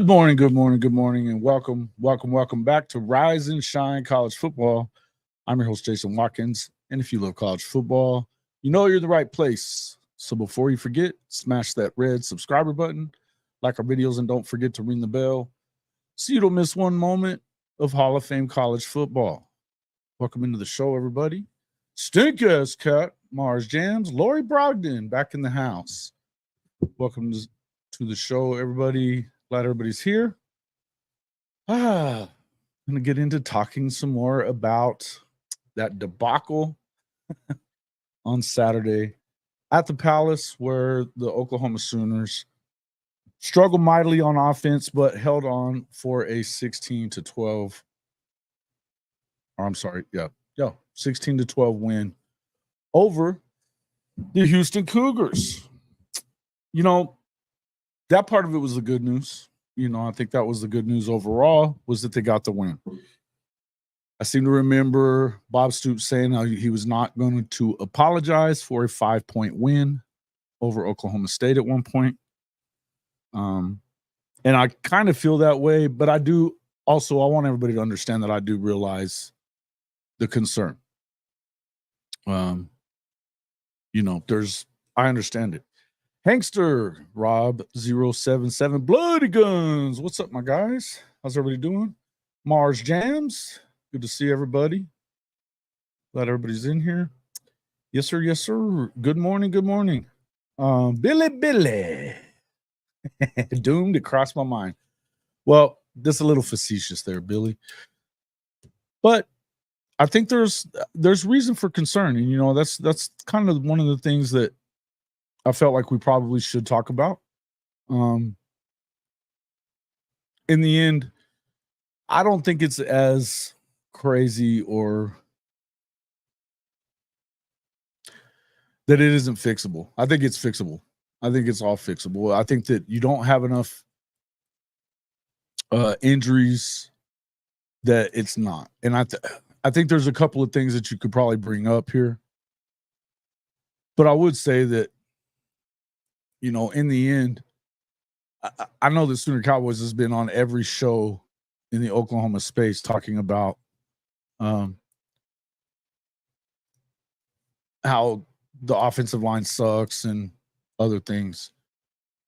Good morning, good morning, good morning, and welcome back to Rise and Shine College Football. I'm your host, Jason Watkins, and if you love college football, you know you're in the right place. So before you forget, smash that red subscriber button, like our videos, and don't forget to ring the bell so you don't miss one moment of Hall of Fame college football. Welcome into the show, everybody. Stink-ass cat, Mars Jams, Lori Brogdon back in the house. Welcome to the show, everybody. Glad everybody's here. I'm going to get into talking some more about that debacle on Saturday at the Palace, where the Oklahoma Sooners struggled mightily on offense, but held on for a 16-12. Or I'm sorry, 16-12 win over the Houston Cougars. You know, that part of it was the good news. You know, I think that was the good news overall, was that they got the win. I seem to remember Bob Stoops saying he was not going to apologize for a 5-point win over Oklahoma State at one point. And I kind of feel that way, but I want everybody to understand that I do realize the concern. I understand it. Hankster, Rob 077, Bloody Guns. What's up, my guys? How's everybody doing? Mars Jams. Good to see everybody. Glad everybody's in here. Yes, sir. Yes, sir. Good morning. Good morning. Billy. Doomed to cross my mind. Well, that's a little facetious there, Billy. But I think there's reason for concern. And, you know, that's kind of one of the things that I felt like we probably should talk about. In the end, I don't think it's as crazy or that it isn't fixable. I think it's fixable. I think it's all fixable. I think that you don't have enough injuries that it's not. And I think there's a couple of things that you could probably bring up here. But I would say that, you know, in the end, I know the Sooner Cowboys has been on every show in the Oklahoma space talking about how the offensive line sucks and other things.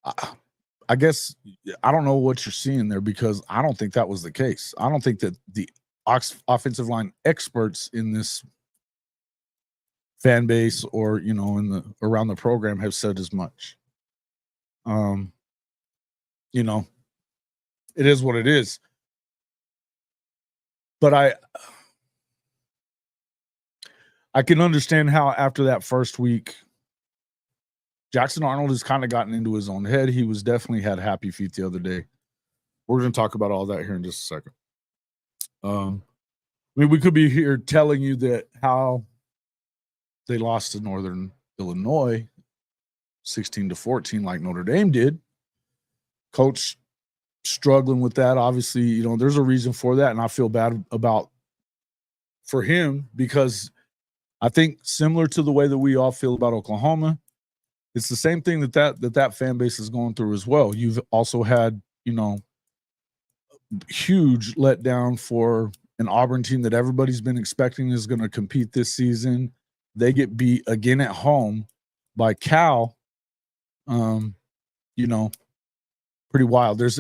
I guess I don't know what you're seeing there, because I don't think that was the case. I don't think that the offensive line experts in this fan base or, you know, around the program have said as much. You know, it is what it is. But I can understand how after that first week, Jackson Arnold has kind of gotten into his own head. He was definitely had happy feet the other day. We're going to talk about all that here in just a second. I mean, we could be here telling you that how they lost to Northern Illinois 16-14 like Notre Dame did. Coach struggling with that. Obviously, you know, there's a reason for that, and I feel bad for him, because I think similar to the way that we all feel about Oklahoma, it's the same thing that fan base is going through as well. You've also had, you know, huge letdown for an Auburn team that everybody's been expecting is going to compete this season. They get beat again at home by Cal. You know, pretty wild. There's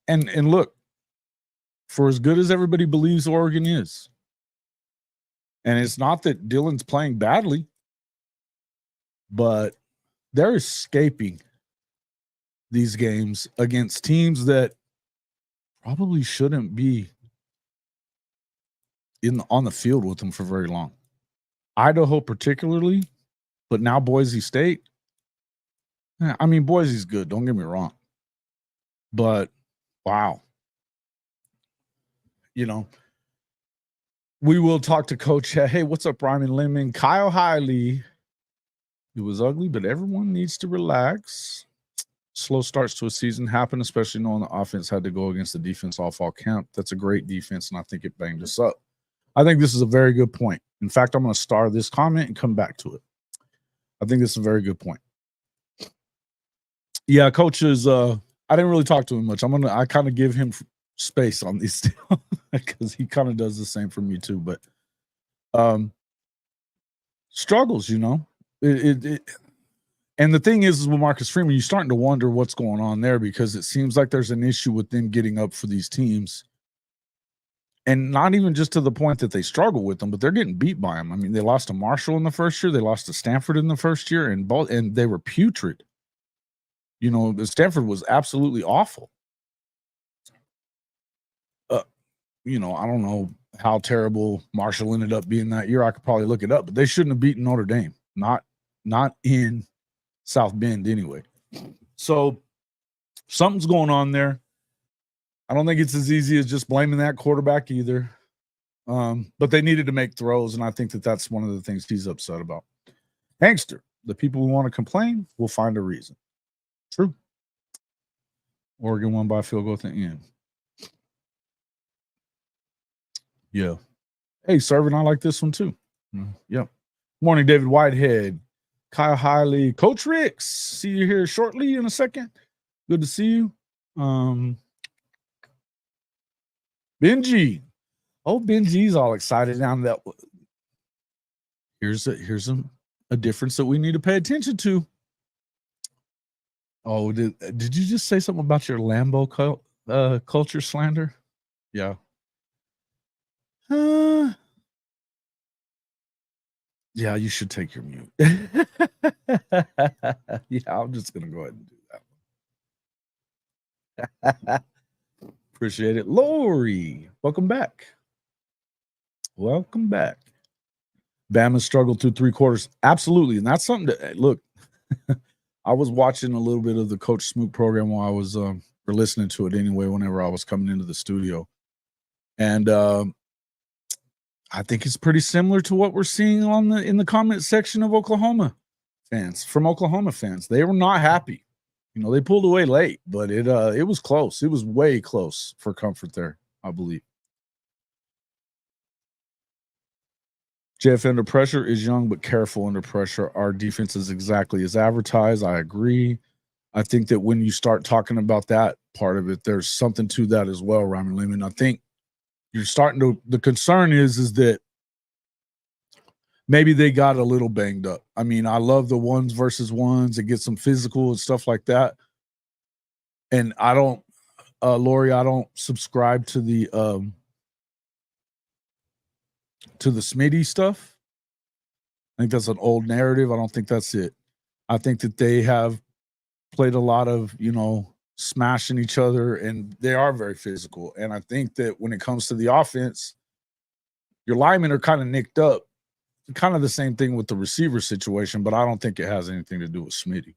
and look, for as good as everybody believes Oregon is, and it's not that Dylan's playing badly, but they're escaping these games against teams that probably shouldn't be on the field with them for very long. Idaho particularly, but now Boise State. I mean, Boise's good, don't get me wrong. But, wow. You know, we will talk to Coach. Hey, what's up, Ryan Lemon? Kyle Hiley. It was ugly, but everyone needs to relax. Slow starts to a season happen, especially knowing the offense had to go against the defense all fall camp. That's a great defense, and I think it banged us up. I think this is a very good point. In fact, I'm going to star this comment and come back to it. I think this is a very good point. Yeah, Coach is I didn't really talk to him much. I kind of give him space on these because he kind of does the same for me too. But struggles, you know. And the thing is with Marcus Freeman, you're starting to wonder what's going on there because it seems like there's an issue with them getting up for these teams. And not even just to the point that they struggle with them, but they're getting beat by them. I mean, they lost to Marshall in the first year. They lost to Stanford in the first year, and they were putrid. You know, Stanford was absolutely awful. You know, I don't know how terrible Marshall ended up being that year. I could probably look it up, but they shouldn't have beaten Notre Dame. Not in South Bend anyway. So something's going on there. I don't think it's as easy as just blaming that quarterback either. But they needed to make throws, and I think that that's one of the things he's upset about. Hangster, the people who want to complain will find a reason. True. Oregon won by field goal at the end. Yeah. Hey, Servin, I like this one too. Yep. Morning, David Whitehead. Kyle Hiley. Coach Ricks, see you here shortly in a second. Good to see you. Benji. Oh, Benji's all excited now that here's a difference that we need to pay attention to. Oh, did you just say something about your Lambo culture slander? Yeah. Yeah, you should take your mute. Yeah, I'm just gonna go ahead and do that. Appreciate it. Lori, welcome back. Welcome back. Bama struggled through 3 quarters. Absolutely. And that's something to look. I was watching a little bit of the Coach Smoot program while I was or listening to it anyway, whenever I was coming into the studio. And I think it's pretty similar to what we're seeing in the comment section of Oklahoma fans. They were not happy. You know, they pulled away late, but it was close. It was way close for comfort there, I believe. JF under pressure is young but careful under pressure. Our defense is exactly as advertised. I agree. I think that when you start talking about that part of it, there's something to that as well, Ryman Lehman. I think you're starting to – the concern is that maybe they got a little banged up. I mean, I love the ones versus ones. It gets them physical and stuff like that. And I don't Lori, I don't subscribe to the Smitty stuff. I think that's an old narrative. I don't think that's it. I think that they have played a lot of, you know, smashing each other, and they are very physical. And I think that when it comes to the offense, your linemen are kind of nicked up. Kind of the same thing with the receiver situation, but I don't think it has anything to do with Smitty.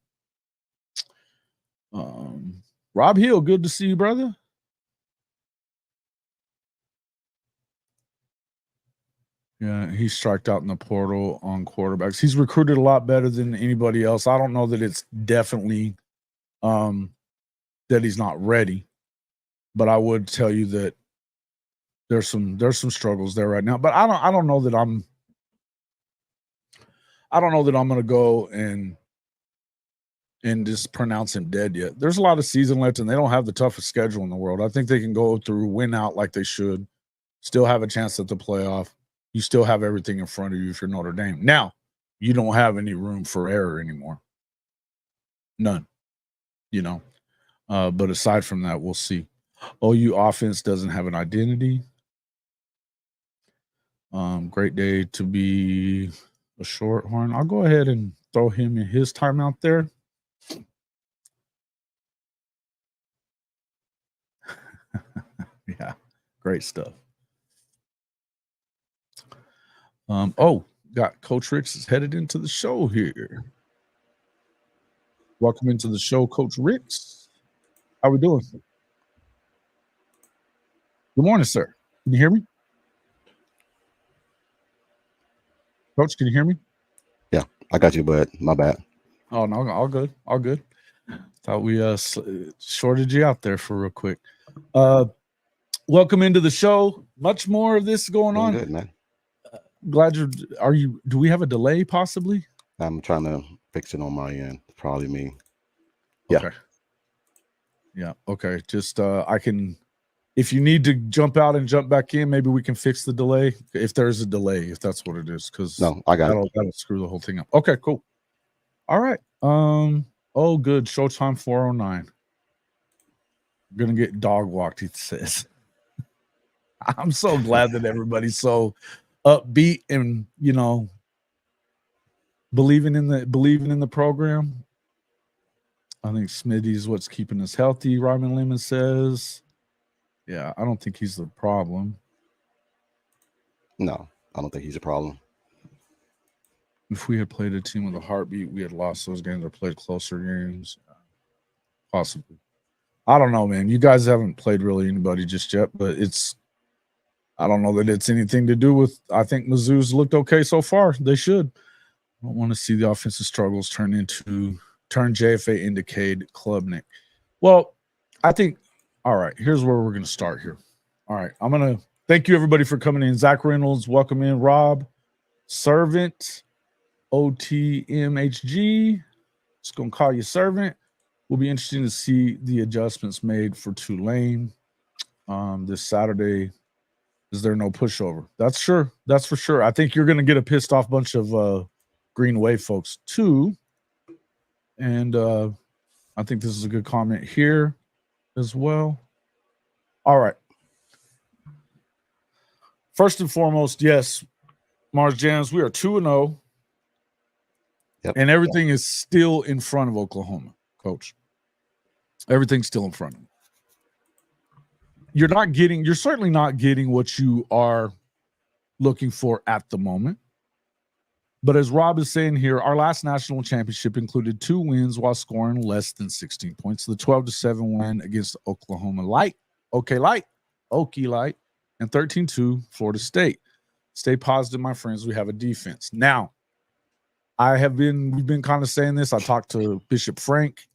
Rob Hill, good to see you, brother. Yeah, he striked out in the portal on quarterbacks. He's recruited a lot better than anybody else. I don't know that it's definitely that he's not ready, but I would tell you that there's some struggles there right now. But I don't know that I'm going to go and just pronounce him dead yet. There's a lot of season left, and they don't have the toughest schedule in the world. I think they can go through, win out like they should, still have a chance at the playoff. You still have everything in front of you if you're Notre Dame. Now, you don't have any room for error anymore. None. You know. But aside from that, we'll see. OU offense doesn't have an identity. Great day to be a Shorthorn. I'll go ahead and throw him in his timeout there. Yeah, great stuff. Got Coach Ricks is headed into the show here. Welcome into the show, Coach Ricks. How we doing? Good morning, sir. Can you hear me? Coach, can you hear me? Yeah, I got you, bud. My bad. Oh, no, all good. All good. Thought we shorted you out there for real quick. Welcome into the show. Much more of this going on. Good, man. Glad do we have a delay possibly? I'm trying to fix it on my end. Probably me. Yeah. Okay. Yeah. Okay. Just I can. If you need to jump out and jump back in, maybe we can fix the delay. If there's a delay, if that's what it is, because No, I got it. that'll screw the whole thing up. Okay. Cool. All right. Oh, good. Showtime 409. Gonna get dog walked. He says. I'm so glad that everybody's so upbeat and believing in the program. I think Smitty is what's keeping us healthy. Ryman Lemon says, "Yeah, I don't think he's the problem." No, I don't think he's a problem. If we had played a team with a heartbeat, we had lost those games or played closer games. Possibly. I don't know, man. You guys haven't played really anybody just yet, but I don't know that it's anything to do with. I think Mizzou's looked okay so far. They should. I don't want to see the offensive struggles turn JFA into Cade Klubnik. Well, I think, all right, here's where we're going to start here. All right, I'm going to thank you, everybody, for coming in. Zach Reynolds, welcome in. Rob, Servant, OTMHG, just going to call you Servant. Will be interesting to see the adjustments made for Tulane this Saturday. Is there no pushover? That's sure. That's for sure. I think you're going to get a pissed off bunch of Green Wave folks too. And I think this is a good comment here as well. All right. First and foremost, yes, Mars Jams, we are 2-0. Yep. And everything is still in front of Oklahoma, Coach. Everything's still in front of them. You're certainly not getting what you are looking for at the moment. But as Rob is saying here, our last national championship included 2 wins while scoring less than 16 points. The 12-7 win against Oklahoma Light, Okie Light, and 13-2 Florida State. Stay positive, my friends. We have a defense. Now, we've been kind of saying this. I talked to Bishop Frank,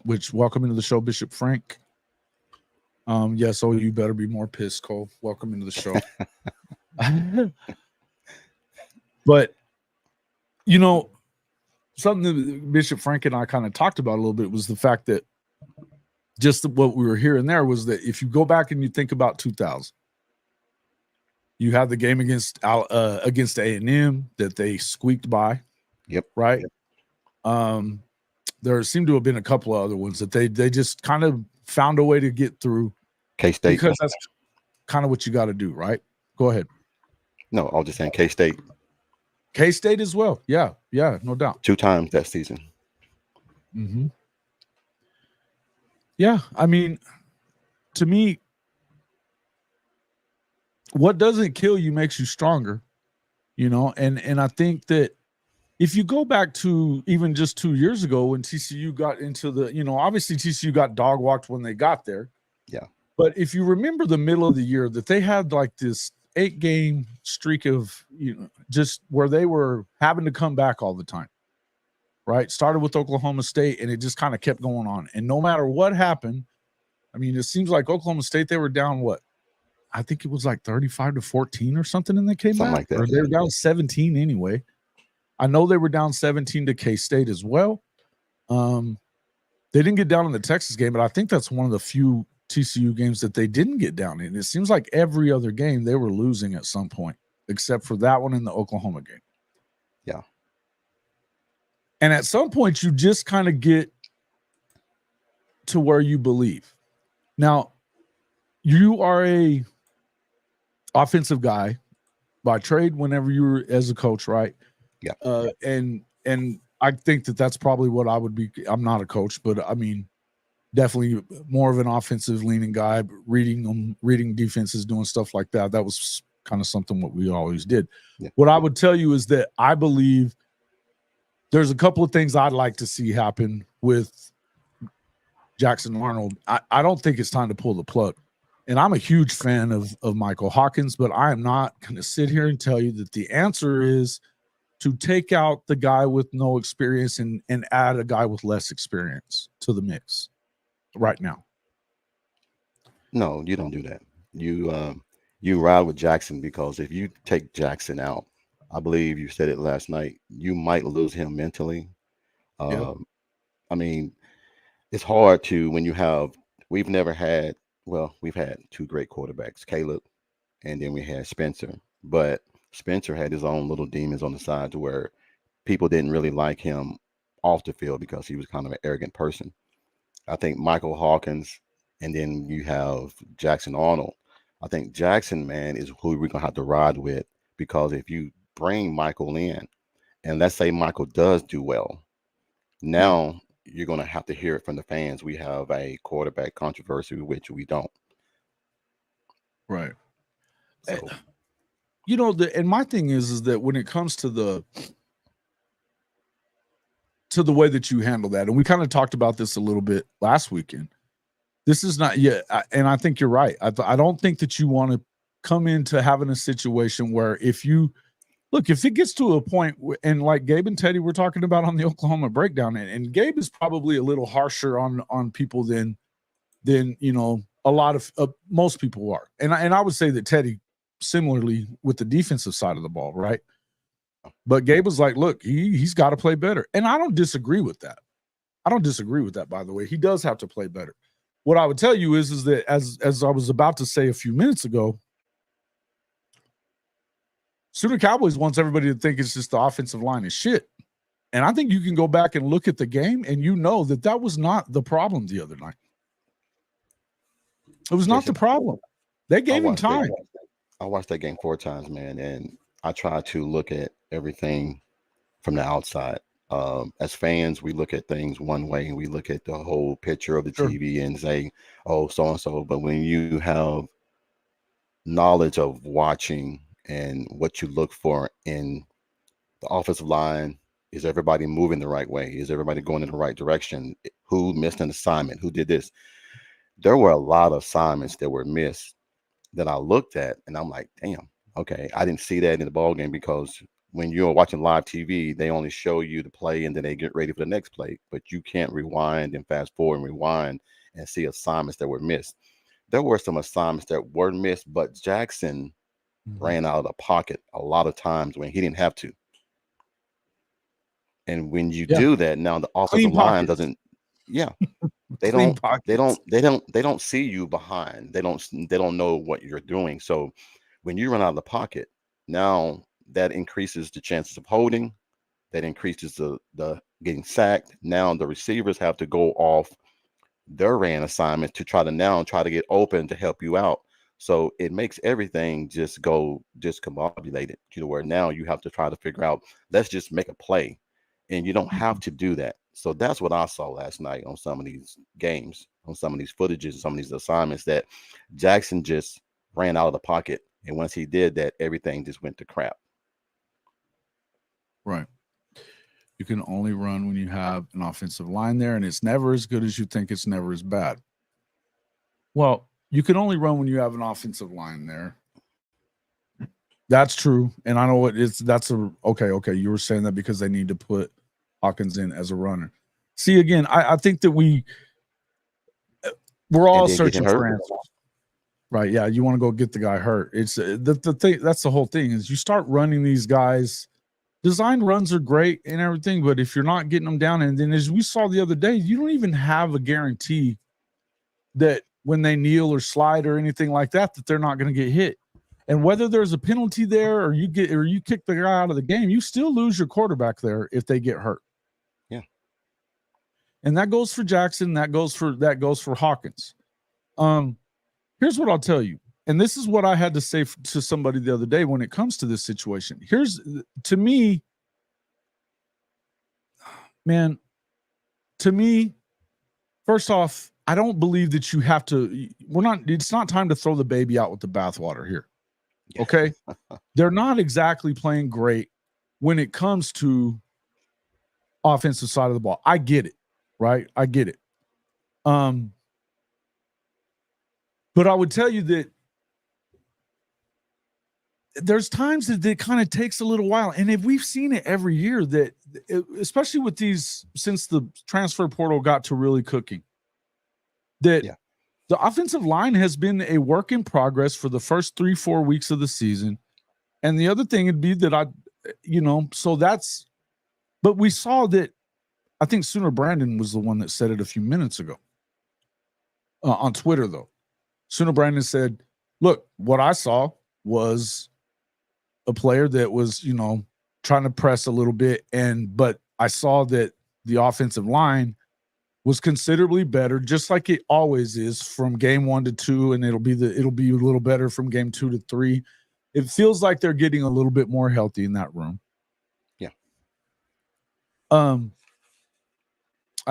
which welcome into the show, Bishop Frank. Yes, you better be more pissed, Cole. Welcome into the show. But something that Bishop Frank and I kind of talked about a little bit was the fact that just what we were hearing there was that if you go back and you think about 2000, you had the game against A&M that they squeaked by. Yep. Right. Yep. There seemed to have been a couple of other ones that they just kind of found a way to get through. K-State. Because that's kind of what you got to do, right? Go ahead. No, I was just saying K-State. K-State as well. Yeah, no doubt. 2 times that season. Mm-hmm. Yeah, I mean, to me, what doesn't kill you makes you stronger, and I think that if you go back to even just 2 years ago when TCU got into obviously TCU got dog walked when they got there. Yeah. But if you remember the middle of the year that they had like this 8-game streak of, just where they were having to come back all the time, right? Started with Oklahoma State and it just kind of kept going on. And no matter what happened, I mean, it seems like Oklahoma State, they were down what? I think it was like 35-14 or something, and they came something back. Like that. Or they were down 17 anyway. I know they were down 17 to K-State as well. They didn't get down in the Texas game, but I think that's one of the few TCU games that they didn't get down in. It seems like every other game they were losing at some point, except for that one in the Oklahoma game. Yeah. And at some point, you just kind of get to where you believe. Now, you are a offensive guy by trade whenever you were as a coach, right? Yeah. And I think that that's probably what I would be. I'm not a coach, but I mean, definitely more of an offensive leaning guy, reading defenses, doing stuff like that. That was kind of something what we always did. Yeah. What I would tell you is that I believe there's a couple of things I'd like to see happen with Jackson Arnold. I don't think it's time to pull the plug. And I'm a huge fan of Michael Hawkins, but I am not going to sit here and tell you that the answer is to take out the guy with no experience and add a guy with less experience to the mix right now. No, you don't do that. You ride with Jackson, because if you take Jackson out, I believe you said it last night, you might lose him mentally. Yeah. I mean, it's hard to, when you have we've never had, well, we've had two great quarterbacks, Caleb, and then we had Spencer. But Spencer had his own little demons on the side to where people didn't really like him off the field because he was kind of an arrogant person. I think Michael Hawkins, and then you have Jackson Arnold. I think Jackson, man, is who we're gonna have to ride with, because if you bring Michael in, and let's say Michael does do well, now you're gonna have to hear it from the fans. We have a quarterback controversy, which we don't. Right. So You know, and my thing is that when it comes to the way that you handle that, and we kind of talked about this a little bit last weekend. This is not yet, and I think you're right. I don't think that you want to come into having a situation where if it gets to a point, and like Gabe and Teddy were talking about on the Oklahoma breakdown, and Gabe is probably a little harsher on people than a lot of most people are, and I would say that Teddy similarly with the defensive side of the ball, right? But Gabe was like, look, he's got to play better. And I don't disagree with that. By the way. He does have to play better. What I would tell you is that as I was about to say a few minutes ago, Sooner Cowboys wants everybody to think it's just the offensive line is shit. And I think you can go back and look at the game, and you know that was not the problem the other night. It was not the problem. They gave him time. I watched that game 4 times, man, and I try to look at everything from the outside. As fans, we look at things one way, and we look at the whole picture of the TV and say, oh, so-and-so. But when you have knowledge of watching and what you look for in the offensive line, is everybody moving the right way? Is everybody going in the right direction? Who missed an assignment? Who did this? There were a lot of assignments that were missed that I looked at, and I'm like, damn, okay, I didn't see that in the ball game, because when you're watching live TV, they only show you the play and then they get ready for the next play, but you can't rewind and fast forward and rewind and see assignments that were missed. There were some assignments that were missed, but Jackson ran out of the pocket a lot of times when he didn't have to. And when you do that, now the offensive line doesn't, they don't see you behind. They don't know what you're doing. So when you run out of the pocket, now that increases the chances of holding, that increases the getting sacked. Now the receivers have to go off their ran assignment to try to get open to help you out. So it makes everything just go discombobulated, where now you have to try to figure out, let's just make a play. And you don't have to do that. So that's what I saw last night on some of these games, on some of these footages, some of these assignments, that Jackson just ran out of the pocket. And once he did that, everything just went to crap. Right. You can only run when you have an offensive line there, and it's never as good as you think. It's never as bad. Well, you can only run when you have an offensive line there. That's true. And I know what okay. You were saying that because they need to put Hawkins in as a runner. See, again, I think that we're all searching for answers. Right. Yeah. You want to go get the guy hurt. It's the thing. That's the whole thing, is you start running these guys. Design runs are great and everything, but if you're not getting them down, and then as we saw the other day, you don't even have a guarantee that when they kneel or slide or anything like that they're not going to get hit. And whether there's a penalty there or you kick the guy out of the game, you still lose your quarterback there if they get hurt. Yeah. And that goes for Jackson. That goes for Hawkins. Here's what I'll tell you. And this is what I had to say to somebody the other day when it comes to this situation. To me, first off, I don't believe that you have to, it's not time to throw the baby out with the bathwater here. Okay. They're not exactly playing great when it comes to offensive side of the ball. I get it. Right. I get it. But I would tell you that there's times that it kind of takes a little while. And if we've seen it every year, that especially with these, since the transfer portal got to really cooking, that the offensive line has been a work in progress for the first 3-4 weeks of the season. And the other thing would be that but we saw that, I think Sooner Brandon was the one that said it a few minutes ago. on Twitter, though. Sooner Brandon said, look, what I saw was a player that was, trying to press a little bit, but I saw that the offensive line was considerably better, just like it always is from game 1 to 2, and it'll be a little better from game 2 to 3. It feels like they're getting a little bit more healthy in that room. Yeah. I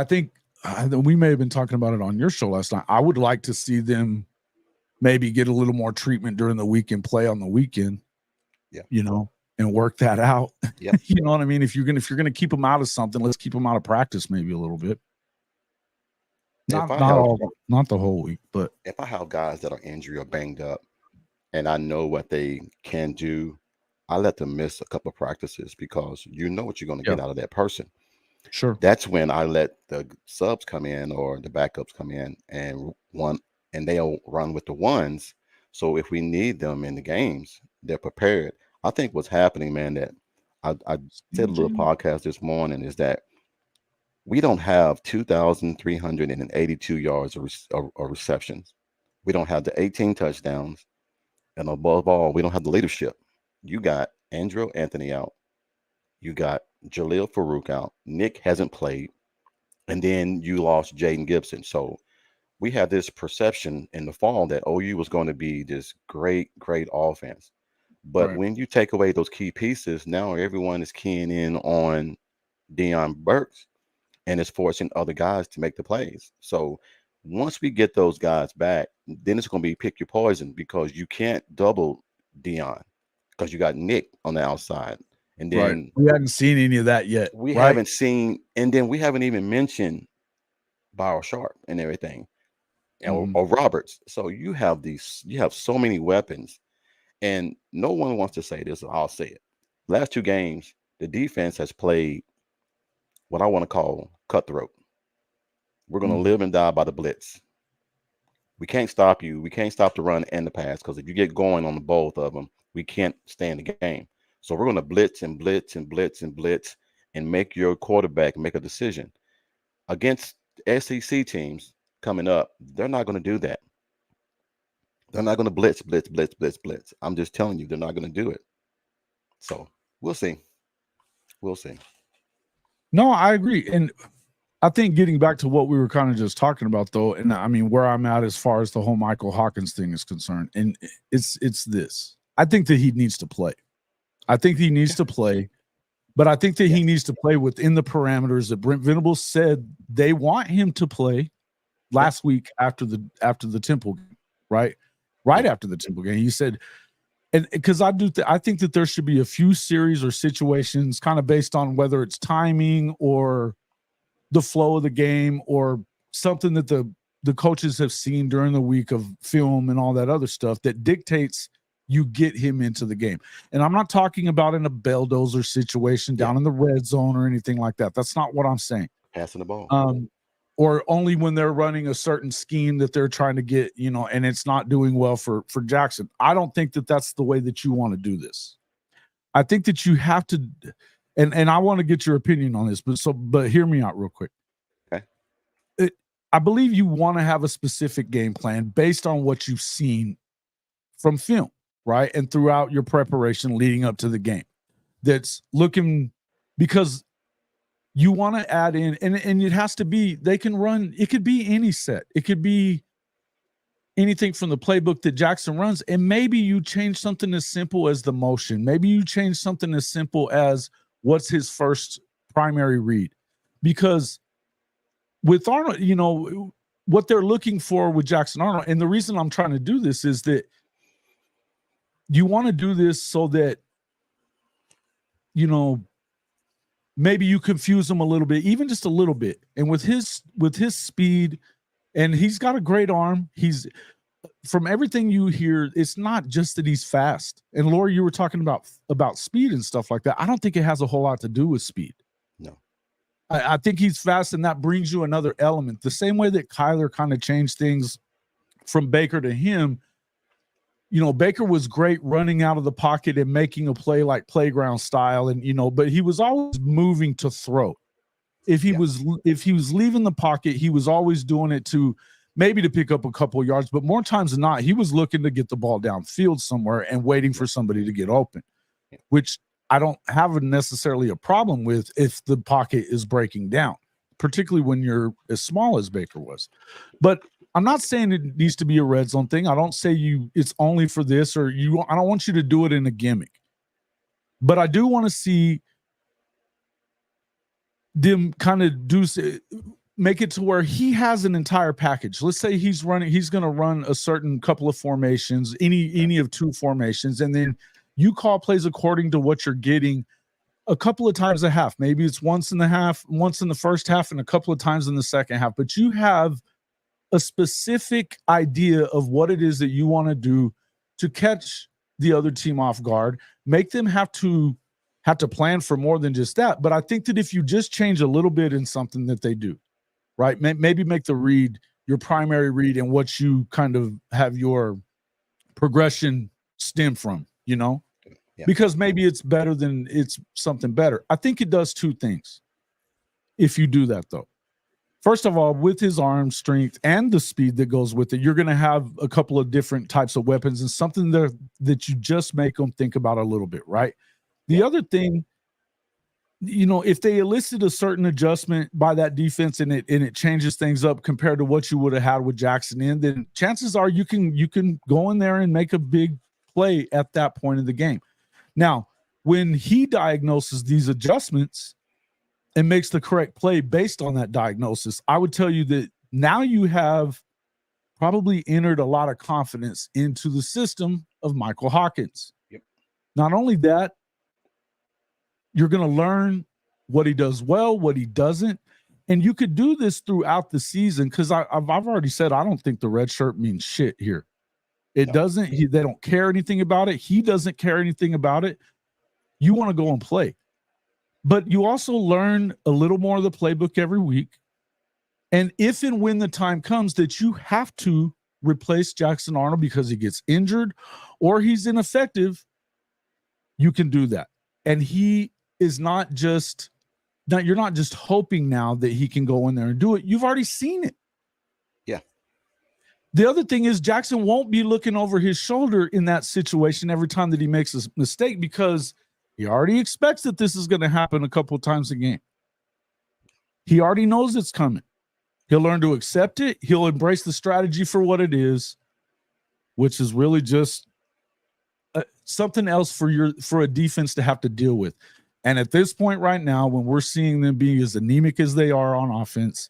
think we may have been talking about it on your show last night. I would like to see them maybe get a little more treatment during the week and play on the weekend. Yeah. And work that out. Yeah. You know what I mean? If you're gonna keep them out of something, let's keep them out of practice maybe a little bit. Not the whole week, but if I have guys that are injured or banged up and I know what they can do, I let them miss a couple of practices because you know what you're going to get out of that person. Sure. That's when I let the subs come in or the backups come in and they'll run with the ones. So if we need them in the games, they're prepared. I think what's happening, man, that I said a little podcast this morning is that we don't have 2,382 yards of receptions. We don't have the 18 touchdowns. And above all, we don't have the leadership. You got Andrew Anthony out. You got Jaleel Farouk out. Nick hasn't played. And then you lost Jaden Gibson. So we had this perception in the fall that OU was going to be this great, great offense. But when you take away those key pieces, now everyone is keying in on Deion Burks and is forcing other guys to make the plays. So once we get those guys back, then it's going to be pick your poison because you can't double Deion because you got Nick on the outside. And then we haven't seen any of that yet. We haven't seen, and then we haven't even mentioned Barrow Sharp and everything, or Roberts. So you have so many weapons. And no one wants to say this, I'll say it. Last 2 games, the defense has played what I want to call cutthroat. We're going to live and die by the blitz. We can't stop you. We can't stop the run and the pass because if you get going on the both of them, we can't stay in the game. So we're going to blitz and blitz and blitz and blitz and make your quarterback make a decision. Against SEC teams coming up, they're not going to do that. They're not going to blitz. I'm just telling you, they're not going to do it. So we'll see. No, I agree. And I think getting back to what we were kind of just talking about, though, and I mean, where I'm at as far as the whole Michael Hawkins thing is concerned, and it's this. I think that he needs to play. I think he needs to play, but I think that he needs to play within the parameters that Brent Venables said they want him to play last week after the Temple game, right? Right after the Temple game, he said, and because I think that there should be a few series or situations kind of based on whether it's timing or the flow of the game or something that the coaches have seen during the week of film and all that other stuff that dictates you get him into the game. And I'm not talking about in a belldozer situation down in the red zone or anything like that. That's not what I'm saying. Passing the ball. Or only when they're running a certain scheme that they're trying to get, and it's not doing well for Jackson. I don't think that that's the way that you want to do this. I think that you have to, and I want to get your opinion on this, but hear me out real quick. Okay. I believe you want to have a specific game plan based on what you've seen from film, right? And throughout your preparation leading up to the game. That's looking, because you want to add in, and it has to be, they can run, it could be any set. It could be anything from the playbook that Jackson runs. And maybe you change something as simple as the motion. Maybe you change something as simple as what's his first primary read. Because with Arnold, what they're looking for with Jackson Arnold, and the reason I'm trying to do this is that you want to do this so that, maybe you confuse him a little bit, even just a little bit. And with his speed, and he's got a great arm. He's, from everything you hear, it's not just that he's fast. And Lori, you were talking about speed and stuff like that. I don't think it has a whole lot to do with speed. No. I think he's fast, and that brings you another element. The same way that Kyler kind of changed things from Baker to him. Baker was great running out of the pocket and making a play like playground style, and but he was always moving to throw. If he was leaving the pocket, he was always doing it to maybe to pick up a couple of yards, but more times than not, he was looking to get the ball downfield somewhere and waiting for somebody to get open, which I don't have necessarily a problem with if the pocket is breaking down, particularly when you're as small as Baker was. But I'm not saying it needs to be a red zone thing. I don't say it's only for this, or I don't want you to do it in a gimmick. But I do want to see them kind of make it to where he has an entire package. Let's say he's going to run a certain couple of formations, any of two formations, and then you call plays according to what you're getting a couple of times a half. Maybe it's once in the first half and a couple of times in the second half, but you have a specific idea of what it is that you want to do to catch the other team off guard, make them have to plan for more than just that. But I think that if you just change a little bit in something that they do, right? Maybe make the read your primary read and what you kind of have your progression stem from, because maybe it's better than it's something better. I think it does two things if you do that, though. First of all, with his arm strength and the speed that goes with it, you're going to have a couple of different types of weapons and something that you just make them think about a little bit, right? The other thing, if they elicit a certain adjustment by that defense and it changes things up compared to what you would have had with Jackson in, then chances are you can go in there and make a big play at that point in the game. Now, when he diagnoses these adjustments and makes the correct play based on that diagnosis, I would tell you that now you have probably entered a lot of confidence into the system of Michael Hawkins. Yep. Not only that, you're going to learn what he does well, what he doesn't. And you could do this throughout the season because I've already said I don't think the red shirt means shit here. It doesn't. They don't care anything about it. He doesn't care anything about it. You want to go and play. But you also learn a little more of the playbook every week. And if and when the time comes that you have to replace Jackson Arnold because he gets injured or he's ineffective, you can do that. And he is you're not just hoping now that he can go in there and do it. You've already seen it. Yeah. The other thing is Jackson won't be looking over his shoulder in that situation every time that he makes a mistake because he already expects that this is going to happen a couple of times a game. He already knows it's coming. He'll learn to accept it. He'll embrace the strategy for what it is, which is really just something else for a defense to have to deal with. And at this point right now, when we're seeing them being as anemic as they are on offense,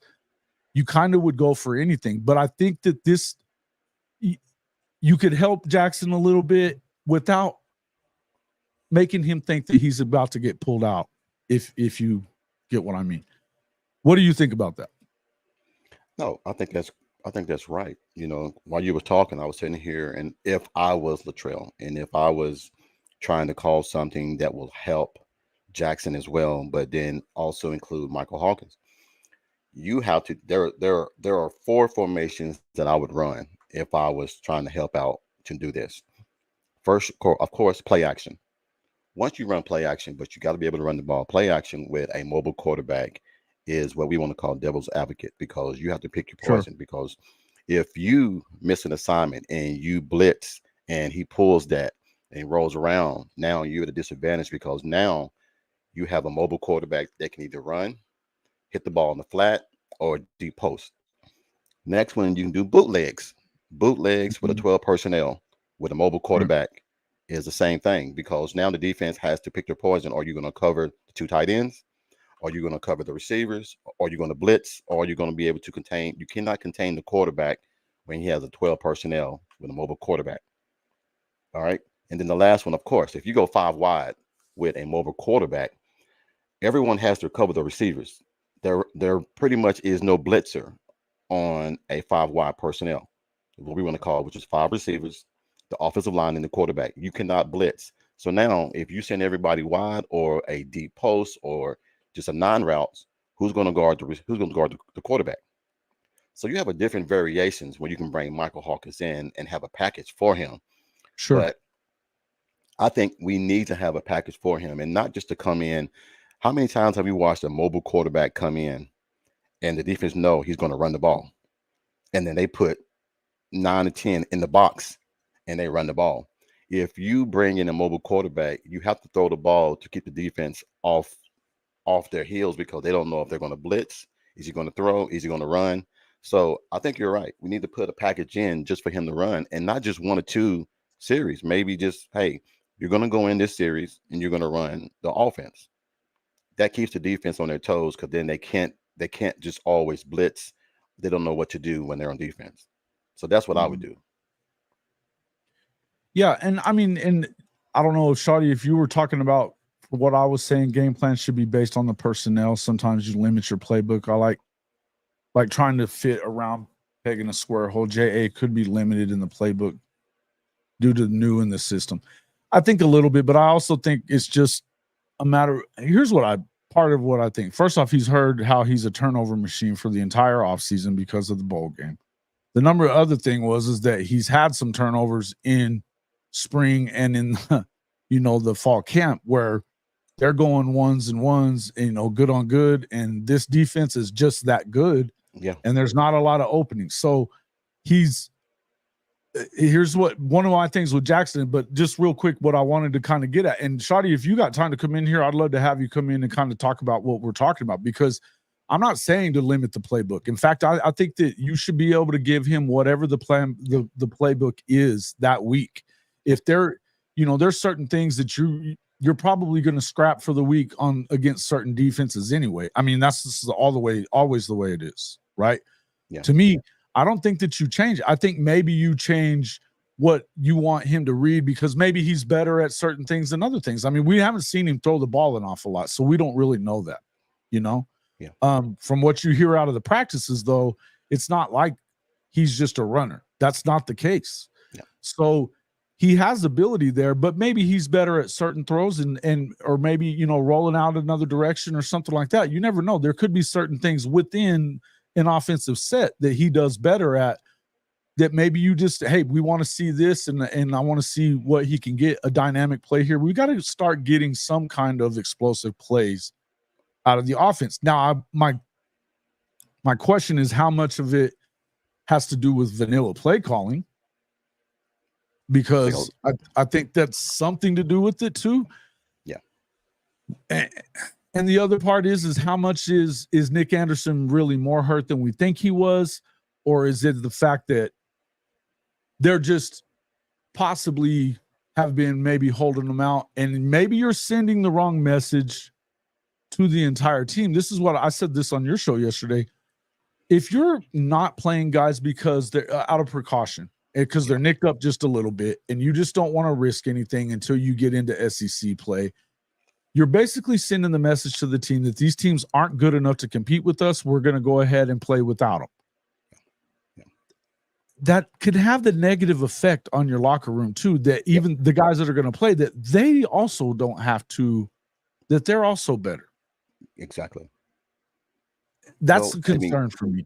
you kind of would go for anything. But I think that you could help Jackson a little bit without making him think that he's about to get pulled out, if you get what I mean. What do you think about that? No, I think that's right. While you were talking, I was sitting here, and if I was Litrell, and if I was trying to call something that will help Jackson as well, but then also include Michael Hawkins, you have to. There are four formations that I would run if I was trying to help out to do this. First, of course, play action. Once you run play action, but you got to be able to run the ball. Play action with a mobile quarterback is what we want to call devil's advocate, because you have to pick your poison. Sure. Because if you miss an assignment and you blitz and he pulls that and rolls around, now you're at a disadvantage because now you have a mobile quarterback that can either run, hit the ball in the flat, or deep post. Next one, you can do bootlegs. Bootlegs with a 12 personnel with a mobile quarterback is the same thing, because now the defense has to pick their poison. Are you going to cover the two tight ends? Are you going to cover the receivers? Are you going to blitz? Or are you going to be able to contain? You cannot contain the quarterback when he has a 12 personnel with a mobile quarterback. All right. And then the last one, of course, if you go 5 wide with a mobile quarterback, everyone has to cover the receivers. There pretty much is no blitzer on a 5 wide personnel, what we want to call, which is 5 receivers, the offensive line, and the quarterback. You cannot blitz. So now if you send everybody wide or a deep post or just a 9 routes, who's going to guard the quarterback? So you have a different variations where you can bring Michael Hawkins in and have a package for him. Sure. But I think we need to have a package for him, and not just to come in. How many times have you watched a mobile quarterback come in and the defense know he's going to run the ball? and then they put 9 to 10 in the box and they run the ball. If you bring in a mobile quarterback, you have to throw the ball to keep the defense off their heels because they don't know if they're going to blitz. Is he going to throw? Is he going to run? So I think you're right. We need to put a package in just for him to run, and not just 1 or 2 series. Maybe just, hey, you're going to go in this series and you're going to run the offense. That keeps the defense on their toes because then they can't just always blitz. They don't know what to do when they're on defense. So that's what I would do. Yeah, and I mean, and I don't know, Shawty, if you were talking about what I was saying, game plan should be based on the personnel. Sometimes you limit your playbook. I like trying to fit around pegging a square hole. JA could be limited in the playbook due to new in the system. I think a little bit, but I also think it's just a matter. Here's what part of what I think. First off, he's heard how he's a turnover machine for the entire offseason because of the bowl game. The number other thing is that he's had some turnovers in spring and in the fall camp where they're going ones and ones, and, good on good, and this defense is just that good. Yeah, and there's not a lot of openings. So here's what one of my things with Jackson, but just real quick, what I wanted to kind of get at. And Shawty, if you got time to come in here, I'd love to have you come in and kind of talk about what we're talking about, because I'm not saying to limit the playbook. In fact, I think that you should be able to give him whatever the plan, the playbook is that week. If there's certain things that you're probably going to scrap for the week on against certain defenses anyway. I mean, that's just always the way it is, right? Yeah. To me, I don't think that you change. I think maybe you change what you want him to read, because maybe he's better at certain things than other things. I mean, we haven't seen him throw the ball an awful lot, so we don't really know that, Yeah. From what you hear out of the practices, though, it's not like he's just a runner. That's not the case. Yeah. So he has ability there, but maybe he's better at certain throws and or maybe, rolling out another direction or something like that. You never know. There could be certain things within an offensive set that he does better at, that maybe you just, hey, we want to see this and I want to see what he can get, a dynamic play here. We got to start getting some kind of explosive plays out of the offense. Now, my question is, how much of it has to do with vanilla play calling? Because I think that's something to do with it too. Yeah. And the other part is how much is Nick Anderson really more hurt than we think he was? Or is it the fact that they're just possibly have been maybe holding them out, and maybe you're sending the wrong message to the entire team? This is what I said this on your show yesterday. If you're not playing guys because they're out of precaution, because they're nicked up just a little bit, and you just don't want to risk anything until you get into SEC play, you're basically sending the message to the team that these teams aren't good enough to compete with us. We're going to go ahead and play without them. Yeah. That could have the negative effect on your locker room too, that even the guys that are going to play, that they also don't have to, that they're also better. Exactly. That's a concern for me.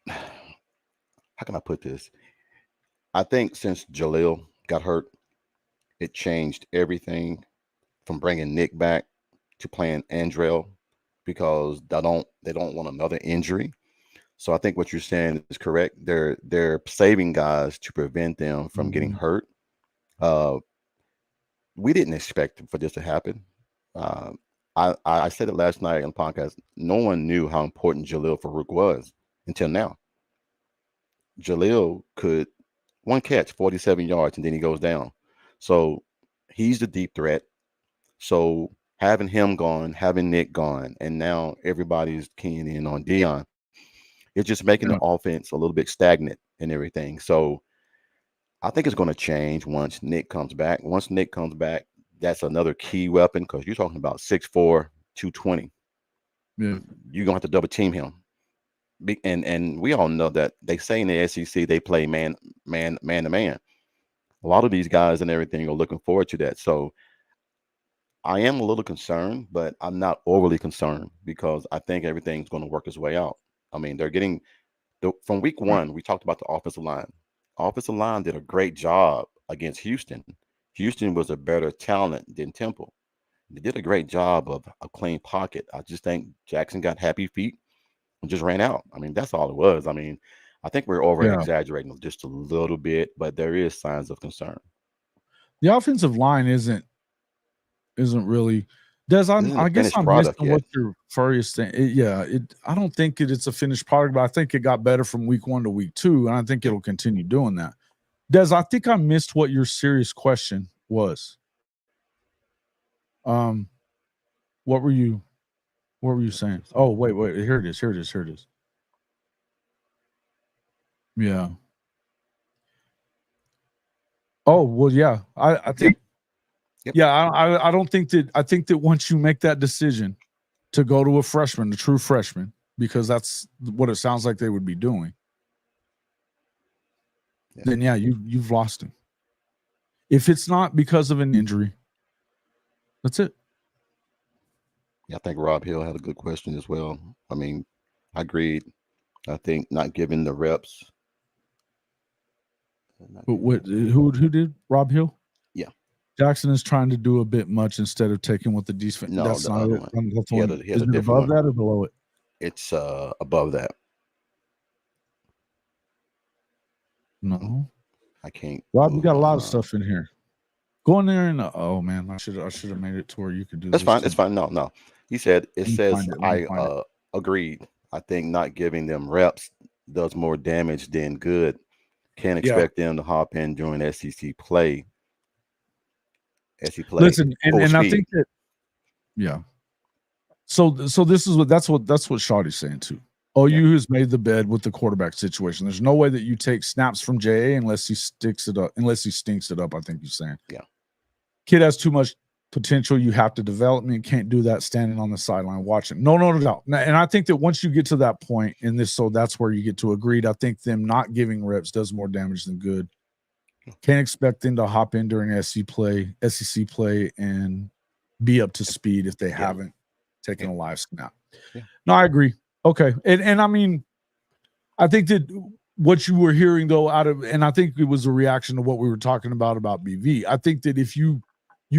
How can I put this? I think since Jaleel got hurt, it changed everything from bringing Nick back to playing Andrell, because they don't want another injury. So I think what you're saying is correct. They're saving guys to prevent them from getting hurt. We didn't expect for this to happen. I said it last night on the podcast. No one knew how important Jaleel Farouk was until now. Jaleel could one catch, 47 yards, and then he goes down. So he's the deep threat. So having him gone, having Nick gone, and now everybody's keying in on Dion, it's just making the offense a little bit stagnant and everything. So I think it's going to change once Nick comes back. Once Nick comes back, that's another key weapon, because you're talking about 6'4", 220. Yeah. You're going to have to double team him. And we all know that they say in the SEC they play man to man. A lot of these guys and everything are looking forward to that. So I am a little concerned, but I'm not overly concerned, because I think everything's going to work its way out. I mean, they're getting from week one, we talked about the offensive line. Offensive line did a great job against Houston. Houston was a better talent than Temple. They did a great job of a clean pocket. I just think Jackson got happy feet. just ran out. I mean, that's all it was. I mean, I think we're over Yeah. exaggerating just a little bit, but there is signs of concern. The offensive line isn't really. Des, I guess I'm missing what your furthest thing. I don't think it's a finished product, but I think it got better from week 1 to week 2, and I think it'll continue doing that. Des, I think I missed what your serious question was. What were you saying? Oh, wait, here it is. Yeah. Oh, well, yeah. I think Yep. yeah, I don't think that I think that once you make that decision to go to a freshman, a true freshman, because that's what it sounds like they would be doing, then yeah, you've lost him. If it's not because of an injury, that's it. Yeah, I think Rob Hill had a good question as well. I mean, I agreed. I think not giving the reps. But who did? Rob Hill? Yeah. Jackson is trying to do a bit much instead of taking what the defense. No, that's not it. He had is it above that or below it? It's above that. No, I can't. Rob, you got a lot of stuff in here. Go in there and oh man, I should have made it to where you could do. That's this fine. too. It's fine. No. He said it says I agreed. I think not giving them reps does more damage than good. Can't expect them to hop in during SEC play. Listen, and I think that So this is that's what Shawty's saying too. OU has made the bed with the quarterback situation. There's no way that you take snaps from JA unless he stinks it up. I think he's saying. Yeah. Kid has too much potential. You have to develop me. Can't do that standing on the sideline watching. No doubt. And I think that once you get to that point in this, so that's where you get to agreed. I think them not giving reps does more damage than good. Can't expect them to hop in during SEC play and be up to speed if they haven't taken a live snap. Yeah. No, I agree. Okay. And I mean, I think that what you were hearing though and I think it was a reaction to what we were talking about BV. I think that if you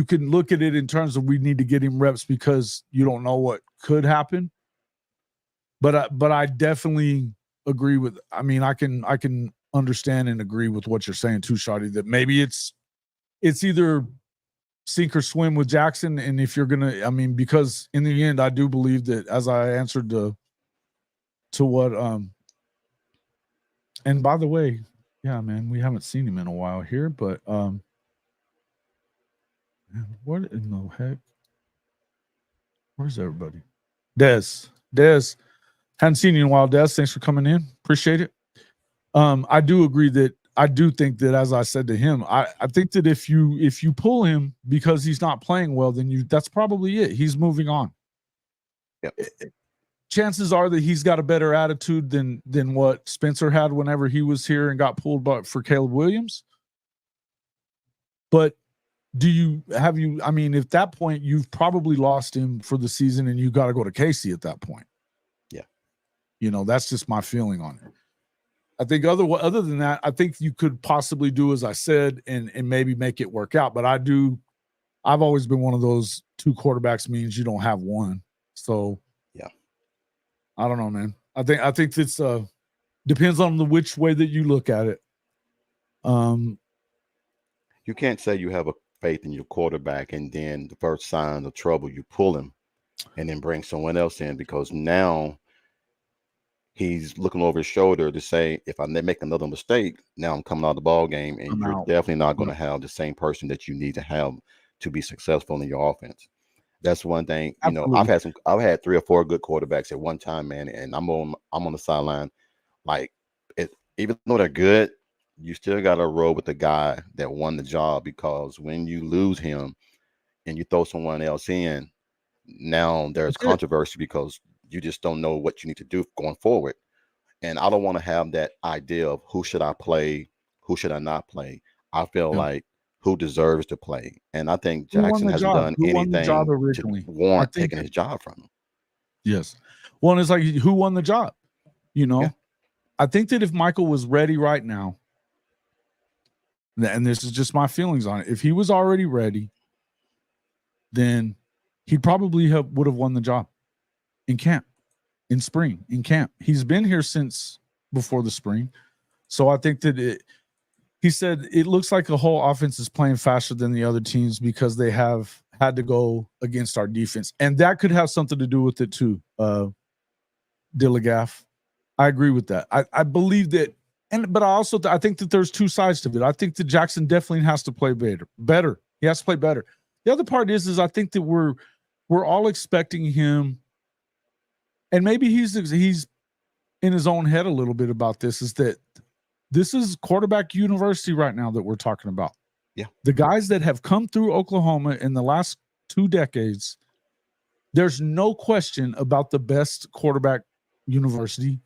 can look at it in terms of we need to get him reps because you don't know what could happen. But I definitely agree with, I mean, I can understand and agree with what you're saying too, Shawty, that maybe it's either sink or swim with Jackson. And if you're gonna, I mean, because in the end, I do believe that as I answered to what and by the way, yeah, man, we haven't seen him in a while here, but what in the heck? Where's everybody? Des, hadn't seen you in a while. Des, thanks for coming in. Appreciate it. I do agree that I do think that, as I said to him, I think that if you pull him because he's not playing well, then that's probably it. He's moving on. Yep. Chances are that he's got a better attitude than what Spencer had whenever he was here and got pulled for Caleb Williams. But I mean, at that point, you've probably lost him for the season and you got to go to Casey at that point. Yeah. That's just my feeling on it. I think other than that, I think you could possibly do as I said and maybe make it work out. But I've always been one of those two quarterbacks means you don't have one. So yeah, I don't know, man. I think it's depends on which way that you look at it. You can't say you have a faith in your quarterback and then the first sign of trouble you pull him and then bring someone else in, because now he's looking over his shoulder to say, if I make another mistake, now I'm coming out of the ball game, and you're definitely not going to have the same person that you need to have to be successful in your offense. That's one thing. Absolutely. I've had 3 or 4 good quarterbacks at one time, man, and I'm on the sideline. Like, even though they're good, you still got to roll with the guy that won the job, because when you lose him and you throw someone else in, now there's controversy because you just don't know what you need to do going forward. And I don't want to have that idea of who should I play, who should I not play. I feel like who deserves to play. And I think Jackson hasn't done anything to warrant taking his job from him. Yes. Well, and it's like, who won the job? Yeah. I think that if Michael was ready right now, and this is just my feelings on it, if he was already ready, then he probably would have won the job in camp. in spring, in camp. He's been here since before the spring. So I think that he said it looks like the whole offense is playing faster than the other teams because they have had to go against our defense. And that could have something to do with it too, Dillagaff. I agree with that. I believe that, but I also I think that there's two sides to it. I think that Jackson definitely has to play better. He has to play better. The other part is I think that we're all expecting him, and maybe he's in his own head a little bit about this, is that this is quarterback university right now that we're talking about. Yeah. The guys that have come through Oklahoma in the last 2 decades, there's no question about the best quarterback university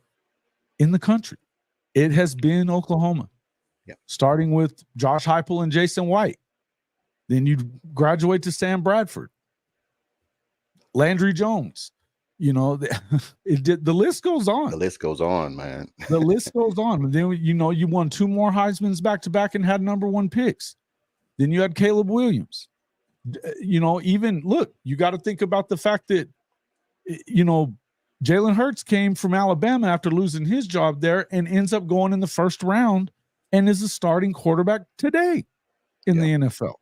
in the country. It has been Oklahoma. Yeah. Starting with Josh Heupel and Jason White. Then you graduate to Sam Bradford, Landry Jones. You know, the list goes on. The list goes on, man. The list goes on. And then, you know, you won 2 more Heismans back-to-back and had number 1 picks. Then you had Caleb Williams. You know, even, look, you got to think about the fact that, you know, Jalen Hurts came from Alabama after losing his job there and ends up going in the first round and is a starting quarterback today in the NFL.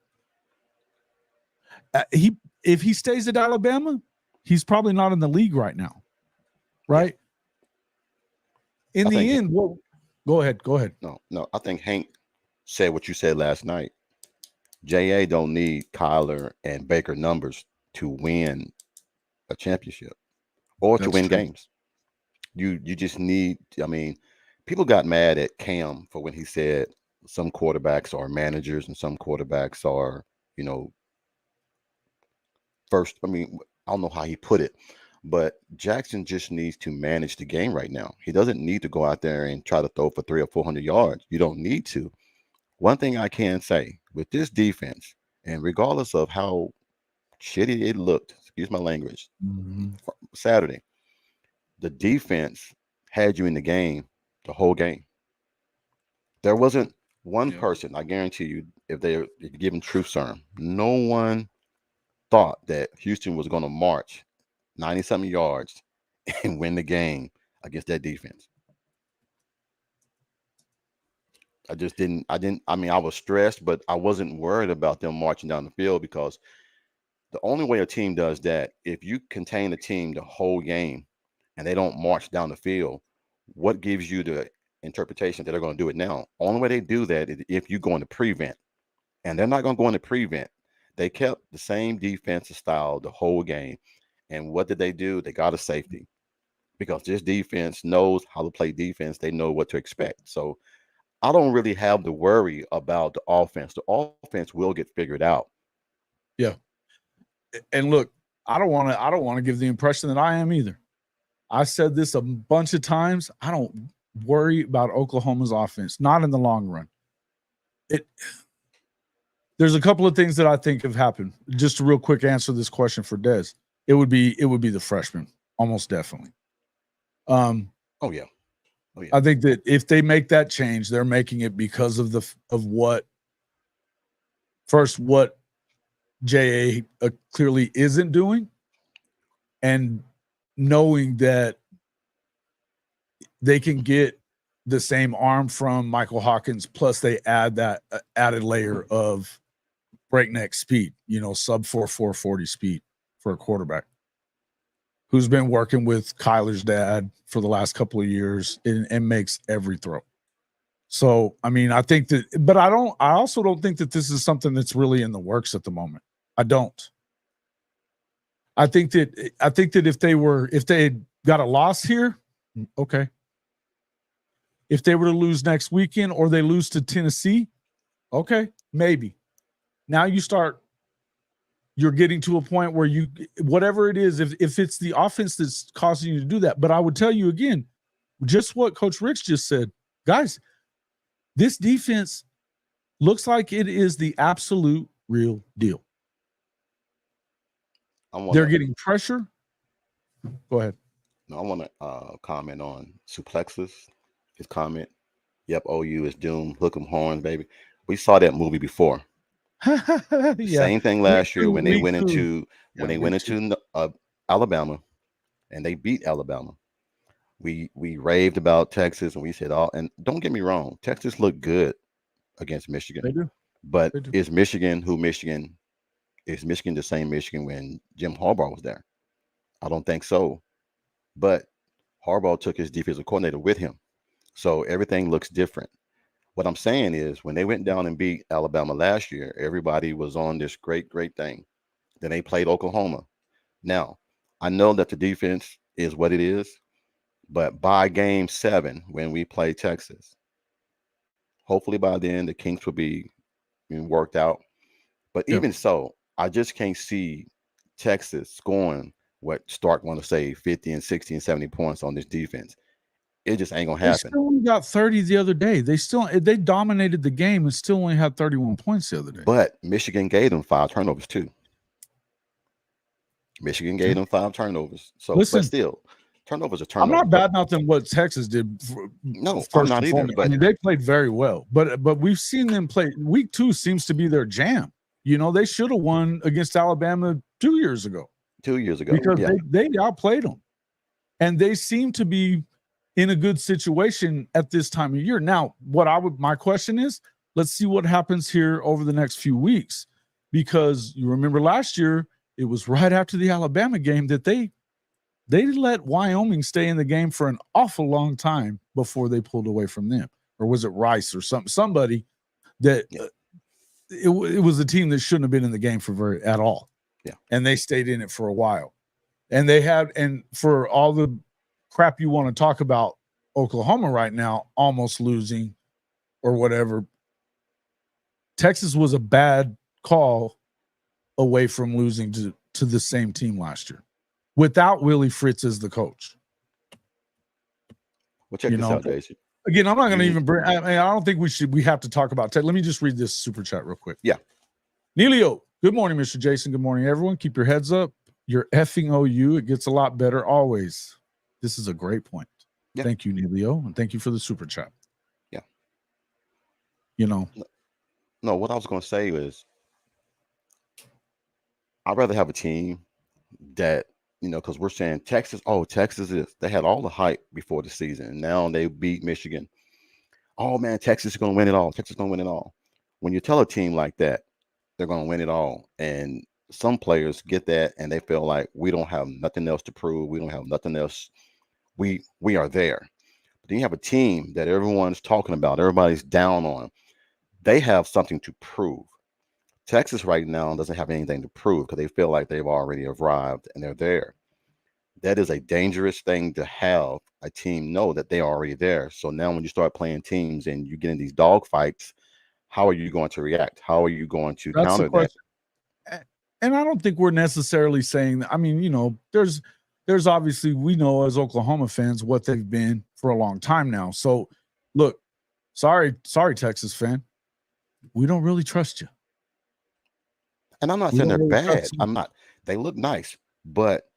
If he stays at Alabama, he's probably not in the league right now, right? Yeah. In the end, well, go ahead. No. I think Hank said what you said last night. J.A. don't need Kyler and Baker numbers to win a championship or to win games. You just need, I mean, people got mad at Cam for when he said some quarterbacks are managers and some quarterbacks are, you know, first. I mean, I don't know how he put it, but Jackson just needs to manage the game right now. He doesn't need to go out there and try to throw for 300 or 400 yards. You don't need to. One thing I can say with this defense, and regardless of how shitty it looked, excuse my language, Saturday, the defense had you in the game the whole game. There wasn't one person, I guarantee you, if they're given truth serum, no one thought that Houston was going to march 90-something yards and win the game against that defense. I mean, I was stressed, but I wasn't worried about them marching down the field, because the only way a team does that, if you contain a team the whole game and they don't march down the field, what gives you the interpretation that they're going to do it now? Only way they do that is if you go into prevent, and they're not going to go into prevent. They kept the same defensive style the whole game. And what did they do? They got a safety, because this defense knows how to play defense. They know what to expect. So I don't really have the worry about the offense. The offense will get figured out. Yeah. And look, I don't want to give the impression that I am either. I said this a bunch of times. I don't worry about Oklahoma's offense, not in the long run. There's a couple of things that I think have happened. Just to real quick answer this question for Des. It would be the freshman, almost definitely. Oh yeah. I think that if they make that change, they're making it because of what J.A. clearly isn't doing, and knowing that they can get the same arm from Michael Hawkins, plus they add that added layer of breakneck speed, you know, sub 4.40 speed for a quarterback who's been working with Kyler's dad for the last couple of years and makes every throw. So, I mean, I think that, but I also don't think that this is something that's really in the works at the moment. I don't. I think that if they had got a loss here, okay. If they were to lose next weekend or they lose to Tennessee, okay, maybe. Now you're getting to a point where whatever it is, if it's the offense that's causing you to do that. But I would tell you again, just what Coach Ricks just said, guys, this defense looks like it is the absolute real deal. They're getting pressure. Go ahead. No, I want to comment on Suplexus. His comment. Yep, OU is doomed. Hook 'em horns, baby. We saw that movie before. Yeah. Same thing last year when they went into Alabama and they beat Alabama. We raved about Texas, and we said all. And don't get me wrong, Texas looked good against Michigan. They do. But They do. is Michigan who Michigan? Is Michigan the same Michigan when Jim Harbaugh was there? I don't think so. But Harbaugh took his defensive coordinator with him, so everything looks different. What I'm saying is, when they went down and beat Alabama last year, everybody was on this great thing. Then they played Oklahoma. Now, I know that the defense is what it is, but by game 7, when we play Texas, hopefully by then the kinks will be worked out. But Yeah. even so, I just can't see Texas scoring what Stark want to say 50 and 60 and 70 points on this defense. It just ain't gonna They happen. still only got 30 the other day. They dominated the game and still only had 31 points the other day. But Michigan gave them 5 turnovers too. Michigan gave them 5 turnovers. So, listen, but still, turnovers are turnovers. I'm not bad mouthing what Texas did. No, first I'm not either. foremost. But I mean, they played very well. But we've seen them play. Week 2 seems to be their jam. You know, they should have won against Alabama 2 years ago. 2 years ago, because yeah. they outplayed them, and they seem to be in a good situation at this time of year. Now, my question is, let's see what happens here over the next few weeks, because you remember last year it was right after the Alabama game that they let Wyoming stay in the game for an awful long time before they pulled away from them. Or was it Rice or somebody that it was a team that shouldn't have been in the game at all. Yeah. And they stayed in it for a while. And and for all the crap you want to talk about Oklahoma right now, almost losing or whatever, Texas was a bad call away from losing to the same team last year without Willie Fritz as the coach. Well, check this out, Jason. Again, I'm not going to even bring. I don't think we have to talk about Tech. Let me just read this super chat real quick. Yeah. Neilio, good morning, Mr. Jason. Good morning, everyone. Keep your heads up. You're effing OU. It gets a lot better always. This is a great point. Yeah. Thank you, Neilio, and thank you for the super chat. Yeah. You know. No, what I was going to say is, I'd rather have a team that, because we're saying Texas, Texas they had all the hype before the season. And now they beat Michigan. Oh, man, Texas is going to win it all. Texas is going to win it all. When you tell a team like that, they're going to win it all. And some players get that, and they feel like we don't have nothing else to prove. We don't have nothing else. We are there. But then you have a team that everyone's talking about, everybody's down on. They have something to prove. Texas right now doesn't have anything to prove because they feel like they've already arrived and they're there. That is a dangerous thing to have a team know that they're already there. So now when you start playing teams and you get in these dog fights, how are you going to react? How are you going to counter that? And I don't think we're necessarily saying that. I mean, there's obviously, we know as Oklahoma fans what they've been for a long time now. So look, sorry, Texas fan. We don't really trust you. And I'm not saying they're bad. I'm not. They look nice, but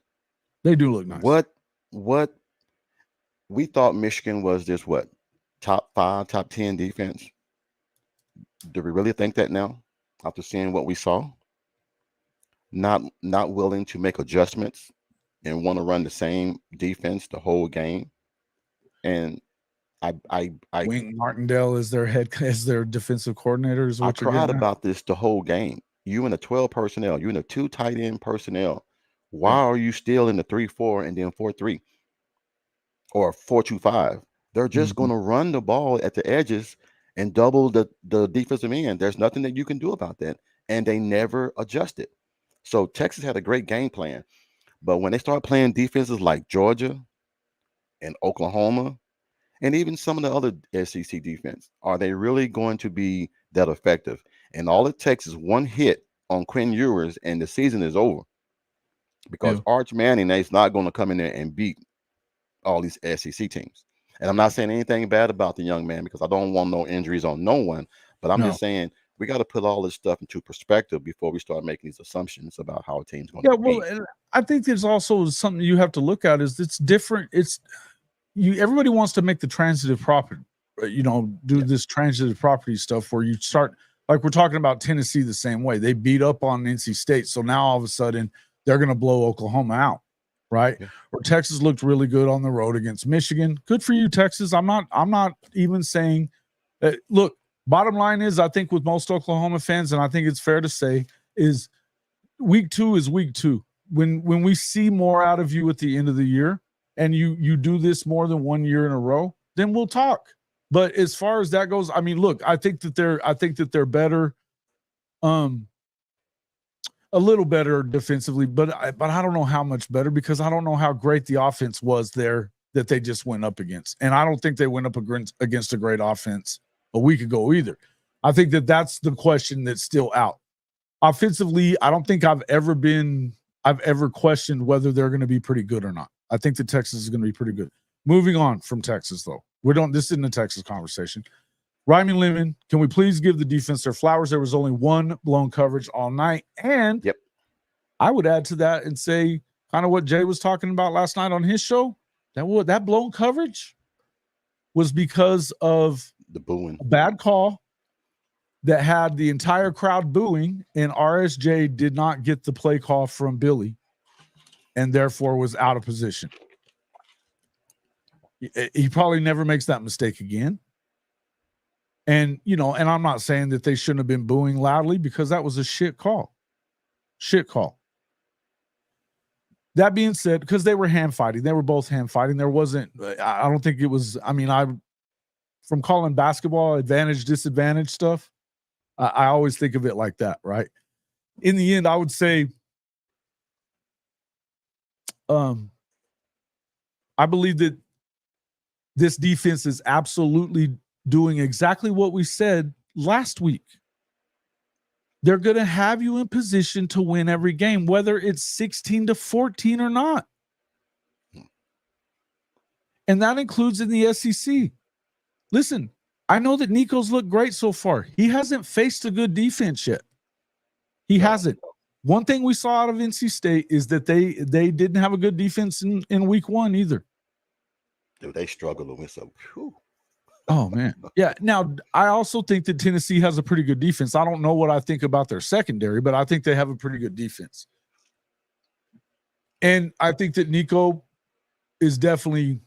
they do look nice. What we thought Michigan was this top 5, top 10 defense. Do we really think that now after seeing what we saw? Not willing to make adjustments and want to run the same defense the whole game. And I Wink Martindale is their defensive coordinator. I cried about this the whole game. You in the 12 personnel, you in the 2 tight end personnel. Why are you still in the 3-4 and then 4-3 or 4-2-5? They're just going to run the ball at the edges and double the defensive end. There's nothing that you can do about that. And they never adjusted. So Texas had a great game plan. But when they start playing defenses like Georgia and Oklahoma, and even some of the other SEC defense, are they really going to be that effective? And all it takes is one hit on Quinn Ewers, and the season is over. Because Arch Manning is not going to come in there and beat all these SEC teams. And I'm not saying anything bad about the young man because I don't want no injuries on no one. But I'm just saying we got to put all this stuff into perspective before we start making these assumptions about how a team's going to be. Well, and I think there's also something you have to look at is it's different. Everybody wants to make the transitive property, this transitive property stuff where you start, like we're talking about Tennessee the same way. They beat up on NC State. So now all of a sudden they're going to blow Oklahoma out. right? Yeah. Or Texas looked really good on the road against Michigan. Good for you, Texas. I'm not even saying that. Look, bottom line is, I think with most Oklahoma fans, and I think it's fair to say, is week 2 is week 2. When we see more out of you at the end of the year, and you do this more than 1 year in a row, then we'll talk. But as far as that goes, I mean, look, I think that they're better, a little better defensively, but I don't know how much better, because I don't know how great the offense was there that they just went up against, and I don't think they went up against a great offense a week ago either. I think that that's the question that's still out. Offensively, I don't think I've ever questioned whether they're going to be pretty good or not. I think that Texas is going to be pretty good. Moving on from Texas, though, this isn't a Texas conversation. Ryman Lemon, can we please give the defense their flowers? There was only one blown coverage all night, and yep, I would add to that and say kind of what Jay was talking about last night on his show. That blown coverage was because of the booing, a bad call that had the entire crowd booing, and RSJ did not get the play call from Billy and therefore was out of position. He probably never makes that mistake again. And, and I'm not saying that they shouldn't have been booing loudly, because that was a shit call. Shit call. That being said, because they were hand fighting, they were both hand fighting. There wasn't, I don't think it was, from calling basketball advantage, disadvantage stuff, I always think of it like that, right? In the end, I would say, I believe that this defense is absolutely doing exactly what we said last week. They're going to have you in position to win every game, whether it's 16-14 or not. And that includes in the SEC. Listen, I know that Nico's looked great so far. He hasn't faced a good defense yet. He hasn't. One thing we saw out of NC State is that they didn't have a good defense in week 1 either. Dude, they struggled with some. Oh, man. Yeah. Now, I also think that Tennessee has a pretty good defense. I don't know what I think about their secondary, but I think they have a pretty good defense. And I think that Nico is definitely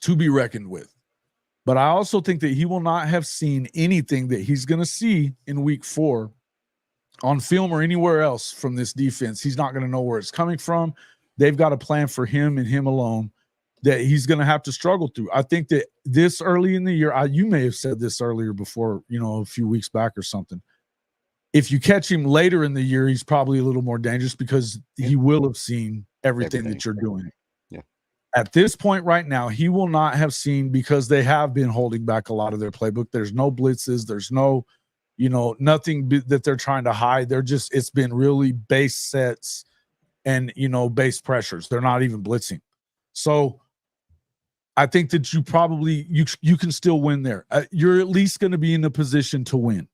to be reckoned with. But I also think that he will not have seen anything that he's going to see in week 4 on film or anywhere else from this defense. He's not going to know where it's coming from. They've got a plan for him and him alone that he's going to have to struggle through. I think that this early in the year, you may have said this earlier before, a few weeks back or something. If you catch him later in the year, he's probably a little more dangerous, because he will have seen everything that you're doing. Yeah. At this point right now, he will not have seen, because they have been holding back a lot of their playbook. There's no blitzes. There's no, nothing that they're trying to hide. It's been really base sets and, base pressures. They're not even blitzing. So I think that you probably, you can still win there. You're at least going to be in a position to win.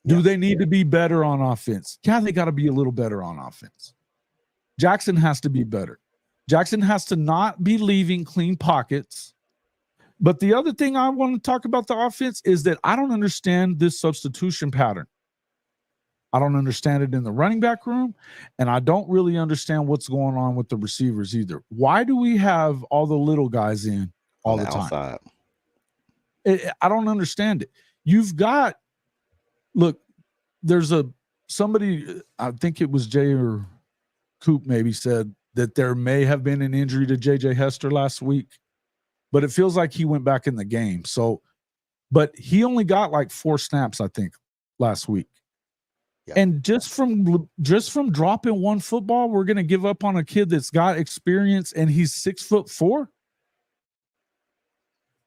Do they need to be better on offense? Yeah, they got to be a little better on offense. Jackson has to be better. Jackson has to not be leaving clean pockets. But the other thing I want to talk about the offense is that I don't understand this substitution pattern. I don't understand it in the running back room, and I don't really understand what's going on with the receivers either. Why do we have all the little guys in all the time? Outside. I don't understand it. You've got, look, there's somebody, I think it was Jay or Coop maybe, said that there may have been an injury to JJ Hester last week, but it feels like he went back in the game. So, but he only got like 4 snaps, I think, last week. Yeah. And just from dropping one football, we're going to give up on a kid that's got experience and he's 6'4"?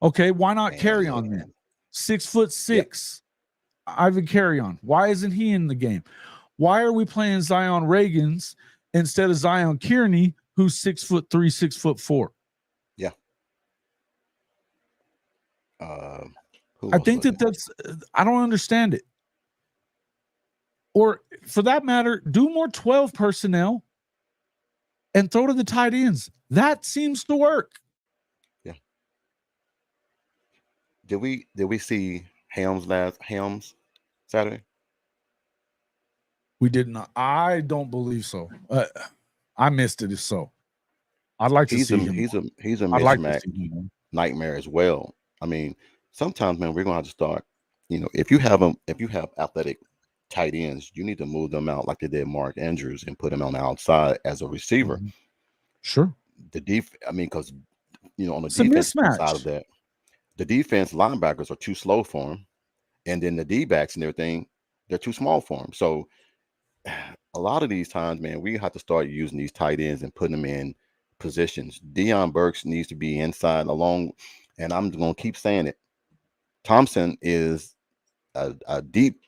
Okay, why not carry on then? 6'6". Yep. Ivan Carry-On. Why isn't he in the game? Why are we playing Zion Reagans instead of Zion Kearney, who's 6'3", 6'4"? Yeah. I think that's I don't understand it. Or for that matter, do more 12 personnel and throw to the tight ends. That seems to work. Yeah. Did we see Helms Saturday? We did not. I don't believe so. I missed it. If so, I'd like to see him. He's a I'd like to mismatch see him. nightmare as well. I mean, sometimes, man, we're gonna have to start. If you have athletic tight ends, you need to move them out like they did Mark Andrews and put him on the outside as a receiver. Mhm. Sure. Because on the It's a defense side of mismatch. that, the defense linebackers are too slow for him, and then the D-backs and everything, they're too small for him. So a lot of these times, man, we have to start using these tight ends and putting them in positions. Deion Burks needs to be inside along, and I'm going to keep saying it. Thompson is a deep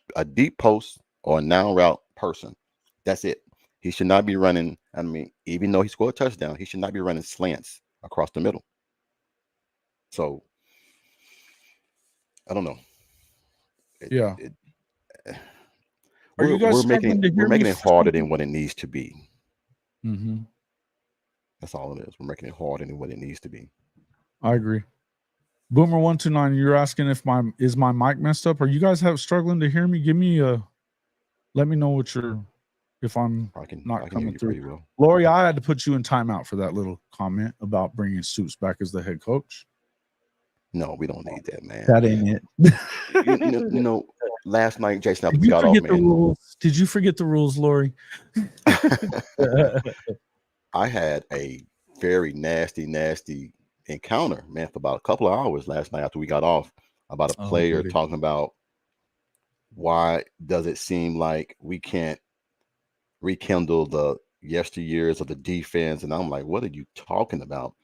post or a now route person. That's it. He should not be running. I mean, even though he scored a touchdown, he should not be running slants across the middle. So I don't know. Yeah. Are you guys We're making struggling to hear me it for harder something? than what it needs to be. Mm-hmm. That's all it is. We're making it harder than what it needs to be. I agree. Boomer 129, you're asking if my mic messed up? Are you guys struggling to hear me? Let me know if I'm not coming hear you through. pretty well. Lori, I had to put you in timeout for that little comment about bringing Suits back as the head coach. No, we don't need that, man. That ain't it. Last night, Jason, Did you forget the rules? Did you forget the rules, Lori? I had a very nasty encounter, man, for about a couple of hours last night after we got off about a player talking about why does it seem like we can't rekindle the yesteryears of the defense. And I'm like, what are you talking about?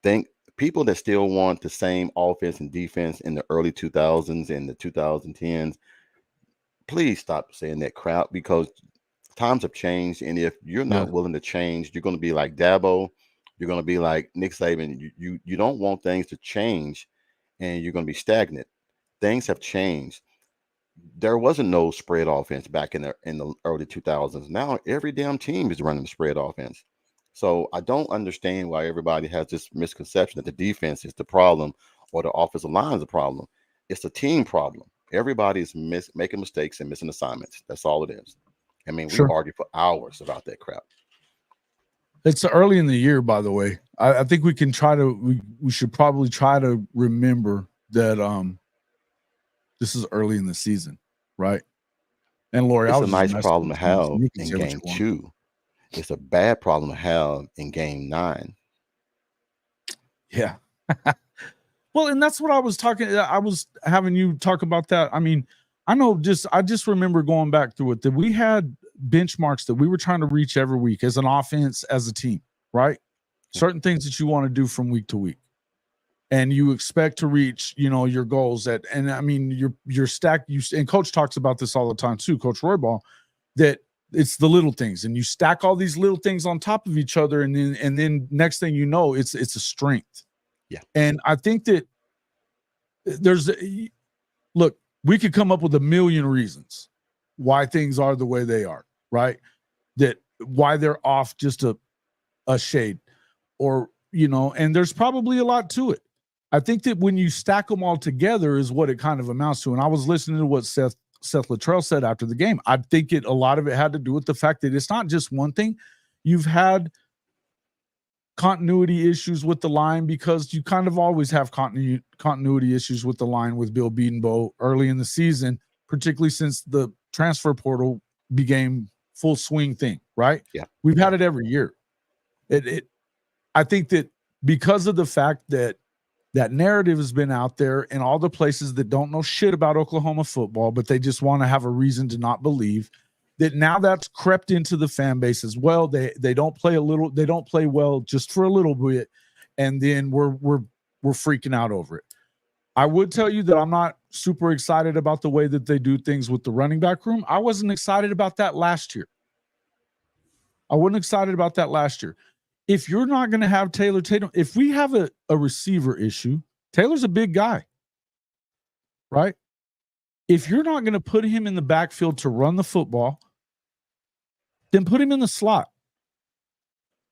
Think people that still want the same offense and defense in the early 2000s and the 2010s, please stop saying that crap, because times have changed. And if you're not willing to change, you're going to be like Dabo, you're going to be like Nick Saban. You don't want things to change, and you're going to be stagnant. Things have changed. There wasn't no spread offense back in the early 2000s. Now every damn team is running spread offense. So I don't understand why everybody has this misconception that the defense is the problem or the offensive line is the problem. It's a team problem. Everybody's making mistakes and missing assignments. That's all it is. I mean, we argue for hours about that crap. It's early in the year, by the way. I think we can we should probably try to remember that this is early in the season, right? And Lori, it's a nice problem to have in game 2. It's a bad problem to have in game 9. Yeah. Well, and that's what I was talking. I was having you talk about that. I mean, I just remember going back through it that we had benchmarks that we were trying to reach every week as an offense, as a team, right? Certain things that you want to do from week to week. And you expect to reach, your goals and I mean, you're stacked. And Coach talks about this all the time too, Coach Roybal, that it's the little things, and you stack all these little things on top of each other, and then next thing you know, it's a strength. Yeah. And I think that look, we could come up with a million reasons why things are the way they are, right? That why they're off just a shade, or and there's probably a lot to it. I think that when you stack them all together is what it kind of amounts to. And I was listening to what Seth Litrell said after the game. I think a lot of it had to do with the fact that it's not just one thing. You've had continuity issues with the line, because you kind of always have continuity issues with the line with Bill Bedenbaugh early in the season, particularly since the transfer portal became full swing thing, right? Yeah. We've had it every year. I think that because of the fact that narrative has been out there in all the places that don't know shit about Oklahoma football, but they just want to have a reason to not believe, that now that's crept into the fan base as well. They don't play well just for a little bit, and then we're freaking out over it. I would tell you that I'm not super excited about the way that they do things with the running back room. I wasn't excited about that last year. If you're not going to have Taylor Tatum, if we have a receiver issue, Taylor's a big guy, right? If you're not going to put him in the backfield to run the football, then put him in the slot,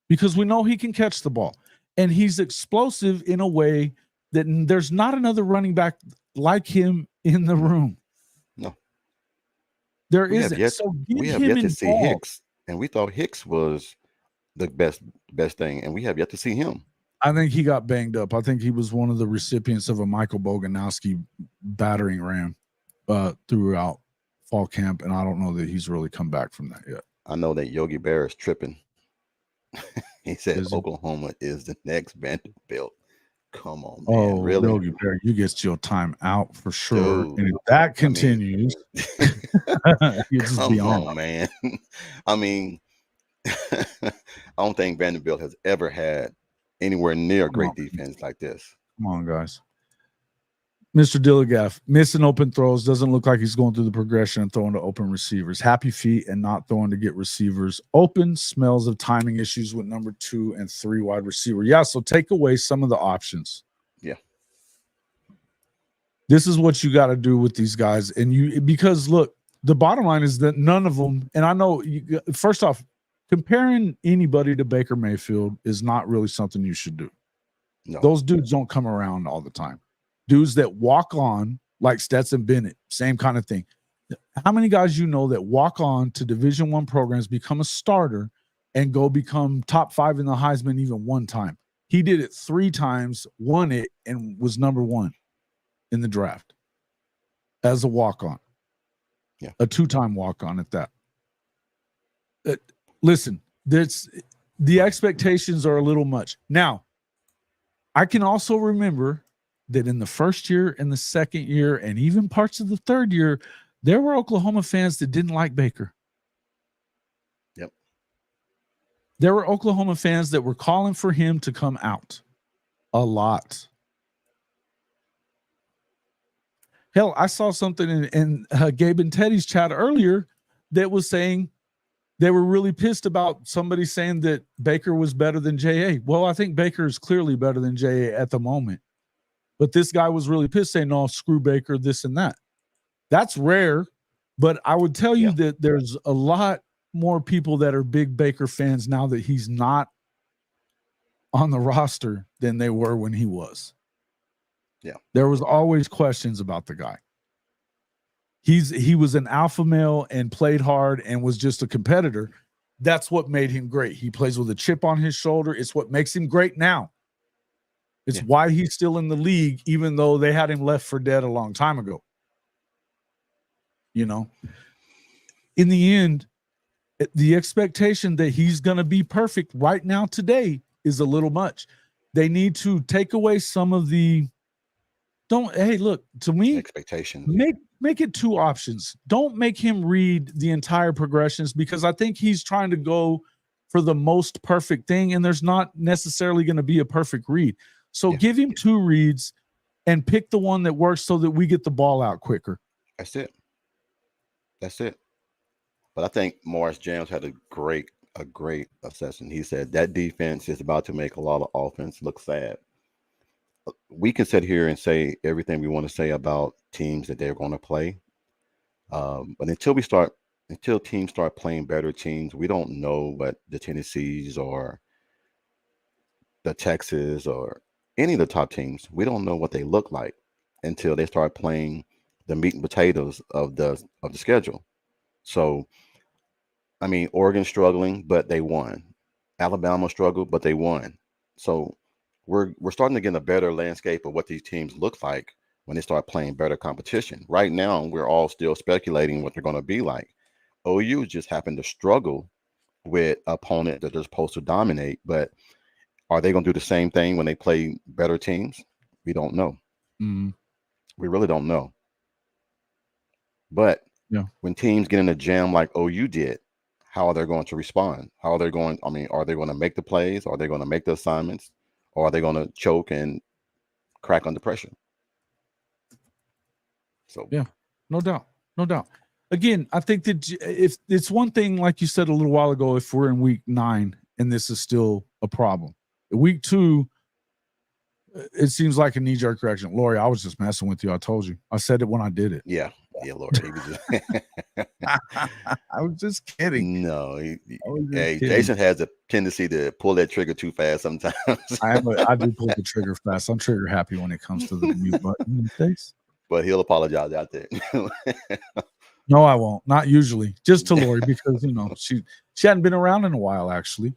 because we know he can catch the ball, and he's explosive in a way that there's not another running back like him in the room. No, there isn't. So we have yet to see Hicks, and we thought Hicks was the best thing, and we have yet to see him. I think he got banged up. I think he was one of the recipients of a Michael Boganowski battering ram throughout fall camp, and I don't know that he's really come back from that yet. I know that Yogi Bear is tripping. He said Oklahoma is the next Vanderbilt. Come on, man. Oh, really? Yogi Bear, you get your time out for sure. Dude, and if that continues, you just come on, man. I mean, I don't think Vanderbilt has ever had anywhere near a great defense like this. Come on, guys. Mr. Dilligaff, missing open throws, doesn't look like he's going through the progression and throwing to open receivers. Happy feet and not throwing to get receivers open. Smells of timing issues with number 2 and 3 wide receiver. Yeah, so take away some of the options. Yeah. This is what you got to do with these guys. And because look, the bottom line is that none of them, and I know, first off, comparing anybody to Baker Mayfield is not really something you should do. No. Those dudes don't come around all the time. Dudes that walk on, like Stetson Bennett, same kind of thing. How many guys you know that walk on to Division I programs, become a starter, and go become top 5 in the Heisman even one time? He did it 3 times, won it, and was number 1 in the draft as a walk-on. Yeah. A 2-time walk-on at that. Listen, the expectations are a little much. Now, I can also remember that in the first year and the second year and even parts of the third year, there were Oklahoma fans that didn't like Baker. Yep. There were Oklahoma fans that were calling for him to come out a lot. Hell, I saw something in Gabe and Teddy's chat earlier that was saying they were really pissed about somebody saying that Baker was better than J.A. Well, I think Baker is clearly better than J.A. at the moment. But this guy was really pissed saying, no, screw Baker, this and that. That's rare. But I would tell you that there's a lot more people that are big Baker fans now that he's not on the roster than they were when he was. Yeah. There was always questions about the guy. He was an alpha male and played hard and was just a competitor. That's what made him great. He plays with a chip on his shoulder. It's what makes him great now. It's why he's still in the league, even though they had him left for dead a long time ago. You know, in the end, the expectation that he's going to be perfect right now today is a little much. They need to take away some of the to me, expectations. Make it 2 options. Don't make him read the entire progressions, because I think he's trying to go for the most perfect thing, and there's not necessarily going to be a perfect read. So give him 2 reads and pick the one that works so that we get the ball out quicker. That's it. But I think Morris James had a great assessment. He said that defense is about to make a lot of offense look sad. We can sit here and say everything we want to say about teams that they're going to play. But until teams start playing better teams, we don't know what the Tennessees or the Texas or any of the top teams, we don't know what they look like until they start playing the meat and potatoes of the schedule. So, I mean, Oregon struggling, but they won. Alabama struggled, but they won. So we're starting to get a better landscape of what these teams look like when they start playing better competition. Right now, we're all still speculating what they're going to be like. OU just happened to struggle with an opponent that they're supposed to dominate, but are they going to do the same thing when they play better teams? We don't know. Mm-hmm. We really don't know. But when teams get in a jam like OU did, how are they going to respond? Are they going to make the plays? Are they going to make the assignments? Or are they going to choke and crack under pressure? So no doubt. Again, I think that if it's one thing, like you said a little while ago, if we're in week 9 and this is still a problem. Week 2, it seems like a knee-jerk reaction. Lori, I was just messing with you. I told you. I said it when I did it. Yeah, Lori. I was just kidding. No, Jason has a tendency to pull that trigger too fast sometimes. I do pull the trigger fast. I'm trigger happy when it comes to the mute button. Thanks. But he'll apologize out there. No, I won't. Not usually. Just to Lori, because she hadn't been around in a while, actually.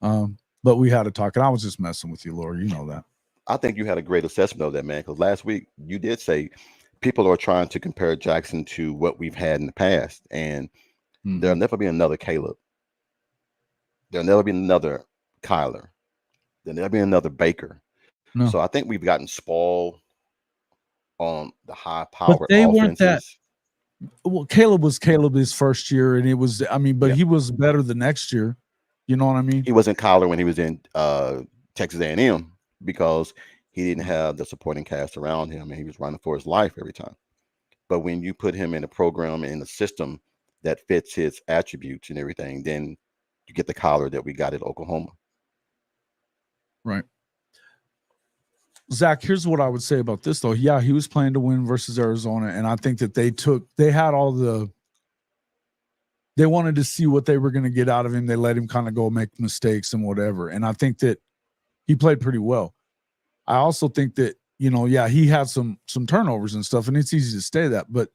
But we had a talk, and I was just messing with you, Laura. You know that. I think you had a great assessment of that, man, because last week you did say people are trying to compare Jackson to what we've had in the past, and there'll never be another Caleb. There'll never be another Kyler. There'll never be another Baker. No. So I think we've gotten spoiled on the high-powered they offenses. weren't that. Well, Caleb was his first year, and it was. I mean, but he was better the next year. You know what I mean? He wasn't Kyler when he was in Texas A&M because he didn't have the supporting cast around him, and he was running for his life every time. But when you put him in a program, in a system that fits his attributes and everything, then you get the Kyler that we got at Oklahoma. Right. Zach, here's what I would say about this, though. Yeah, he was playing to win versus Arizona, and I think that they wanted to see what they were going to get out of him. They let him kind of go make mistakes and whatever. And I think that he played pretty well. I also think that, he had some turnovers and stuff, and it's easy to say that. But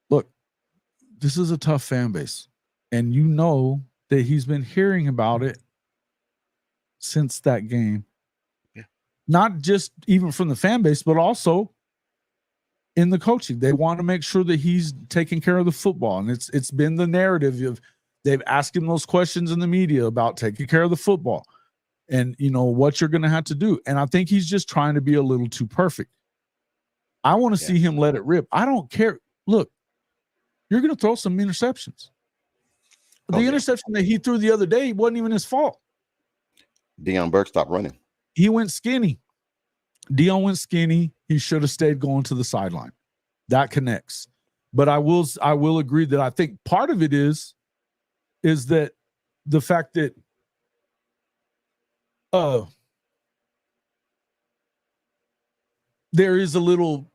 look, this is a tough fan base. And you know that he's been hearing about it since that game. Yeah. Not just even from the fan base, but also in the coaching. They want to make sure that he's taking care of the football. And it's been the narrative of they've asked him those questions in the media about taking care of the football and what you're going to have to do. And I think he's just trying to be a little too perfect. I want to see him let it rip. I don't care. Look, you're going to throw some interceptions. The interception that he threw the other day wasn't even his fault. Deion Burke stopped running. He went skinny. Deion went skinny. He should have stayed going to the sideline. That connects. But I will agree that I think part of it is that the fact that there is a little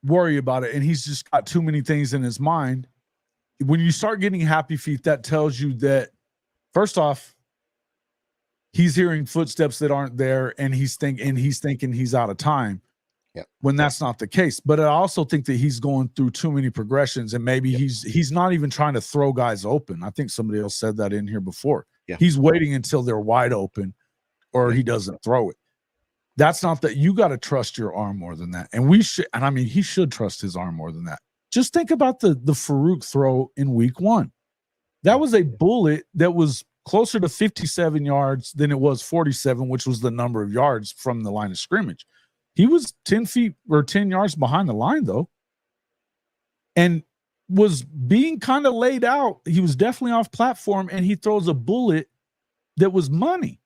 worry about it, and he's just got too many things in his mind. When you start getting happy feet, that tells you that, first off, he's hearing footsteps that aren't there, and he's thinking he's out of time. Yep. When that's not the case. But I also think that he's going through too many progressions, and maybe he's not even trying to throw guys open. I think somebody else said that in here before. Yeah. He's waiting until they're wide open, or he doesn't throw it. That's not that. You got to trust your arm more than that. And he should trust his arm more than that. Just think about the Farouk throw in week 1. That was a bullet that was closer to 57 yards than it was 47, which was the number of yards from the line of scrimmage. He was 10 feet or 10 yards behind the line, though, and was being kind of laid out. He was definitely off platform, and he throws a bullet that was money.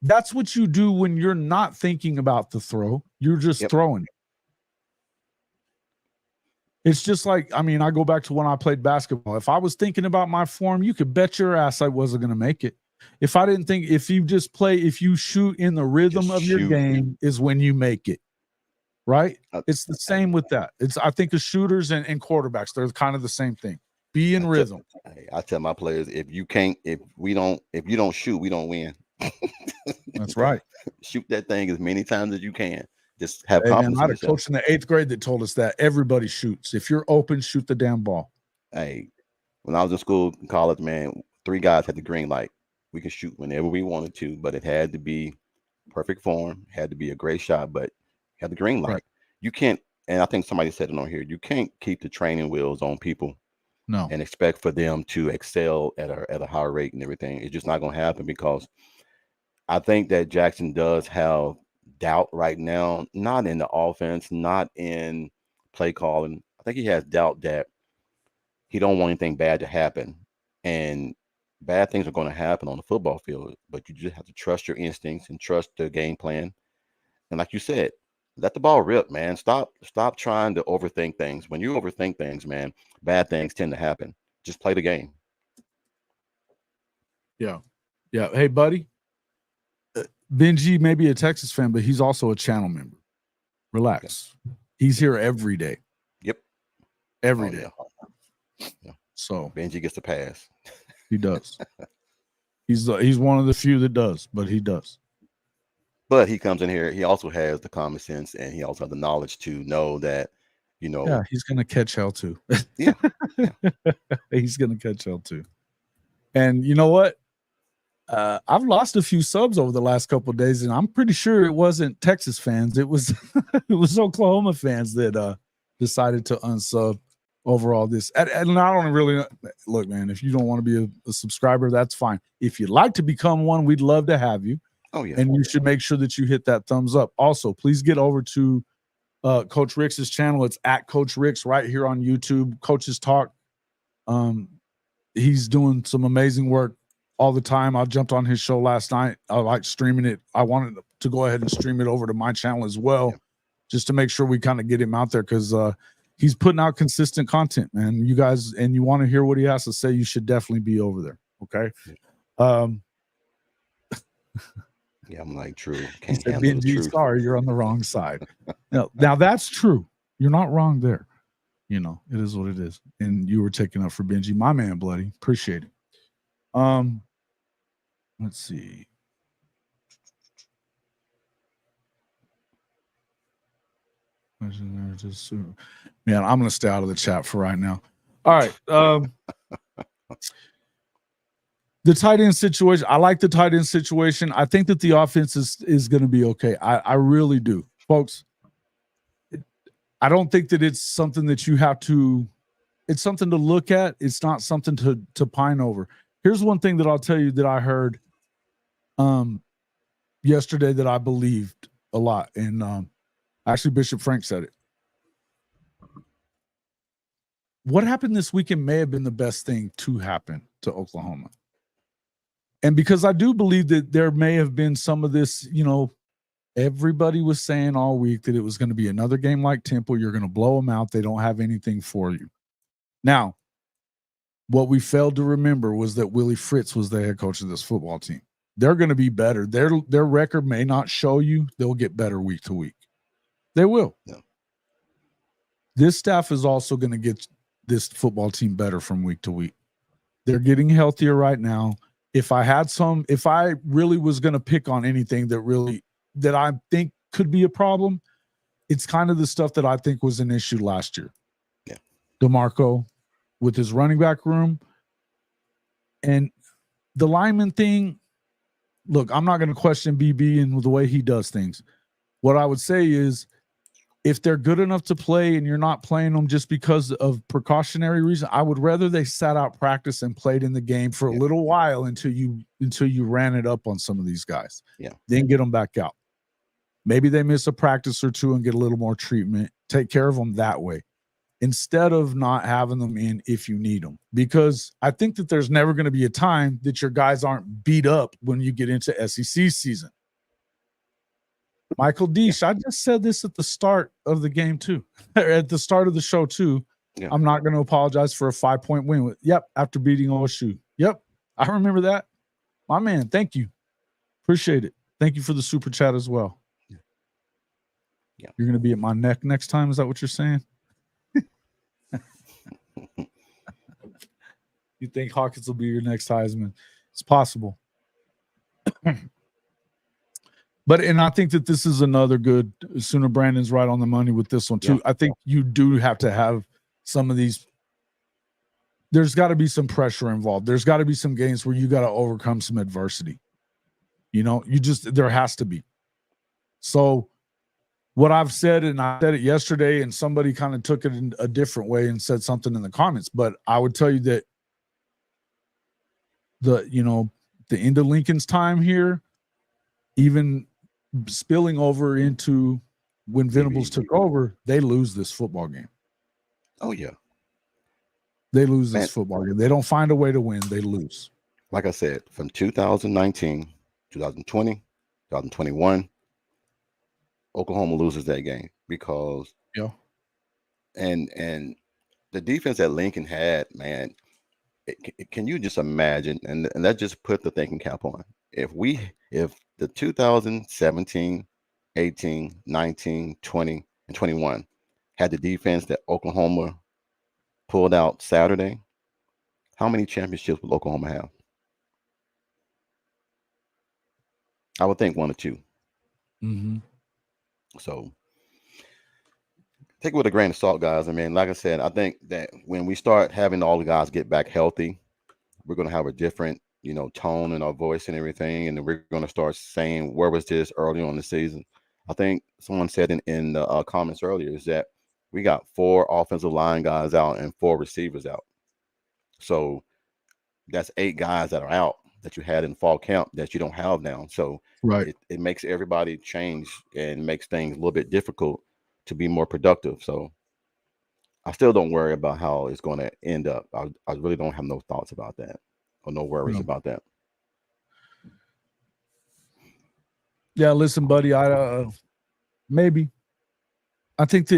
That's what you do when you're not thinking about the throw. You're just throwing it. It's just like, I go back to when I played basketball. If I was thinking about my form, you could bet your ass I wasn't going to make it. If I didn't think, if you shoot in the rhythm of your game is when you make it, right? It's the same with that. I think of shooters and quarterbacks, they're kind of the same thing. Be in rhythm. I tell my players, if you don't shoot, we don't win. That's right. Shoot that thing as many times as you can. Just have confidence. I had a coach in the 8th grade that told us that everybody shoots. If you're open, shoot the damn ball. Hey, when I was in school, in college, man, 3 guys had the green light. We could shoot whenever we wanted to, but it had to be perfect form, had to be a great shot, but you had the green light. Right. You can't, and I think somebody said it on here, you can't keep the training wheels on people and expect for them to excel at a higher rate and everything. It's just not going to happen, because I think that Jackson does have doubt right now, not in the offense, not in play calling. I think he has doubt that he don't want anything bad to happen, and bad things are going to happen on the football field, but you just have to trust your instincts and trust the game plan. And like you said, let the ball rip, man. Stop trying to overthink things. When you overthink things, man, bad things tend to happen. Just play the game. Yeah. Hey, buddy. Benji may be a Texas fan, but he's also a channel member. Relax. He's here every day. Yep. Every day. Yeah. So Benji gets a pass. He does. He's one of the few that does, but he does. But he comes in here. He also has the common sense, and he also has the knowledge to know that, Yeah, he's going to catch hell too. Yeah. He's going to catch hell too. And you know what? I've lost a few subs over the last couple of days, and I'm pretty sure it wasn't Texas fans. It was it was Oklahoma fans that decided to unsub over all this. And I don't really look, man. If you don't want to be a subscriber, that's fine. If you'd like to become one, we'd love to have you. Oh yeah, and you should make sure that you hit that thumbs up. Also, please get over to Coach Rick's channel. It's at Coach Rick's right here on YouTube. Coaches Talk. He's doing some amazing work all the time. I jumped on his show last night. I like streaming it. I wanted to go ahead and stream it over to my channel as well, just to make sure we kind of get him out there, because he's putting out consistent content, man. You guys, and you want to hear what he has to say, you should definitely be over there. Okay. Yeah, I'm like, true. Can't handle the truth. Sorry, you're on the wrong side. Now that's true. You're not wrong there. You know, it is what it is. And you were taking up for Benji, my man, bloody. Appreciate it. Let's see. Man, I'm gonna stay out of the chat for right now. All right. The tight end situation. I like the tight end situation. I think that the offense is going to be okay. I really do, folks. I don't think that it's something that you have to. It's something to look at. It's not something to pine over. Here's one thing that I'll tell you that I heard yesterday that I believed a lot, and actually Bishop Frank said it. What happened this weekend may have been the best thing to happen to Oklahoma. And because I do believe that there may have been some of this, you know, everybody was saying all week that it was going to be another game like Temple. You're going to blow them out. They don't have anything for you. Now, what we failed to remember was that Willie Fritz was the head coach of this football team. They're going to be better. Their record may not show you. They'll get better week to week. They will. Yeah. This staff is also going to get this football team better from week to week. They're getting healthier right now. If I really was going to pick on anything that I think could be a problem, it's kind of the stuff that I think was an issue last year. Yeah. DeMarco with his running back room and the lineman thing. Look, I'm not going to question BB and the way he does things. What I would say is, if they're good enough to play and you're not playing them just because of precautionary reason, I would rather they sat out practice and played in the game for a little while until you ran it up on some of these guys. Yeah. Then get them back out. Maybe they miss a practice or two and get a little more treatment. Take care of them that way, instead of not having them in if you need them. Because I think that there's never going to be a time that your guys aren't beat up when you get into SEC season. Michael Deesh, I just said this at the start of the game too, at the start of the show too. Yeah. I'm not going to apologize for a 5-point win. Yep, after beating OSU. Yep, I remember that. My man, thank you. Appreciate it. Thank you for the super chat as well. Yeah. You're going to be at my neck next time? Is that what you're saying? You think Hawkins will be your next Heisman? It's possible. And I think that this is another good Sooner. Brandon's right on the money with this one too. Yeah. I think you do have to have some of these. There's got to be some pressure involved. There's got to be some games where you got to overcome some adversity. You know, there has to be. So what I've said, and I said it yesterday, and somebody kind of took it in a different way and said something in the comments, but I would tell you that the end of Lincoln's time here, even spilling over into when Venables took over, they lose this football game. Oh yeah. They lose this football game. They don't find a way to win. They lose. Like I said, from 2019, 2020, 2021, Oklahoma loses that game because and the defense that Lincoln had, man, can you just imagine? And that just put the thinking cap on. If the 2017, 18, 19, 20, and 21 had the defense that Oklahoma pulled out Saturday, how many championships will Oklahoma have? I would think 1 or 2. Mm-hmm. So take it with a grain of salt, guys. I mean, like I said, I think that when we start having all the guys get back healthy, we're going to have a different, tone in our voice and everything. And then we're going to start saying, where was this early on in the season? I think someone said in the comments earlier is that we got 4 offensive line guys out and 4 receivers out. So that's 8 guys that are out that you had in fall camp that you don't have now. So Right. it makes everybody change and makes things a little bit difficult to be more productive. So I still don't worry about how it's going to end up. I really don't have no thoughts about that or no worries about that. Yeah, listen, buddy, I think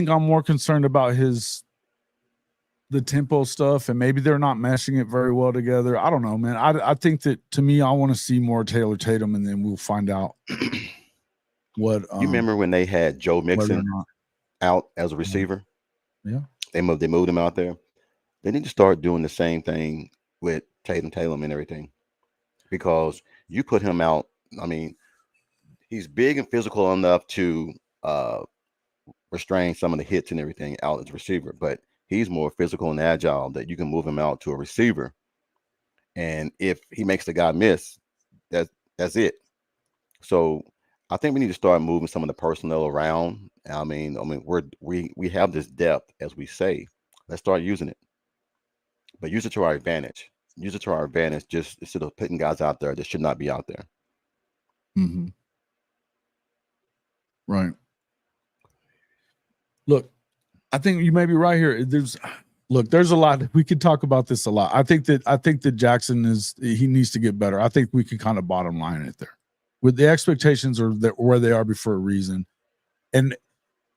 I'm more concerned about the tempo stuff, and maybe they're not meshing it very well together. I don't know, man. I think that, to me, I want to see more Taylor Tatum, and then we'll find out what. You remember when they had Joe Mixon out as a receiver? Yeah. They moved him out there. They need to start doing the same thing with Tatum and everything, because you put him out. I mean, he's big and physical enough to restrain some of the hits and everything out as a receiver, but he's more physical and agile that you can move him out to a receiver. And if he makes the guy miss, that's it. So I think we need to start moving some of the personnel around. I mean, we have this depth, as we say. Let's start using it, but use it to our advantage. Use it to our advantage, just instead of putting guys out there that should not be out there. Mm-hmm. Right. Look, I think you may be right here. There's a lot. We could talk about this a lot. I think that Jackson he needs to get better. I think we can kind of bottom line it there. With the expectations are where they are for a reason. And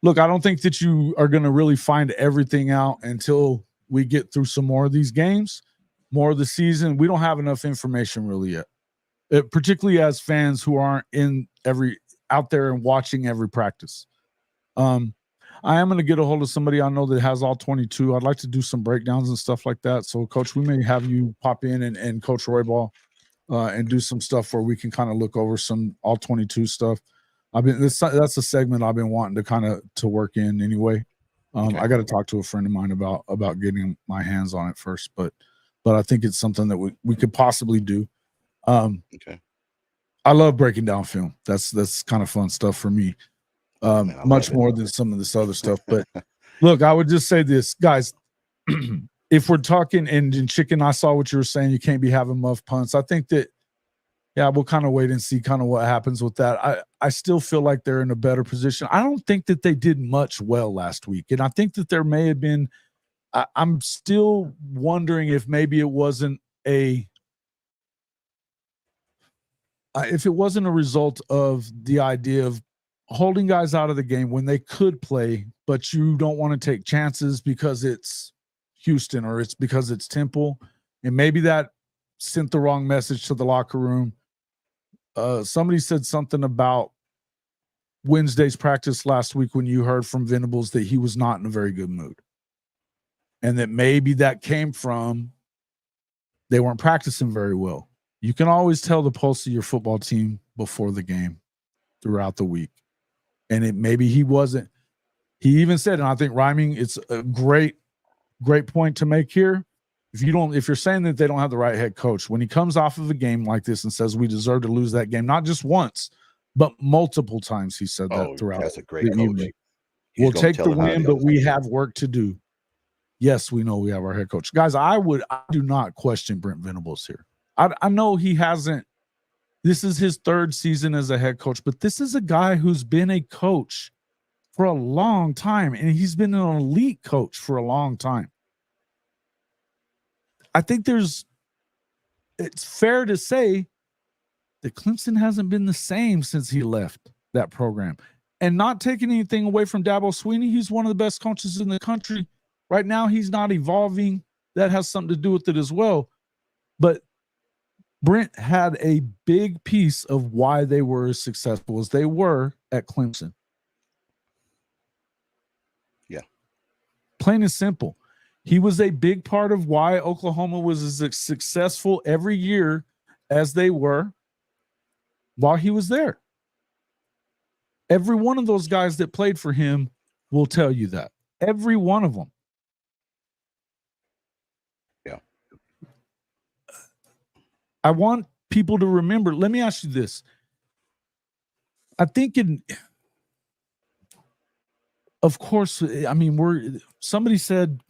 look, I don't think that you are going to really find everything out until we get through some more of these games, more of the season. We don't have enough information really yet, particularly as fans who aren't out there and watching every practice. I am going to get a hold of somebody I know that has all 22. I'd like to do some breakdowns and stuff like that. So, Coach, we may have you pop in and Coach Roybal and do some stuff where we can kind of look over some all 22 stuff. That's a segment I've been wanting to kind of to work in anyway. Okay. I got to talk to a friend of mine about getting my hands on it first, but I think it's something that we could possibly do. Okay. I love breaking down film. That's kind of fun stuff for me. Much more than some of this other stuff. But look, I would just say this, guys, if we're talking and Chicken, I saw what you were saying. You can't be having muff punts. I think that, yeah, we'll kind of wait and see kind of what happens with that. I still feel like they're in a better position. I don't think that they did much well last week. And I think that there may have been, I'm still wondering if maybe it wasn't if it wasn't a result of the idea of holding guys out of the game when they could play, but you don't want to take chances because it's Houston or it's because it's Temple. And maybe that sent the wrong message to the locker room. Somebody said something about Wednesday's practice last week when you heard from Venables that he was not in a very good mood. And that maybe that came from they weren't practicing very well. You can always tell the pulse of your football team before the game throughout the week. And maybe he wasn't. He even said, and I think Rhyming, it's a great point to make here. If you're saying that they don't have the right head coach, when he comes off of a game like this and says we deserve to lose that game, not just once, but multiple times, he said that throughout. That's a great coach. Evening. We'll take the win, but we have work to do. Yes, we know we have our head coach. Guys, I do not question Brent Venables here. I know he hasn't. This is his 3rd season as a head coach, but this is a guy who's been a coach for a long time, and he's been an elite coach for a long time. I think it's fair to say that Clemson hasn't been the same since he left that program. And not taking anything away from Dabo Swinney, he's one of the best coaches in the country. Right now, he's not evolving. That has something to do with it as well. But Brent had a big piece of why they were as successful as they were at Clemson. Yeah. Plain and simple. He was a big part of why Oklahoma was as successful every year as they were while he was there. Every one of those guys that played for him will tell you that. Every one of them. Yeah. I want people to remember. Let me ask you this. I think of course, I mean, somebody said,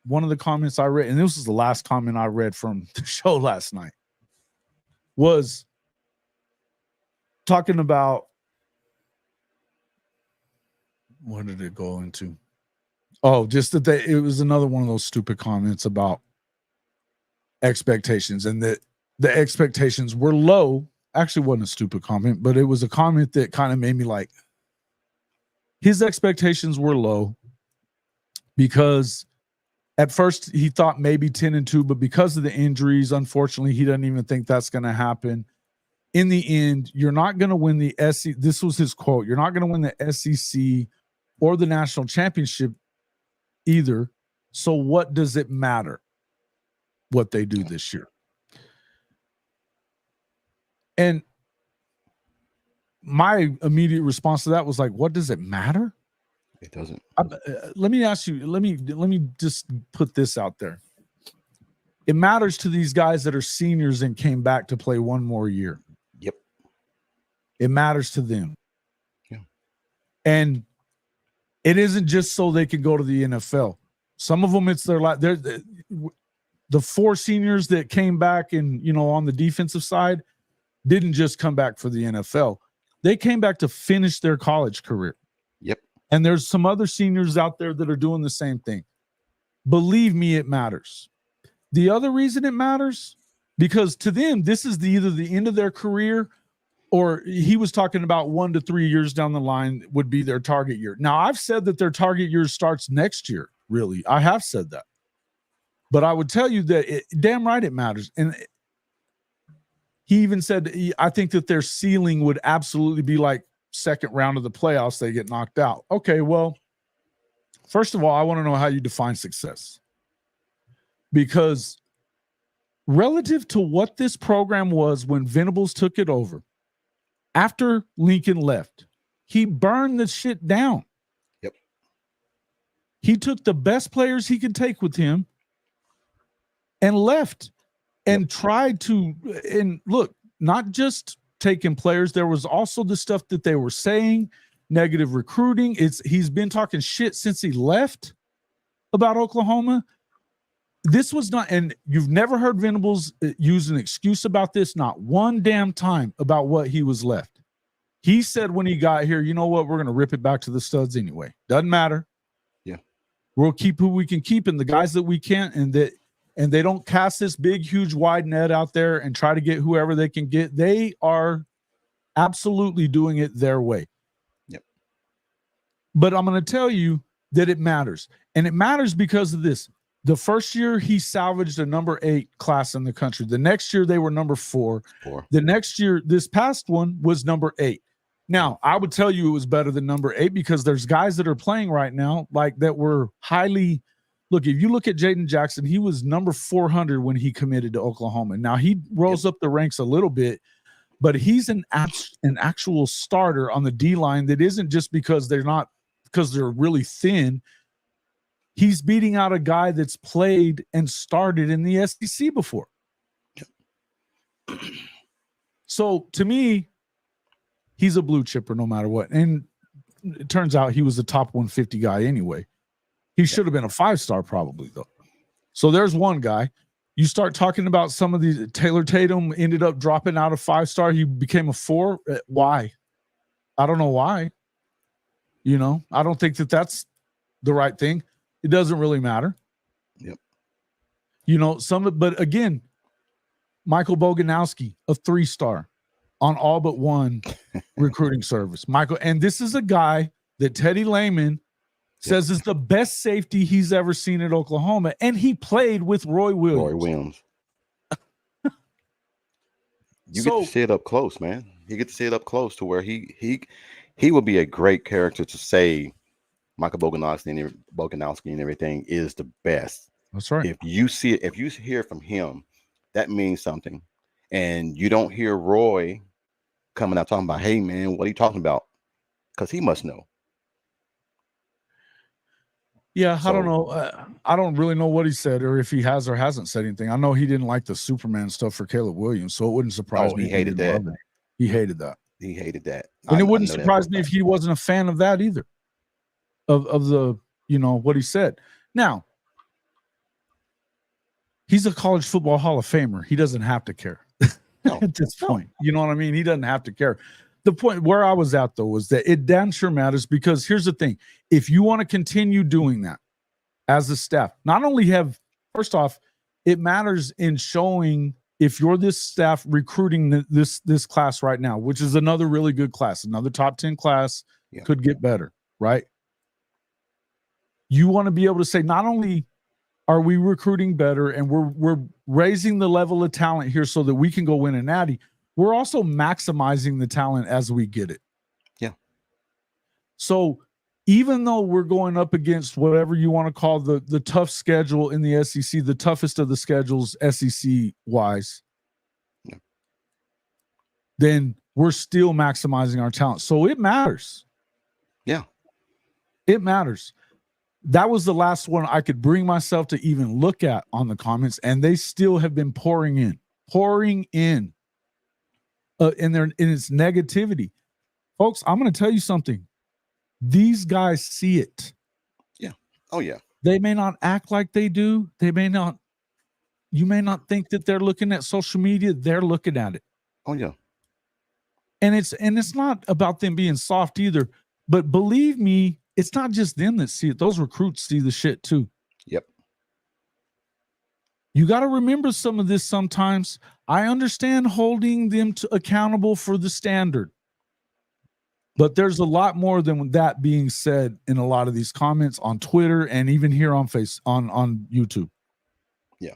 one of the comments I read, and this was the last comment I read from the show last night, was talking about, what did it go into? Oh, just that it was another one of those stupid comments about expectations, and that the expectations were low. Actually, wasn't a stupid comment, but it was a comment that kind of made me like, his expectations were low because at first he thought maybe 10-2, but because of the injuries, unfortunately, he doesn't even think that's going to happen. In the end, you're not going to win the SEC. This was his quote. You're not going to win the SEC or the national championship either. So what does it matter what they do this year? And my immediate response to that was like, what does it matter? It doesn't. Let me ask you, let me just put this out there. It matters to these guys that are seniors and came back to play one more year. Yep. It matters to them. Yeah. And it isn't just so they can go to the NFL. Some of them, it's their life. The 4 seniors that came back and, on the defensive side didn't just come back for the NFL. They came back to finish their college career. Yep. And there's some other seniors out there that are doing the same thing. Believe me, it matters. The other reason it matters, because to them, this is either the end of their career, or he was talking about 1 to 3 years down the line would be their target year. Now, I've said that their target year starts next year, really. I have said that. But I would tell you that damn right it matters. And he even said, I think that their ceiling would absolutely be like second round of the playoffs, they get knocked out. Okay, well, first of all, I want to know how you define success. Because relative to what this program was when Venables took it over, after Lincoln left, he burned the shit down. Yep. He took the best players he could take with him and left and tried to, and look, not just taking players, there was also the stuff that they were saying, negative recruiting. He's been talking shit since he left about Oklahoma. This was not, and you've never heard Venables use an excuse about this, not one damn time about what he was left. He said when he got here, you know what, we're going to rip it back to the studs anyway. Doesn't matter. Yeah. We'll keep who we can keep and the guys that we can't, and they don't cast this big, huge, wide net out there and try to get whoever they can get. They are absolutely doing it their way. Yep. But I'm going to tell you that it matters. And it matters because of this. The first year he salvaged a number 8 class in the country. The next year they were number 4. The next year, this past one was number 8. Now, I would tell you it was better than number 8 because there's guys that are playing right now like that were highly. Look, if you look at Jaden Jackson, he was number 400 when he committed to Oklahoma. Now he rose up the ranks a little bit, but he's an actual starter on the D line. That isn't just because they're really thin. He's beating out a guy that's played and started in the SEC before. So to me, he's a blue chipper no matter what. And it turns out he was a top 150 guy anyway. He should have been a 5-star probably, though. So there's one guy. You start talking about some of these. Taylor Tatum ended up dropping out of 5-star. He became a 4. Why? I don't know why. I don't think that that's the right thing. It doesn't really matter. Yep. But again, Michael Boganowski, a 3-star on all but one recruiting service. And this is a guy that Teddy Lehman says is the best safety he's ever seen at Oklahoma, and he played with Roy Williams. You get to see it up close, man. You get to see it up close to where he will be a great character to say Michael Boganowski and everything is the best. That's right. If you see it, if you hear from him, that means something. And you don't hear Roy coming out talking about, hey man, what are you talking about? Because he must know. Yeah, I don't So know. I don't really know what he said or if he has or hasn't said anything. I know he didn't like the Superman stuff for Caleb Williams, so it wouldn't surprise me he if he hated didn't that. love it. He hated that. He hated that. And I it wouldn't know that for a surprise me if fact. he wasn't a fan of that either. Of the, what he said. Now, he's a college football Hall of Famer. He doesn't have to care at this point. You know what I mean? He doesn't have to care. The point where I was at, though, was that it damn sure matters because here's the thing. If you want to continue doing that as a staff, not only first off, it matters in showing if you're this staff recruiting this class right now, which is another really good class, another top 10 class, could get better, right? You want to be able to say, not only are we recruiting better and we're raising the level of talent here so that we can go win a natty, we're also maximizing the talent as we get it. Yeah. So even though we're going up against whatever you want to call the tough schedule in the SEC, the toughest of the schedules SEC wise, then we're still maximizing our talent. So it matters. Yeah. It matters. That was the last one I could bring myself to even look at on the comments, and they still have been pouring in in its negativity. Folks, I'm going to tell you something. These guys see it. Yeah. Oh, yeah. They may not act like they do. You may not think that they're looking at social media. They're looking at it. Oh, yeah. And it's not about them being soft either. But believe me, it's not just them that see it. Those recruits see the shit too. Yep. You got to remember some of this sometimes. I understand holding them accountable for the standard. But there's a lot more than that being said in a lot of these comments on Twitter and even here on on YouTube. Yeah.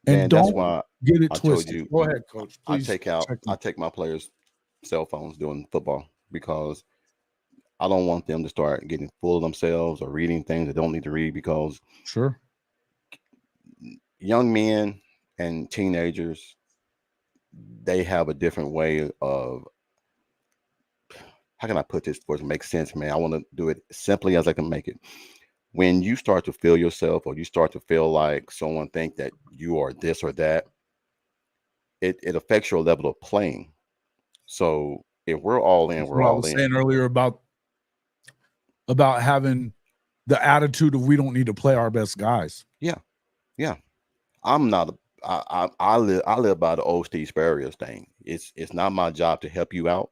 And don't get it twisted. Go ahead, Coach. Please. I take my players' cell phones during football because I don't want them to start getting full of themselves or reading things they don't need to read because young men and teenagers, they have a different way of, how can I put this for it to make sense, man? I want to do it simply as I can make it. When you start to feel yourself or you start to feel like someone think that you are this or that, it affects your level of playing. So if we're all in, we're all in. I was saying earlier about having the attitude of we don't need to play our best guys. Yeah. Yeah. I'm not I live by the old Steve Spurrier thing. It's not my job to help you out.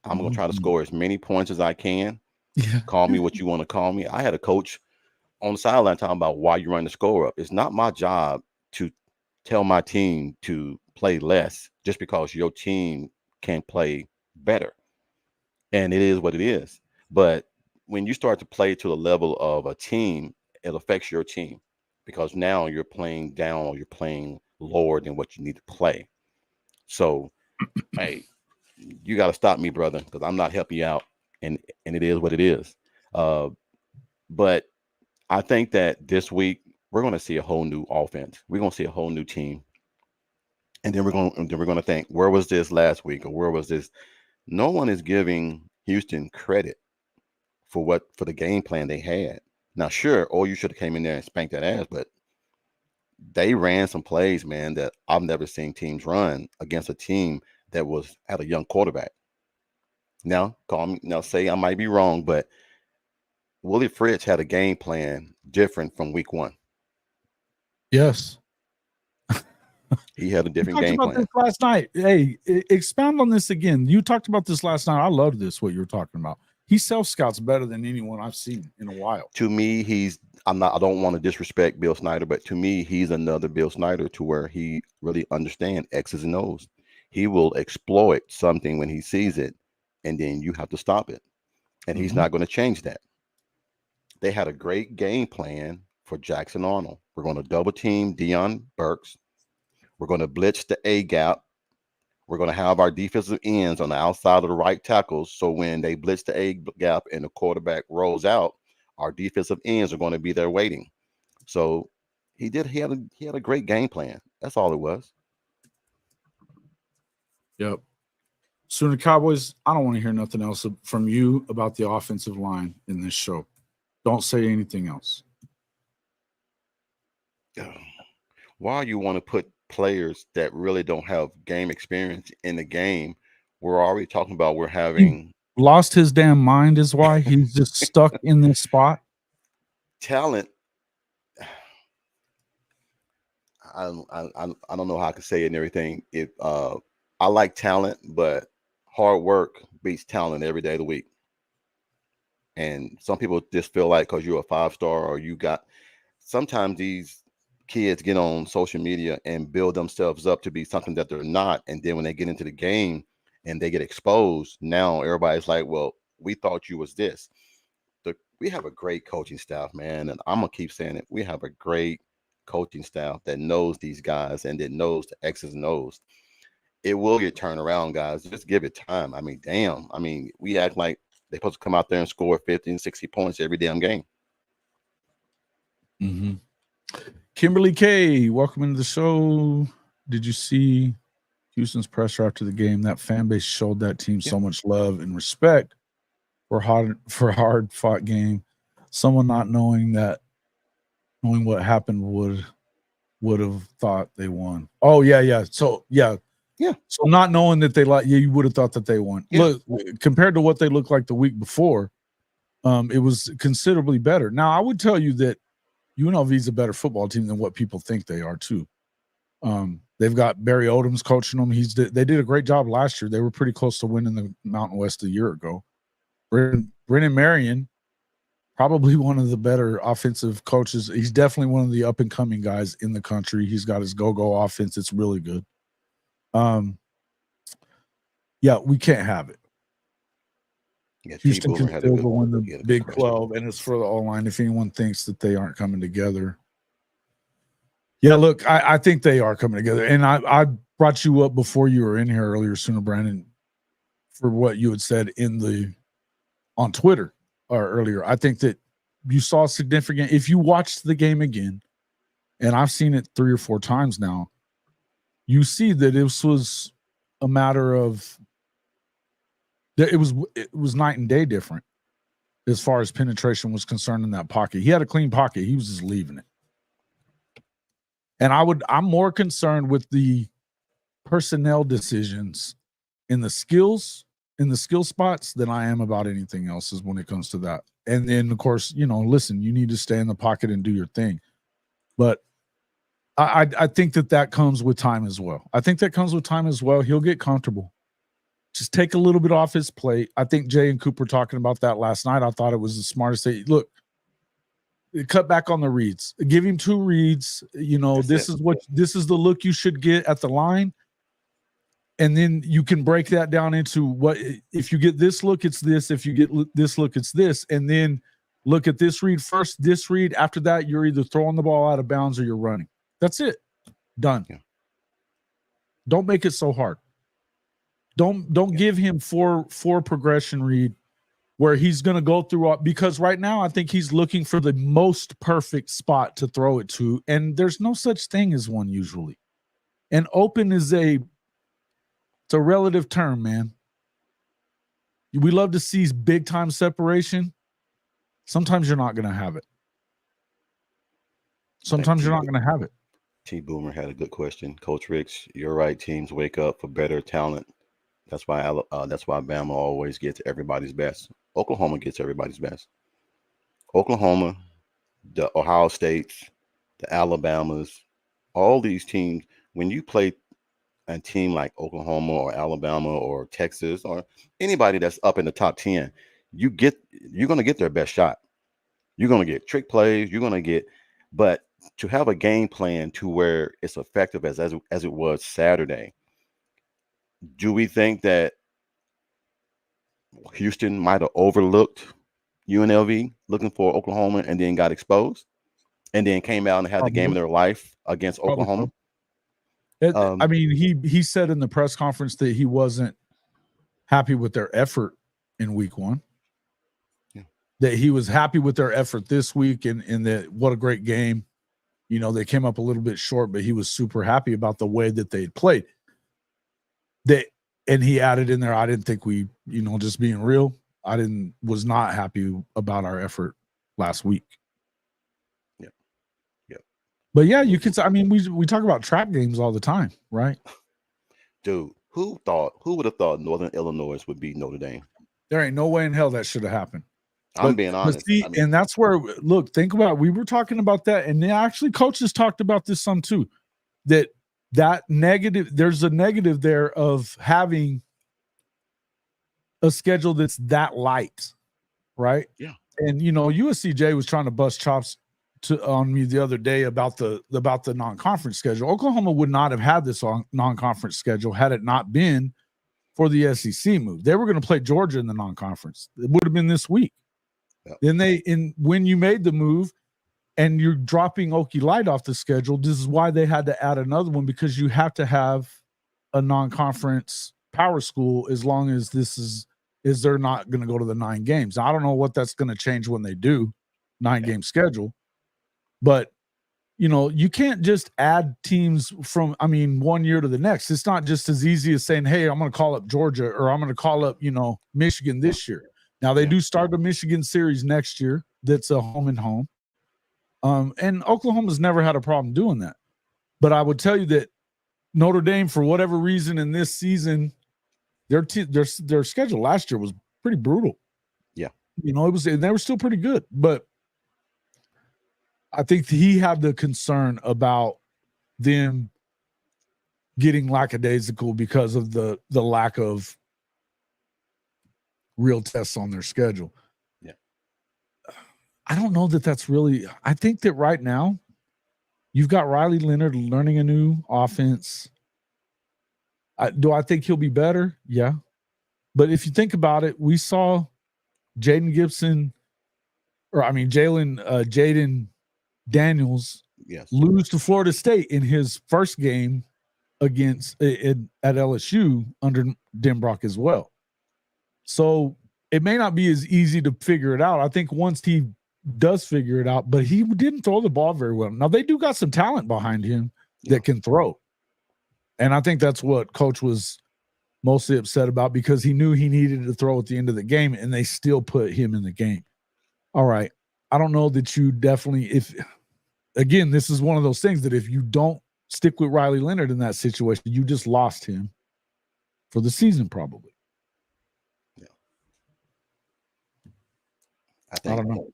I'm gonna try to score as many points as I can. Yeah. Call me what you want to call me. I had a coach on the sideline talking about why you run the score up. It's not my job to tell my team to play less just because your team can't play better. And it is what it is. But when you start to play to the level of a team, it affects your team because now you're playing down or you're playing lower than what you need to play. So, hey, you got to stop me, brother, because I'm not helping you out. And it is what it is. But I think that this week we're going to see a whole new offense. We're going to see a whole new team. And then we're going to think, where was this last week or where was this? No one is giving Houston credit for the game plan they had. Now, sure, you should have came in there and spanked that ass, but they ran some plays, man, that I've never seen teams run against a team that had a young quarterback. Now, say I might be wrong, but Willie Fritz had a game plan different from week one. Yes. He had a different game plan. This last night. Hey, expound on this again. You talked about this last night. I love this, what you were talking about. He self-scouts better than anyone I've seen in a while. To me, I don't want to disrespect Bill Snyder, but to me, he's another Bill Snyder to where he really understands X's and O's. He will exploit something when he sees it, and then you have to stop it. And he's not going to change that. They had a great game plan for Jackson Arnold. We're going to double team Deion Burks. We're going to blitz the A gap. We're going to have our defensive ends on the outside of the right tackles. So when they blitz the A gap and the quarterback rolls out, our defensive ends are going to be there waiting. So he had a great game plan. That's all it was. Yep. Sooner Cowboys, I don't want to hear nothing else from you about the offensive line in this show. Don't say anything else. Why you want to put players that really don't have game experience in the game? We're already talking about we're having lost his damn mind is why he's just stuck in this spot. Talent. I don't know how I can say it and everything. I like talent, but hard work beats talent every day of the week. And some people just feel like because you're a 5-star or you got, sometimes these kids get on social media and build themselves up to be something that they're not. And then when they get into the game and they get exposed, now everybody's like, well, we thought you was this. We have a great coaching staff, man. And I'm going to keep saying it. We have a great coaching staff that knows these guys and that knows the X's and O's. It will get turned around, guys. Just give it time. I mean, damn. I mean, we act like they're supposed to come out there and score 50 and 60 points every damn game. Mm-hmm. Kimberly K, welcome into the show. Did you see Houston's pressure after the game? That fan base showed that team so much love and respect for hard fought game. Someone not knowing what happened would have thought they won. Oh yeah. So yeah. So not knowing that they you would have thought that they won. Yeah. Look, compared to what they looked like the week before, it was considerably better. Now I would tell you that UNLV is a better football team than what people think they are too. They've got Barry Odom's coaching them. They did a great job last year. They were pretty close to winning the Mountain West a year ago. Brennan Marion, probably one of the better offensive coaches. He's definitely one of the up-and-coming guys in the country. He's got his go-go offense. It's really good. Yeah, we can't have it. Yeah, Houston can still go in the Big 12, and it's for the O-line if anyone thinks that they aren't coming together. Yeah, look, I think they are coming together. And I brought you up before you were in here earlier, Sooner Brandon, for what you had said on Twitter or earlier. I think that you saw significant, if you watched the game again, and I've seen it 3 or 4 times now, you see that this was a matter of it was night and day different as far as penetration was concerned in that pocket. He had a clean pocket. He was just leaving it. And I'm more concerned with the personnel decisions in the skill spots than I am about anything else is when it comes to that. And then, of course, listen, you need to stay in the pocket and do your thing. But I think that comes with time as well. He'll get comfortable. Just take a little bit off his plate. I think Jay and Cooper talking about that last night. I thought it was the smartest thing. Look, cut back on the reads. Give him 2 reads. This is the look you should get at the line. And then you can break that down into what if you get this look, it's this. If you get this look, it's this. And then look at this read first, this read. After that, you're either throwing the ball out of bounds or you're running. That's it. Done. Yeah. Don't make it so hard. Don't give him four progression read where he's going to go through because right now I think he's looking for the most perfect spot to throw it to, and there's no such thing as one usually. And open is it's a relative term, man. We love to see big time separation. Sometimes you're not going to have it. Sometimes you're not going to have it. T Boomer had a good question. Coach Ricks, you're right. Teams wake up for better talent. That's why Bama always gets everybody's best. Oklahoma gets everybody's best. Oklahoma, the Ohio States, the Alabamas, all these teams, when you play a team like Oklahoma or Alabama or Texas or anybody that's up in the top 10, you're going to get their best shot. You're going to get trick plays. But to have a game plan to where it's effective as it was Saturday, do we think that Houston might have overlooked UNLV looking for Oklahoma and then got exposed and then came out and had the game of their life against Oklahoma? I mean, he said in the press conference that he wasn't happy with their effort in week 1. Yeah. That he was happy with their effort this week and that what a great game. They came up a little bit short, but he was super happy about the way that they had played. And he added in there, I didn't think we, just being real, was not happy about our effort last week. Yep. But yeah, you could. I mean, we talk about trap games all the time, right? Dude, who would have thought Northern Illinois would beat Notre Dame? There ain't no way in hell that should have happened. I'm being honest. See, and that's where, look, think about it. We were talking about that, and actually coaches talked about this some too. That negative, there's a negative there of having a schedule that's that light, right? Yeah. And USCJ was trying to bust chops on me the other day about the non-conference schedule. Oklahoma would not have had this non-conference schedule had it not been for the SEC move. They were going to play Georgia in the non-conference. It would have been this week. Yep. Then when you made the move and you're dropping Okie Light off the schedule, this is why they had to add another one, because you have to have a non-conference power school as long as they're not going to go to the 9 games. I don't know what that's going to change when they do 9-game schedule, but you can't just add teams from, 1 year to the next. It's not just as easy as saying, hey, I'm going to call up Georgia or I'm going to call up, Michigan this year. Now they do start the Michigan series next year. That's a home and home. And Oklahoma's never had a problem doing that. But I would tell you that Notre Dame, for whatever reason in this season, their schedule last year was pretty brutal. Yeah. And they were still pretty good. But I think he had the concern about them getting lackadaisical because of the lack of real tests on their schedule. Yeah. I don't know that that's really – I think that right now you've got Riley Leonard learning a new offense. Do I think he'll be better? Yeah. But if you think about it, we saw Jaden Daniels lose to Florida State in his first game at LSU under Denbrock as well. So it may not be as easy to figure it out. I think once he does figure it out, but he didn't throw the ball very well. Now, they do got some talent behind him that can throw. And I think that's what Coach was mostly upset about, because he knew he needed to throw at the end of the game, and they still put him in the game. All right. I don't know that you definitely again, this is one of those things that if you don't stick with Riley Leonard in that situation, you just lost him for the season probably. Yeah. I don't know.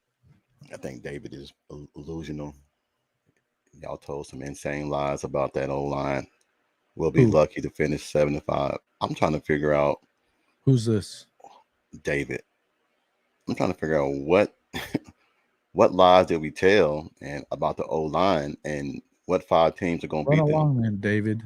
I think David is illusional. Y'all told some insane lies about that O-line. We'll be lucky to finish 7-5. I'm trying to figure out who's this. David. I'm trying to figure out what lies did we tell and about the O-line, and what 5 teams are going to beat them. Run along, man, David.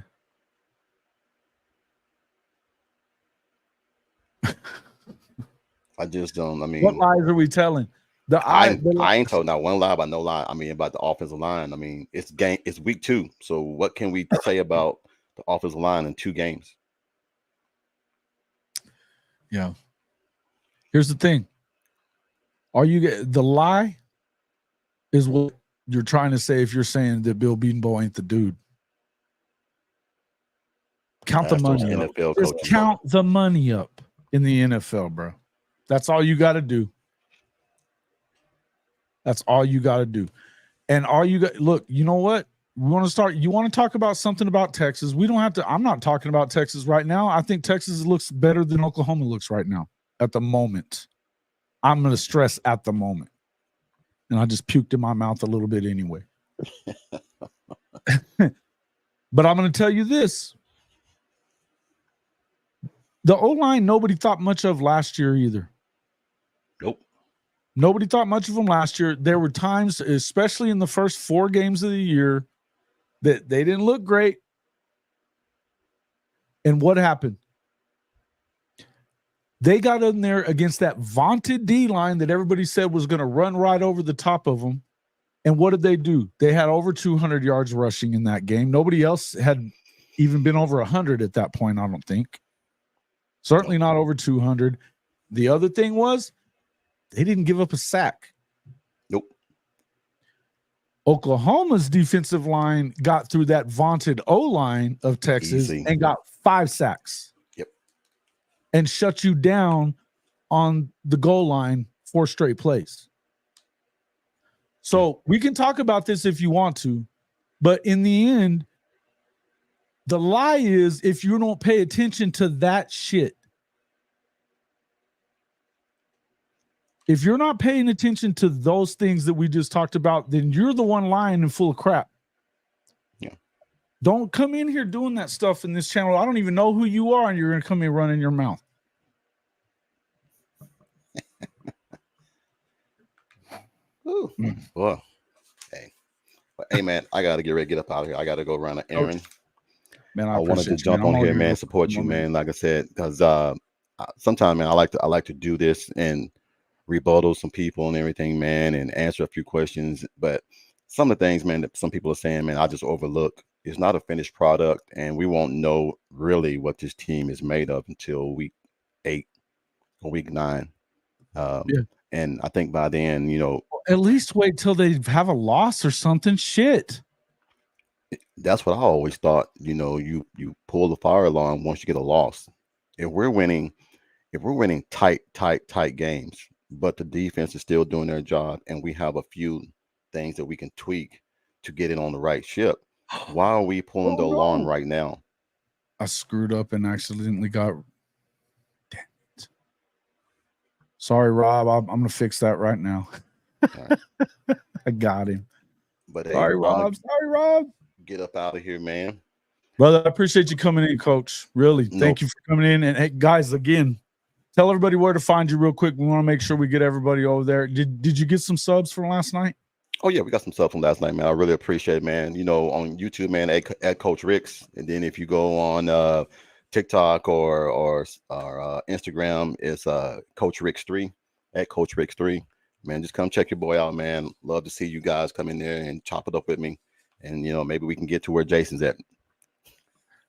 I just don't. What lies are we telling? I ain't told not one lie about no lie. About the offensive line. It's week 2. So what can we say about the offensive line in 2 games? Yeah. Here's the thing. The lie is what you're trying to say if you're saying that Bill Bedenbaugh ain't the dude. Count the money up. Just count the money up in the NFL, bro. That's all you got to do. That's all you got to do. And look, you know what? You want to talk about something about Texas. We don't have to. I'm not talking about Texas right now. I think Texas looks better than Oklahoma looks right now at the moment. I'm going to stress at the moment. And I just puked in my mouth a little bit anyway. But I'm going to tell you this. The O-line, nobody thought much of last year either. Nope. Nobody thought much of them last year. There were times, especially in the first 4 games of the year, that they didn't look great. And what happened? They got in there against that vaunted D-line that everybody said was going to run right over the top of them. And what did they do? They had over 200 yards rushing in that game. Nobody else had even been over 100 at that point, I don't think. Certainly not over 200. The other thing was they didn't give up a sack. Nope. Oklahoma's defensive line got through that vaunted O-line of Texas and got 5 sacks. Yep. And shut you down on the goal line 4 straight plays. So we can talk about this if you want to, but in the end, the lie is if you don't pay attention to that shit, if you're not paying attention to those things that we just talked about, then you're the one lying and full of crap. Yeah. Don't come in here doing that stuff in this channel. I don't even know who you are, and you're going to come in running your mouth. Ooh, boy. Hey, man, I got to get ready to get up out of here. I got to go run an errand. Man, I wanted to jump on here, man, support you, man. Like I said, because sometimes, man, I like to do this and rebuttal some people and everything, man, and answer a few questions. But some of the things, man, that some people are saying, man, I just overlook. It's not a finished product, and we won't know really what this team is made of until week 8 or week 9. And I think by then, at least wait till they have a loss or something. Shit. That's what I always thought. You pull the fire alarm once you get a loss. If we're winning tight games, but the defense is still doing their job, and we have a few things that we can tweak to get it on the right ship, why are we pulling the alarm right now? I screwed up and accidentally got. Damn it. Sorry, Rob. I'm going to fix that right now. Right. I got him. But sorry, Rob. Sorry, Rob. Get up out of here, man. Brother, I appreciate you coming in, Coach. Really. Thank you for coming in. And hey, guys, again, tell everybody where to find you real quick. We want to make sure we get everybody over there. Did you get some subs from last night? Oh, yeah, we got some stuff from last night, man. I really appreciate it, man. On YouTube, man, at Coach Ricks. And then if you go on TikTok or Instagram, it's Coach Ricks 3, at Coach Ricks 3. Man, just come check your boy out, man. Love to see you guys come in there and chop it up with me. And, maybe we can get to where Jason's at.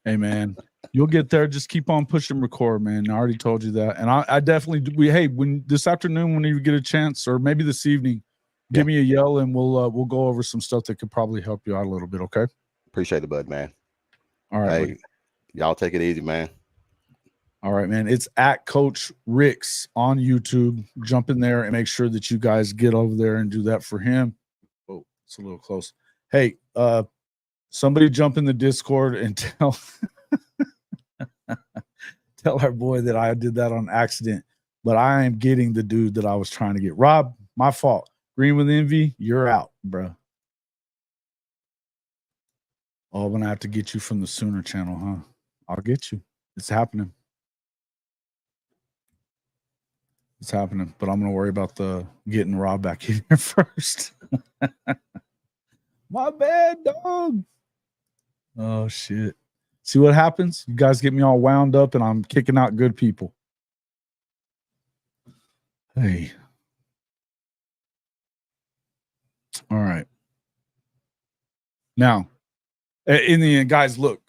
Hey, man, you'll get there. Just keep on pushing record, man. I already told you that. And I definitely, when this afternoon, when you get a chance, or maybe this evening, give me a yell and we'll go over some stuff that could probably help you out a little bit. Okay. Appreciate it, bud, man. All right. Hey, y'all take it easy, man. All right, man. It's at Coach Ricks on YouTube. Jump in there and make sure that you guys get over there and do that for him. Oh, it's a little close. Hey, somebody jump in the Discord and tell our boy that I did that on accident, but I am getting the dude that I was trying to get. Rob, my fault. Green with Envy, you're out, bro. Oh, I'm going to have to get you from the Sooner channel, huh? I'll get you. It's happening. It's happening, but I'm going to worry about the getting Rob back in here first. My bad, dog. Oh, shit. See what happens? You guys get me all wound up, and I'm kicking out good people. Hey. All right. Now, in the end, guys, look.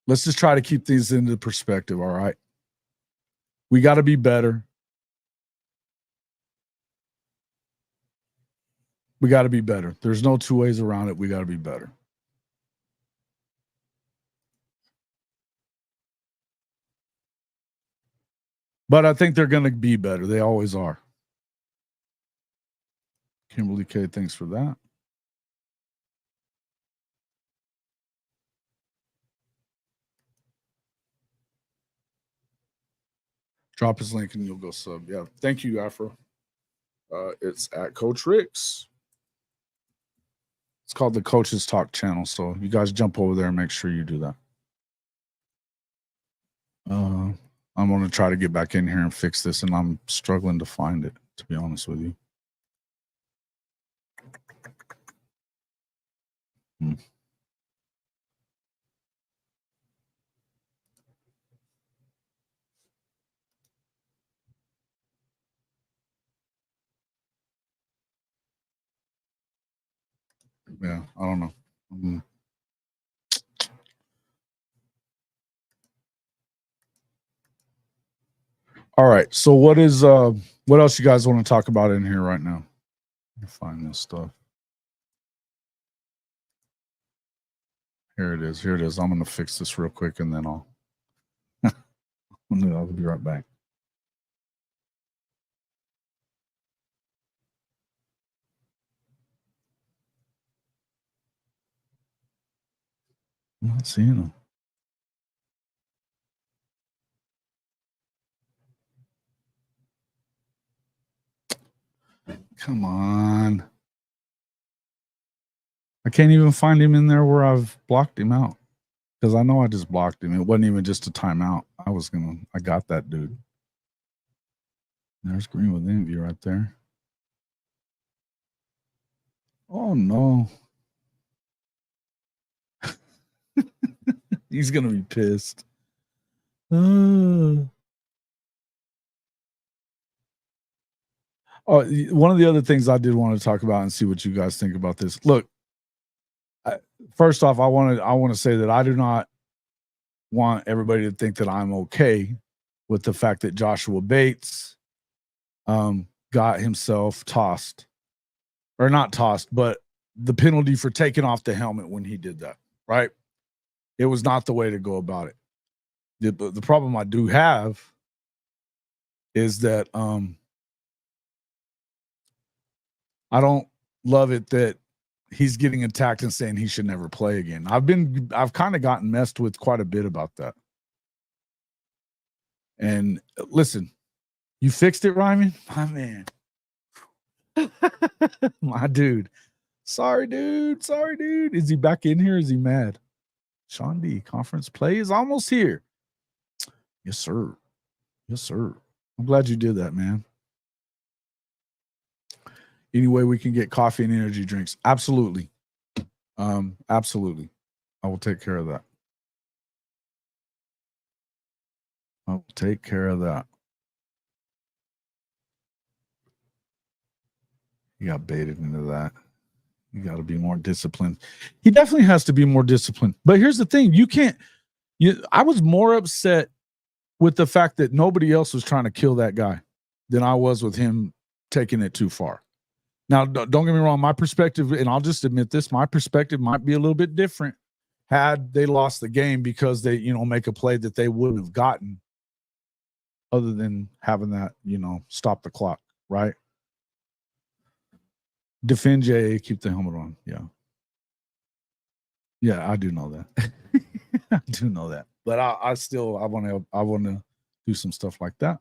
Let's just try to keep things into perspective, all right? We got to be better. We got to be better. There's no two ways around it. We got to be better. But I think they're going to be better. They always are. Kimberly K, thanks for that. Drop his link and you'll go sub. Yeah. Thank you, Afro. It's at Coach Ricks. It's called the Coaches Talk channel. So you guys jump over there and make sure you do that. I'm going to try to get back in here and fix this, and I'm struggling to find it, to be honest with you. Yeah, I don't know. All right. So what else you guys want to talk about in here right now? Let me find this stuff. Here it is. I'm going to fix this real quick and then I'll be right back. I'm not seeing him. Come on. I can't even find him in there where I've blocked him out. Because I know I just blocked him. It wasn't even just a timeout. I got that dude. There's Green with Envy right there. Oh, no. He's going to be pissed. Oh, one of the other things I did want to talk about and see what you guys think about this. Look, first off, I want to say that I do not want everybody to think that I'm okay with the fact that Joshua Bates got himself tossed. Or not tossed, but the penalty for taking off the helmet when he did that, right? It was not the way to go about it. The problem I do have is that I don't love it that he's getting attacked and saying he should never play again. I've kind of gotten messed with quite a bit about that. And listen, you fixed it, Ryman? My man. My dude. Sorry, dude. Is he back in here? Is he mad? Sean D, conference play is almost here. Yes, sir. I'm glad you did that, man. Any way we can get coffee and energy drinks? Absolutely. Absolutely. I will take care of that. You got baited into that. You got to be more disciplined. He definitely has to be more disciplined. But here's the thing. I was more upset with the fact that nobody else was trying to kill that guy than I was with him taking it too far. Now, don't get me wrong. My perspective, and I'll just admit this, my perspective might be a little bit different had they lost the game because they, make a play that they wouldn't have gotten other than having that, stop the clock, right? Defend J.A., keep the helmet on. Yeah, I do know that. I do know that. But I want to do some stuff like that.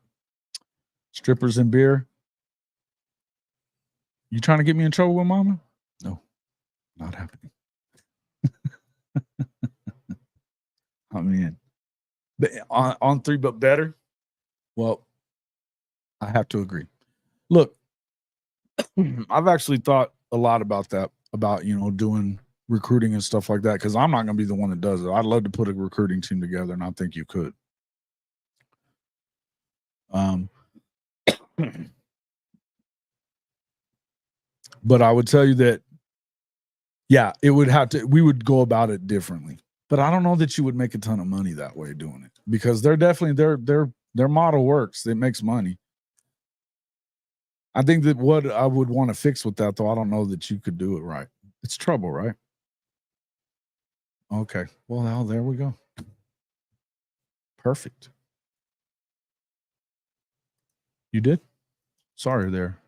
Strippers and beer. You trying to get me in trouble with mama? No, not happening. I'm in. But on 3, but better? Well, I have to agree. Look, I've actually thought a lot about that, about, doing recruiting and stuff like that, because I'm not going to be the one that does it. I'd love to put a recruiting team together, and I think you could. But I would tell you that, yeah, we would go about it differently. But I don't know that you would make a ton of money that way doing it, because they're definitely their model works. It makes money. I think that what I would want to fix with that, though, I don't know that you could do it right. It's trouble, right? Okay. Well, now there we go. Perfect. You did? Sorry there,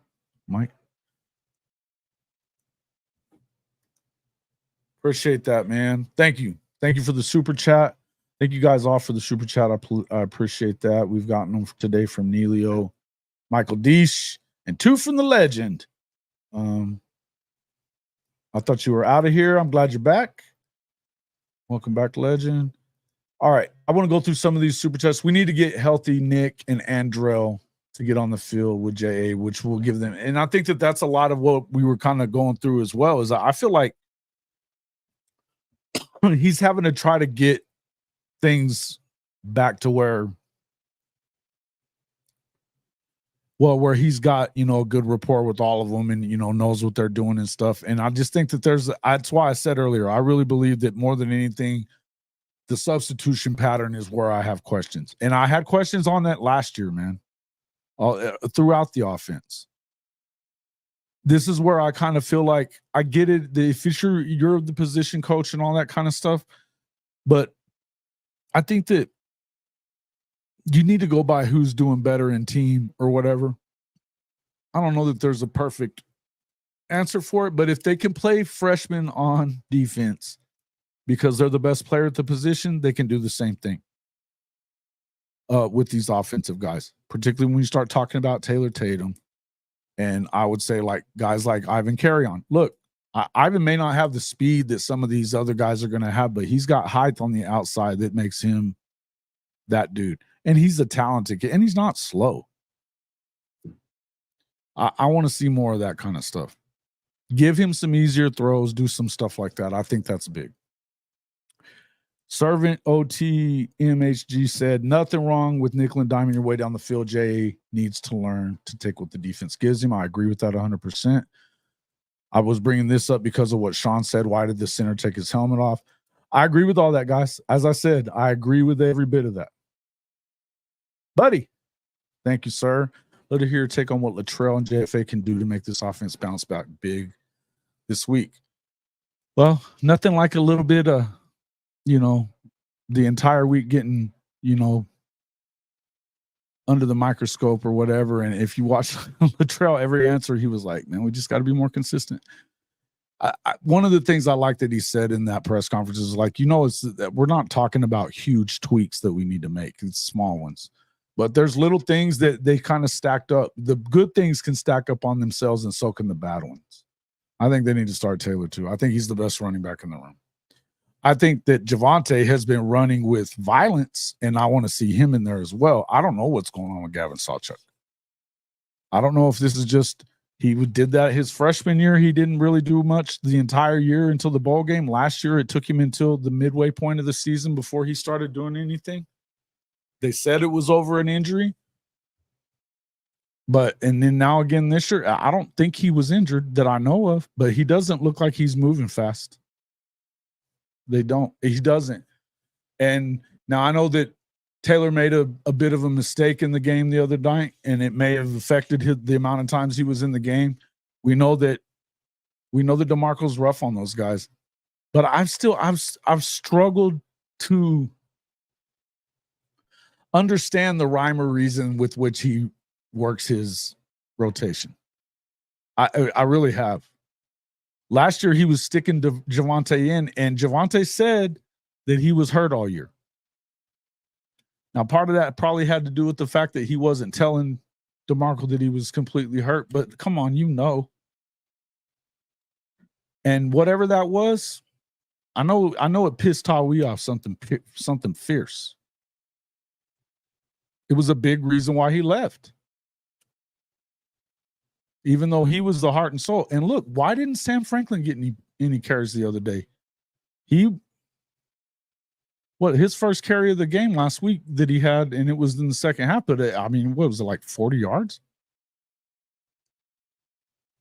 Mike. Appreciate that, man. Thank you. Thank you for the super chat. Thank you guys all for the super chat. I appreciate that. We've gotten them today from Nelio, Michael Deesh, and 2 from the legend. I thought you were out of here. I'm glad you're back. Welcome back, legend. All right. I want to go through some of these super chats. We need to get healthy Nick and Andrell to get on the field with JA, which will give them. And I think that that's a lot of what we were kind of going through as well. Is I feel like he's having to try to get things back to where he's got, a good rapport with all of them and, knows what they're doing and stuff. And I just think that that's why I said earlier, I really believe that more than anything, the substitution pattern is where I have questions. And I had questions on that last year, man, throughout the offense. This is where I kind of feel like I get it. If you're the position coach and all that kind of stuff, but I think that you need to go by who's doing better in team or whatever. I don't know that there's a perfect answer for it, but if they can play freshmen on defense, because they're the best player at the position, they can do the same thing with these offensive guys, particularly when you start talking about Taylor Tatum. And I would say like guys like Ivan Carrion. Look, Ivan may not have the speed that some of these other guys are going to have, but he's got height on the outside that makes him that dude. And he's a talented kid, and he's not slow. I want to see more of that kind of stuff. Give him some easier throws, do some stuff like that. I think that's big. Servant OT MHG said, nothing wrong with nickel and diming your way down the field. Jay needs to learn to take what the defense gives him. I agree with that 100%. I was bringing this up because of what Sean said. Why did the center take his helmet off? I agree with all that, guys. As I said, I agree with every bit of that. Buddy, thank you, sir. Let us hear your take on what Litrell and JFA can do to make this offense bounce back big this week. Well, nothing like a little bit of, the entire week getting, under the microscope or whatever. And if you watch Litrell, every answer, he was like, man, we just got to be more consistent. One of the things I like that he said in that press conference is like, it's that we're not talking about huge tweaks that we need to make. It's small ones. But there's little things that they kind of stacked up. The good things can stack up on themselves, and so can the bad ones. I think they need to start Taylor too. I think he's the best running back in the room. I think that Javonte has been running with violence, and I want to see him in there as well. I don't know what's going on with Gavin Sawchuk. I don't know if this is just he did that his freshman year. He didn't really do much the entire year until the bowl game. Last year, it took him until the midway point of the season before he started doing anything. They said it was over an injury. And then now again this year, I don't think he was injured that I know of, but he doesn't look like he's moving fast. He doesn't. And now I know that Taylor made a bit of a mistake in the game the other night, and it may have affected the amount of times he was in the game. We know that DeMarco's rough on those guys, but I've struggled to understand the rhyme or reason with which he works his rotation. I really have. Last year, he was sticking to Javonte in, and Javonte said that he was hurt all year. Now, part of that probably had to do with the fact that he wasn't telling DeMarco that he was completely hurt, but come on, And whatever that was, I know it pissed Tawi off something fierce. It was a big reason why he left. Even though he was the heart and soul. And look, why didn't Sam Franklin get any carries the other day? His first carry of the game last week that he had, and it was in the second half, but what was it, like 40 yards?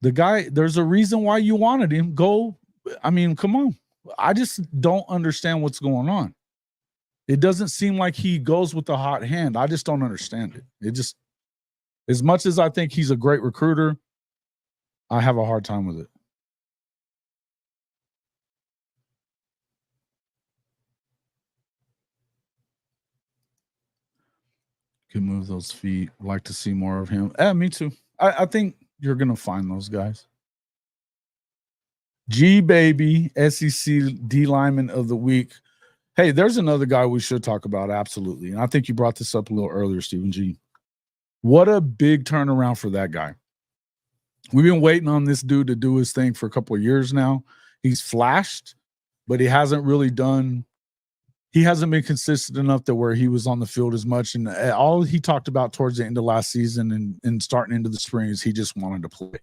The guy, there's a reason why you wanted him. Come on. I just don't understand what's going on. It doesn't seem like he goes with the hot hand. I just don't understand it. It just, as much as I think he's a great recruiter, I have a hard time with it. Can move those feet. Like to see more of him. Me too. I think you're going to find those guys. G Baby, SEC D lineman of the week. Hey, there's another guy we should talk about. Absolutely. And I think you brought this up a little earlier, Stephen G. What a big turnaround for that guy. We've been waiting on this dude to do his thing for a couple of years now. He's flashed, but he hasn't been consistent enough to where he was on the field as much. And all he talked about towards the end of last season and starting into the spring is he just wanted to play.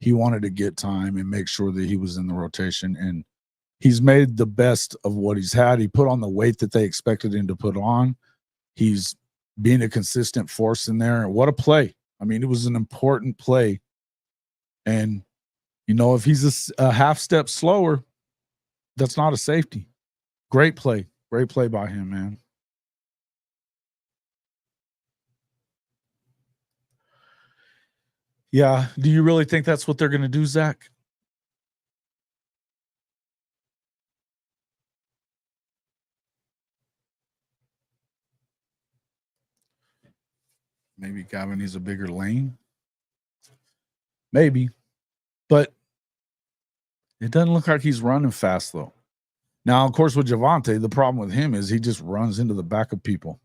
He wanted to get time and make sure that he was in the rotation. And he's made the best of what he's had. He put on the weight that they expected him to put on. He's being a consistent force in there. And what a play. It was an important play. And, if he's a half step slower, that's not a safety. Great play. Great play by him, man. Yeah. Do you really think that's what they're going to do, Zach? Maybe Gavin needs a bigger lane. Maybe. But it doesn't look like he's running fast, though. Now, of course, with Javonte, the problem with him is he just runs into the back of people.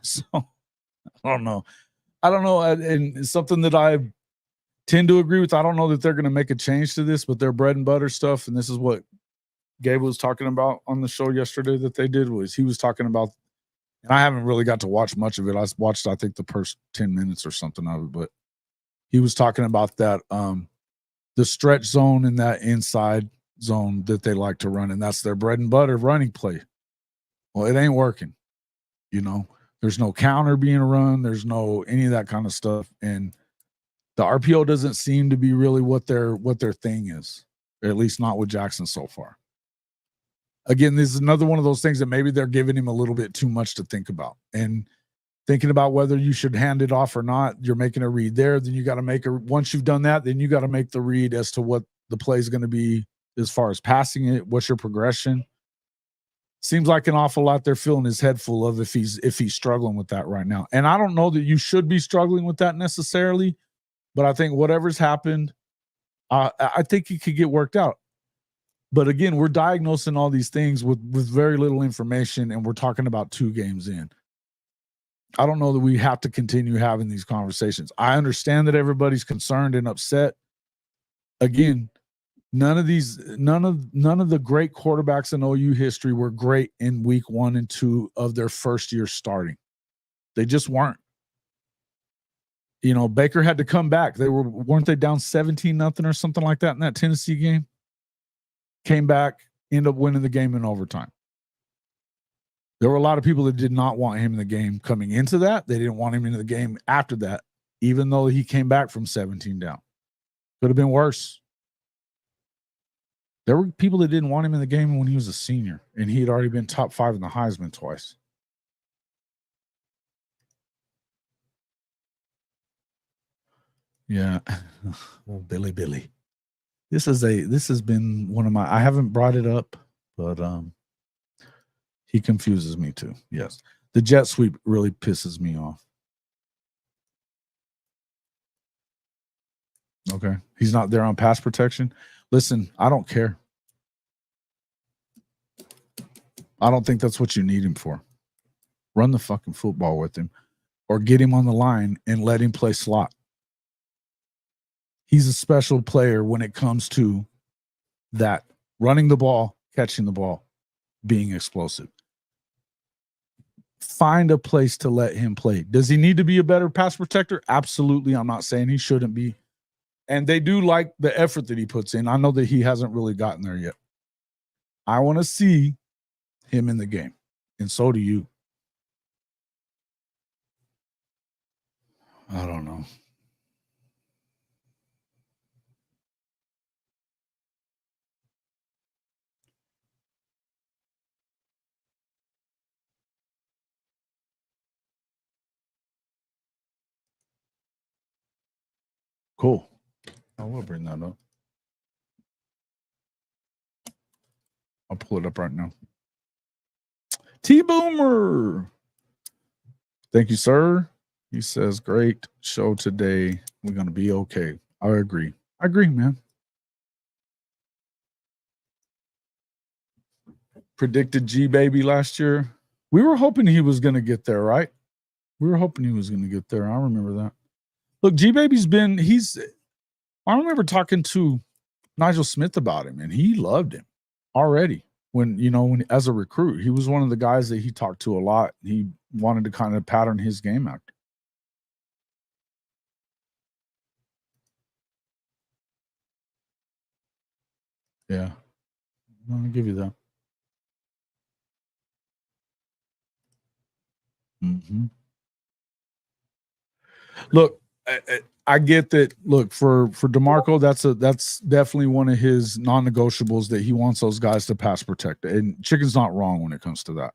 So I don't know. And it's something that I tend to agree with. I don't know that they're going to make a change to this, but their bread and butter stuff, and this is what Gabe was talking about on the show yesterday that they did, was he was talking about, and I haven't really got to watch much of it. I watched, I think, the first 10 minutes or something of it, but he was talking about that the stretch zone and that inside zone that they like to run, and that's their bread and butter running play. Well, it ain't working. There's no counter being run. There's no any of that kind of stuff, and the RPO doesn't seem to be really what their thing is, or at least not with Jackson so far. Again, this is another one of those things that maybe they're giving him a little bit too much to think about. And thinking about whether you should hand it off or not, you're making a read there. Then you got to once you've done that, then you got to make the read as to what the play is going to be as far as passing it. What's your progression? Seems like an awful lot they're filling his head full of if he's struggling with that right now. And I don't know that you should be struggling with that necessarily, but I think whatever's happened, I think it could get worked out. But again, we're diagnosing all these things with very little information, and we're talking about 2 games in. I don't know that we have to continue having these conversations. I understand that everybody's concerned and upset. Again, none of the great quarterbacks in OU history were great in week 1 and 2 of their first year starting. They just weren't. Baker had to come back. Weren't they down 17-0 or something like that in that Tennessee game? Came back, ended up winning the game in overtime. There were a lot of people that did not want him in the game coming into that. They didn't want him into the game after that, even though he came back from 17 down. Could have been worse. There were people that didn't want him in the game when he was a senior, and he had already been top 5 in the Heisman twice. Yeah. Well, Billy. This has been one of my, I haven't brought it up, but he confuses me too. Yes. The jet sweep really pisses me off. Okay. He's not there on pass protection. Listen, I don't care. I don't think that's what you need him for. Run the fucking football with him or get him on the line and let him play slot. He's a special player when it comes to that running the ball, catching the ball, being explosive. Find a place to let him play. Does he need to be a better pass protector? Absolutely. I'm not saying he shouldn't be. And they do like the effort that he puts in. I know that he hasn't really gotten there yet. I want to see him in the game. And so do you. I don't know. Cool. I will bring that up. I'll pull it up right now. T-Boomer. Thank you, sir. He says, great show today. We're going to be okay. I agree. I agree, man. Predicted G-Baby last year. We were hoping he was going to get there, right? We were hoping he was going to get there. I remember that. Look, G-Baby's been, I remember talking to Nigel Smith about him, and he loved him already. When as a recruit, he was one of the guys that he talked to a lot. He wanted to kind of pattern his game after. Yeah. I'll give you that. Mm-hmm. Look, I get that. Look, for DeMarco, that's definitely one of his non-negotiables that he wants those guys to pass protect. And Chicken's not wrong when it comes to that.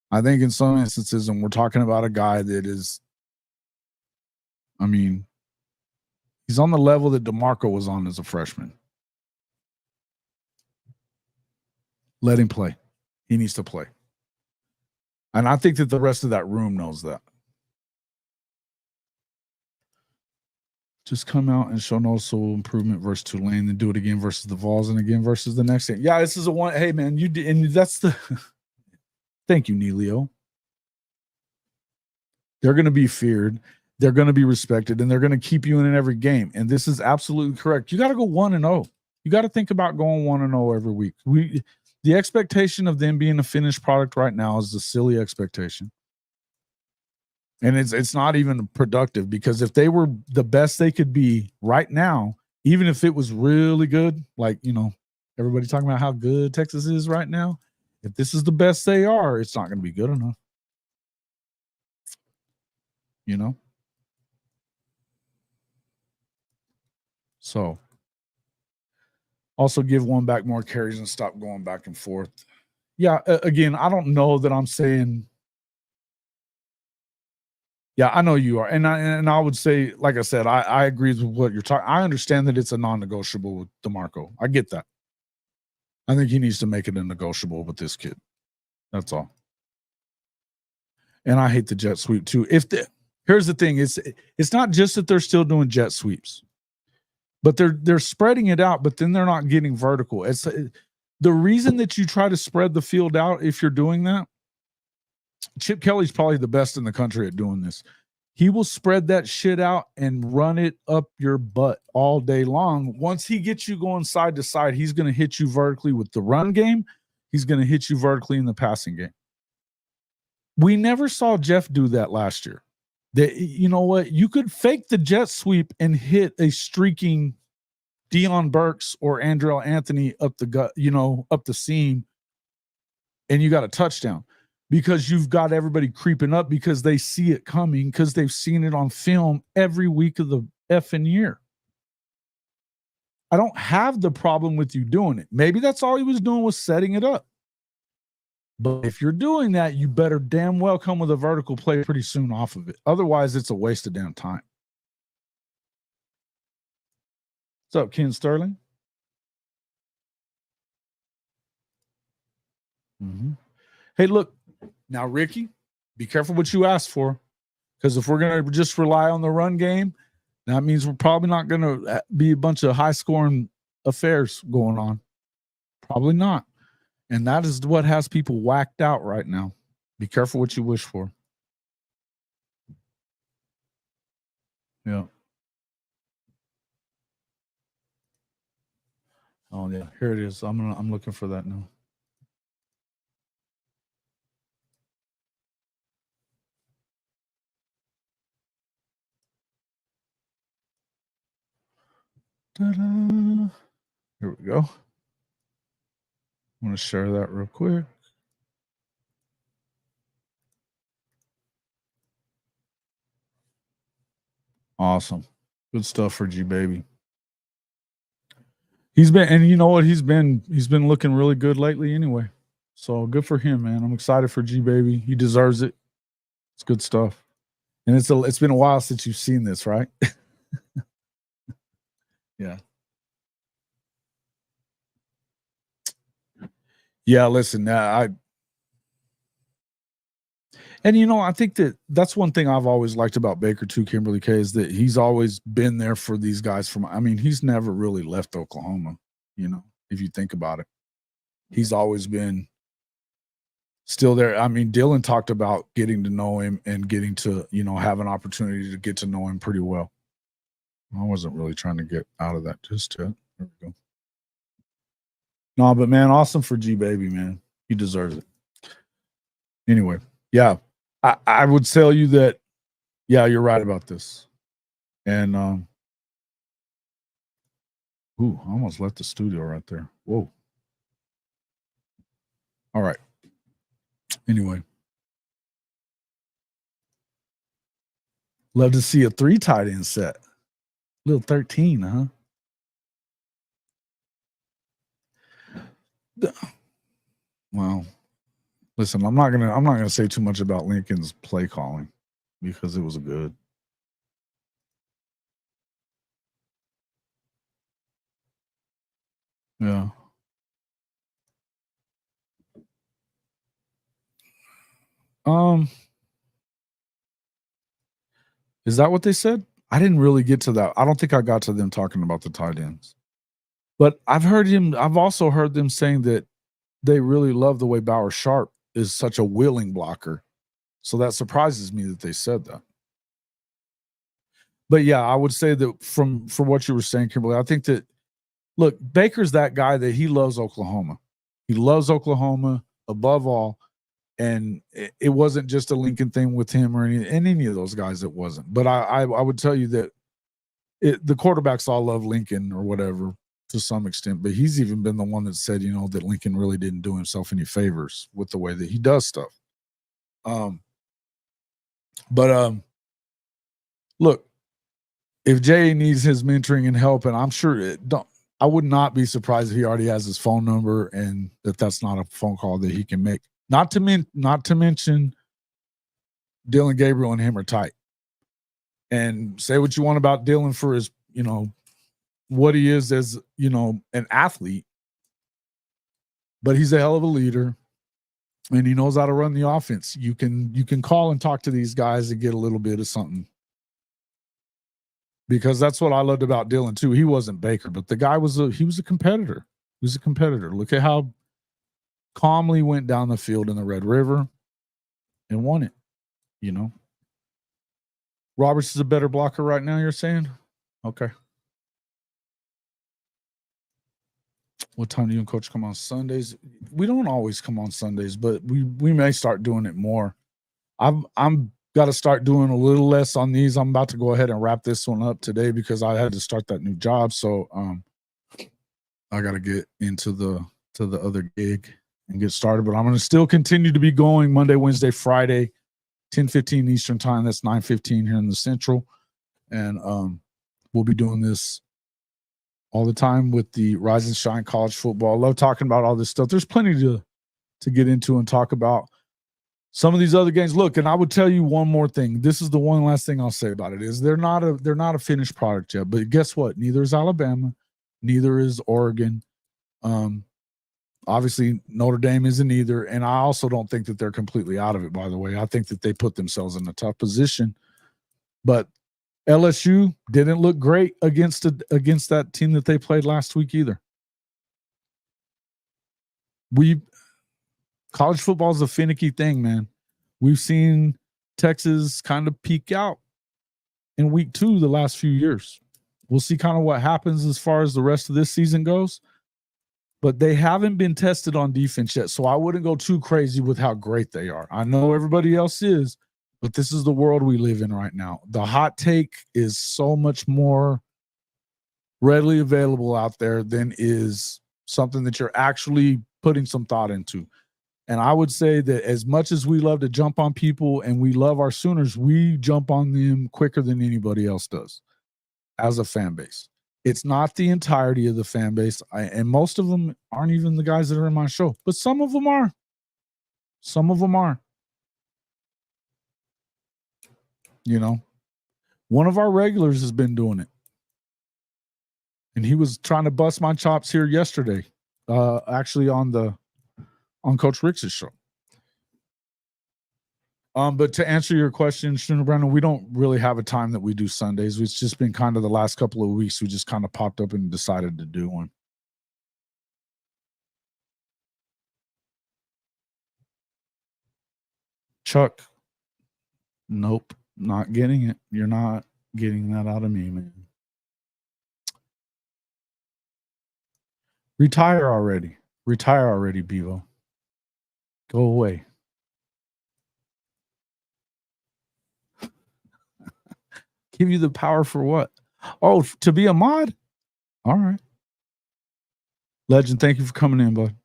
I think in some instances, and we're talking about a guy that is, I mean, he's on the level that DeMarco was on as a freshman. Let him play. He needs to play. And I think that the rest of that room knows that. Just come out and show noticeable improvement versus Tulane, then do it again versus the Vols and again versus the next game. Yeah, this is a one. Hey, man, you did, and that's the. Thank you, Neilio. They're going to be feared, they're going to be respected, and they're going to keep you in every game. And this is absolutely correct. You got to go 1-0. You got to think about going 1-0 every week. The expectation of them being a finished product right now is a silly expectation. And it's not even productive, because if they were the best they could be right now, even if it was really good, like, everybody talking about how good Texas is right now, if this is the best they are, it's not going to be good enough. So also give one back more carries and stop going back and forth. Yeah, again, I don't know that I'm saying. Yeah, I know you are. And I would say, like I said, I agree with what you're talking. I understand that it's a non-negotiable with DeMarco. I get that. I think he needs to make it a negotiable with this kid. That's all. And I hate the jet sweep too. Here's the thing, it's not just that they're still doing jet sweeps, but they're spreading it out, but then they're not getting vertical. It's the reason that you try to spread the field out. If you're doing that, Chip Kelly's probably the best in the country at doing this. He will spread that shit out and run it up your butt all day long. Once he gets you going side to side, he's going to hit you vertically with the run game. He's going to hit you vertically in the passing game. We never saw Jeff do that last year. You know what? You could fake the jet sweep and hit a streaking Deion Burks or Andrell Anthony up the gut, up the seam, and you got a touchdown, because you've got everybody creeping up because they see it coming, because they've seen it on film every week of the effing year. I don't have the problem with you doing it. Maybe that's all he was doing, was setting it up. But if you're doing that, you better damn well come with a vertical play pretty soon off of it. Otherwise, it's a waste of damn time. What's up, Ken Sterling? Mm-hmm. Hey, look, now, Ricky, be careful what you ask for, because if we're going to just rely on the run game, that means we're probably not going to be a bunch of high-scoring affairs going on. Probably not. And that is what has people whacked out right now. Be careful what you wish for. Yeah. Oh yeah, here it is. I'm looking for that now. Ta-da. Here we go. I'm going to share that real quick. Awesome. Good stuff for G Baby. He's been, and you know what? He's been looking really good lately anyway. So good for him, man. I'm excited for G Baby. He deserves it. It's good stuff. And it's been a while since you've seen this, right? Yeah. Yeah, listen, and I think that's one thing I've always liked about Baker too, Kimberly K, is that he's always been there for these guys he's never really left Oklahoma, if you think about it. He's always been still there. Dylan talked about getting to know him and getting to, have an opportunity to get to know him pretty well. I wasn't really trying to get out of that just yet. There we go. No, but man, awesome for G Baby, man. He deserves it. Anyway, yeah, I would tell you that, yeah, you're right about this. And I almost left the studio right there. Whoa. All right. Anyway. Love to see a 3 tight end set. Little 13, huh? Well, listen, I'm not gonna say too much about Lincoln's play calling, because it was good. Yeah. Is that what they said? I didn't really get to that. I don't think I got to them talking about the tight ends. But I've also heard them saying that they really love the way Bauer Sharp is such a willing blocker. So that surprises me that they said that. But yeah, I would say that from what you were saying, Kimberly, I think that, look, Baker's that guy that he loves Oklahoma. He loves Oklahoma above all. And it wasn't just a Lincoln thing with him or any of those guys. It wasn't. But I would tell you that the quarterbacks all love Lincoln or whatever to some extent. But he's even been the one that said, that Lincoln really didn't do himself any favors with the way that he does stuff. Look, if Jay needs his mentoring and help, and I'm sure I would not be surprised if he already has his phone number and that's not a phone call that he can make. Not to mention Dylan Gabriel and him are tight. And say what you want about Dylan for his, what he is as, an athlete. But he's a hell of a leader. And he knows how to run the offense. You can call and talk to these guys and get a little bit of something. Because that's what I loved about Dylan too. He wasn't Baker, but the guy was a competitor. He was a competitor. Look at how calmly went down the field in the Red River and won it. Roberts is a better blocker right now, you're saying? Okay. What time do you and Coach come on Sundays? We don't always come on Sundays, but we may start doing it more. I'm got to start doing a little less on these. I'm about to go ahead and wrap this one up today because I had to start that new job. So I got to get into the other gig and get started. But I'm going to still continue to be going Monday, Wednesday, Friday, 10:15 Eastern time. That's 9:15 here in the Central. And we'll be doing this all the time with the Rise and Shine College Football. I love talking about all this stuff. There's plenty to get into and talk about. Some of these other games, look, and I would tell you one more thing. This is the one last thing I'll say about it is they're not a finished product yet. But guess what? Neither is Alabama, neither is Oregon. Obviously, Notre Dame isn't either, and I also don't think that they're completely out of it. By the way, I think that they put themselves in a tough position. But LSU didn't look great against that team that they played last week either. College football is a finicky thing, man. We've seen Texas kind of peak out in week 2 the last few years. We'll see kind of what happens as far as the rest of this season goes. But they haven't been tested on defense yet, so I wouldn't go too crazy with how great they are. I know everybody else is, but this is the world we live in right now. The hot take is so much more readily available out there than is something that you're actually putting some thought into. And I would say that as much as we love to jump on people and we love our Sooners, we jump on them quicker than anybody else does as a fan base. It's not the entirety of the fan base, and most of them aren't even the guys that are in my show, but some of them are. Some of them are. One of our regulars has been doing it. And he was trying to bust my chops here yesterday, actually on Coach Rick's show. But to answer your question, Shooner Brandon, we don't really have a time that we do Sundays. It's just been kind of the last couple of weeks we just kind of popped up and decided to do one. Chuck, nope, not getting it. You're not getting that out of me, man. Retire already. Retire already, Bevo. Go away. Give you the power for what? Oh, to be a mod? All right. Legend, thank you for coming in, bud.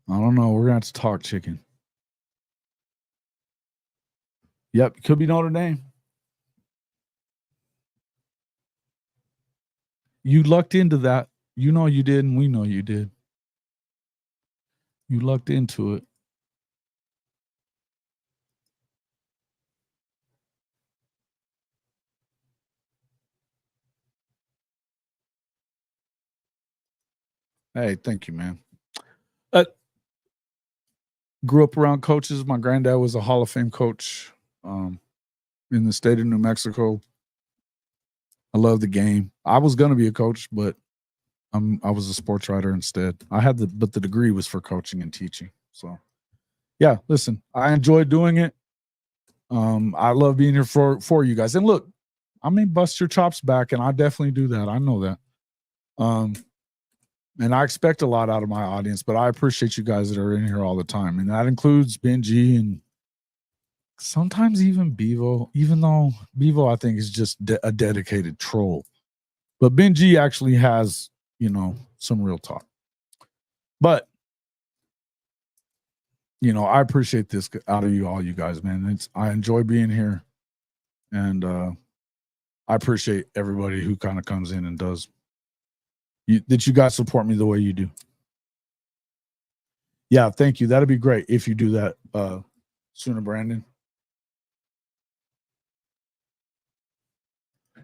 I don't know. We're going to have to talk, chicken. Yep, could be Notre Dame. You lucked into that. You know you did, and we know you did. You lucked into it. Hey, thank you, man. Grew up around coaches. My granddad was a Hall of Fame coach. in the state of New Mexico. I love the game. I was going to be a coach, but I was a sports writer instead. But the degree was for coaching and teaching. So, yeah, listen, I enjoy doing it. I love being here for you guys. And look, I may bust your chops back, and I definitely do that. I know that. And I expect a lot out of my audience, but I appreciate you guys that are in here all the time. And that includes Benji and sometimes even Bevo, even though Bevo, I think, is just a dedicated troll. But Benji actually has, some real talk. But, I appreciate this out of all you guys, man. I enjoy being here. And I appreciate everybody who kind of comes in and does. That you guys support me the way you do. Yeah, thank you. That'd be great if you do that, Sooner Brandon.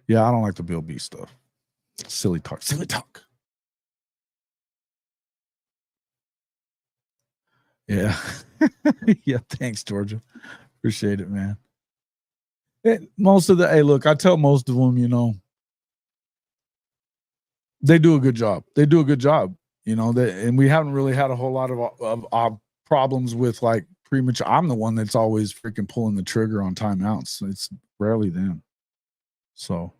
Yeah, I don't like the Bill B stuff. Silly talk. Yeah. Yeah, thanks, Georgia. Appreciate it, man. Look, I tell most of them, they do a good job. And we haven't really had a whole lot of problems with like premature. I'm the one that's always freaking pulling the trigger on timeouts. It's rarely them. So,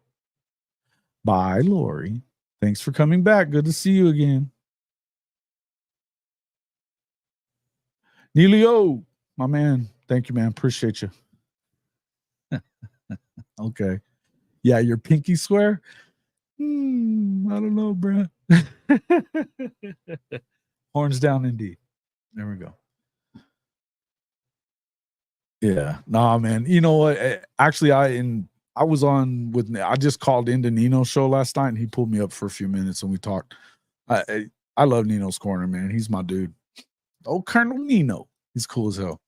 bye, Lori. Thanks for coming back. Good to see you again. Neilio, my man. Thank you, man. Appreciate you. Okay. Yeah, your pinky swear? I don't know, bro. Horns down indeed. There we go. Yeah. Nah, man. You know what? Actually, I was on with, I just called into Nino's show last night and he pulled me up for a few minutes and we talked. I love Nino's Corner, man. He's my dude. Oh, Colonel Nino. He's cool as hell.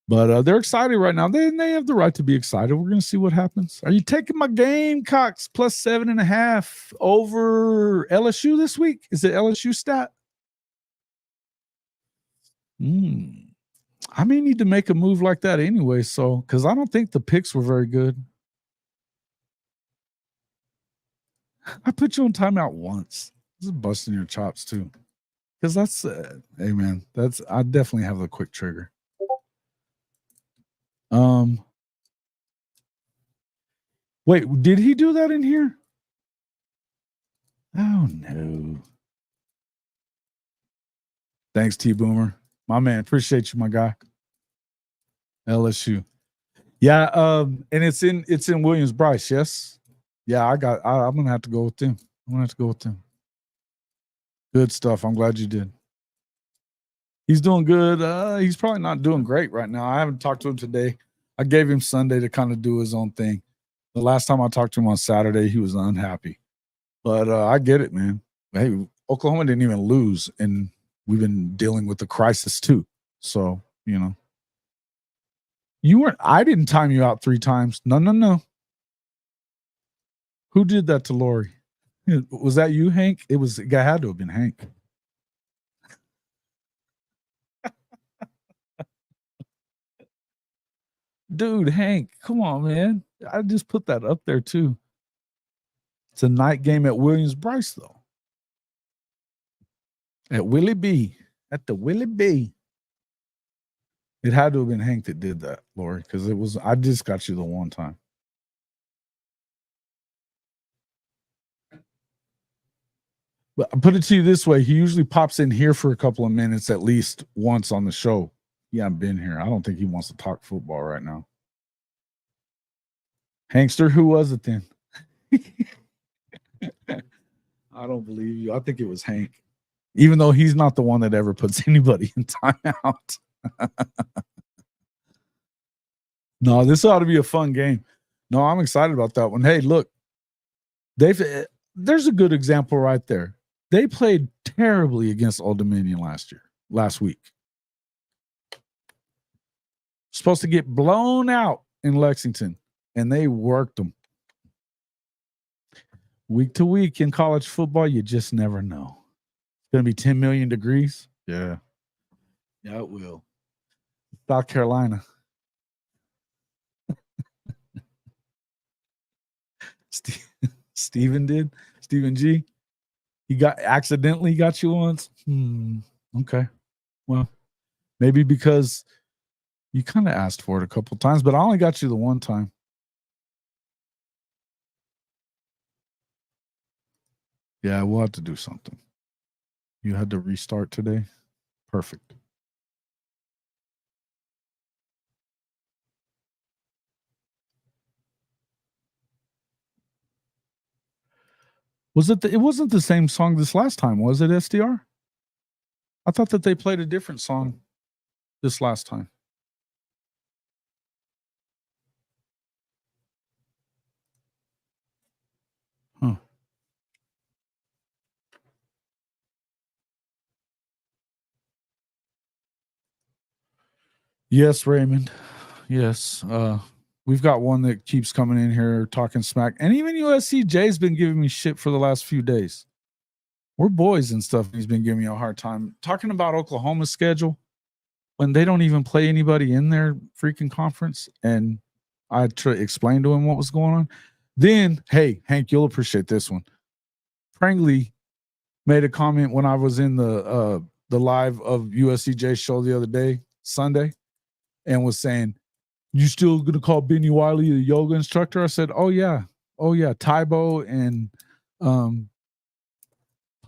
But they're excited right now. They have the right to be excited. We're going to see what happens. Are you taking my Gamecocks plus 7.5 over LSU this week? Is it LSU stat? I may need to make a move like that anyway. So, because I don't think the picks were very good. I put you on timeout once. This is busting your chops too. Because that's, hey man, I definitely have a quick trigger. Wait, did he do that in here? Oh no. Thanks, T Boomer. My man, appreciate you, my guy. LSU. Yeah, and it's in Williams-Brice, yes. Yeah, I'm gonna have to go with them. Good stuff. I'm glad you did. He's doing good. He's probably not doing great right now. I haven't talked to him today. I gave him Sunday to kind of do his own thing. The last time I talked to him on Saturday, he was unhappy. But I get it, man. Hey, Oklahoma didn't even lose, and we've been dealing with the crisis too. So, I didn't time you out 3 times. No. Who did that to Lori? Was that you, Hank? It had to have been Hank. Dude, Hank, come on, man. I just put that up there too. It's a night game at Williams-Brice, though. At Willie B. At the Willie B. It had to have been Hank that did that, Lori, because I just got you the one time. But I put it to you this way. He usually pops in here for a couple of minutes at least once on the show. He hasn't been here. I don't think he wants to talk football right now. Hankster, who was it then? I don't believe you. I think it was Hank. Even though he's not the one that ever puts anybody in timeout. No, this ought to be a fun game. No, I'm excited about that one. Hey, look. There's a good example right there. They played terribly against Old Dominion last week. Supposed to get blown out in Lexington, and they worked them. Week to week in college football, you just never know. It's going to be 10 million degrees. Yeah. Yeah, it will. South Carolina. Steven did. Steven G. He accidentally got you once. Okay. Well, maybe because you kind of asked for it a couple times, but I only got you the one time. Yeah, we'll have to do something. You had to restart today. Perfect. Was it? It wasn't the same song this last time, was it, SDR? I thought that they played a different song this last time. Huh. Yes, Raymond. Yes. We've got one that keeps coming in here talking smack. And even USC Jay's been giving me shit for the last few days. We're boys and stuff. He's been giving me a hard time talking about Oklahoma's schedule when they don't even play anybody in their freaking conference. And I explained to him what was going on. Then, hey, Hank, you'll appreciate this one. Prangley made a comment when I was in the live of USCJ show the other day, Sunday, and was saying, "You still gonna call Benny Wiley a yoga instructor?" I said, "Oh yeah, Taibo and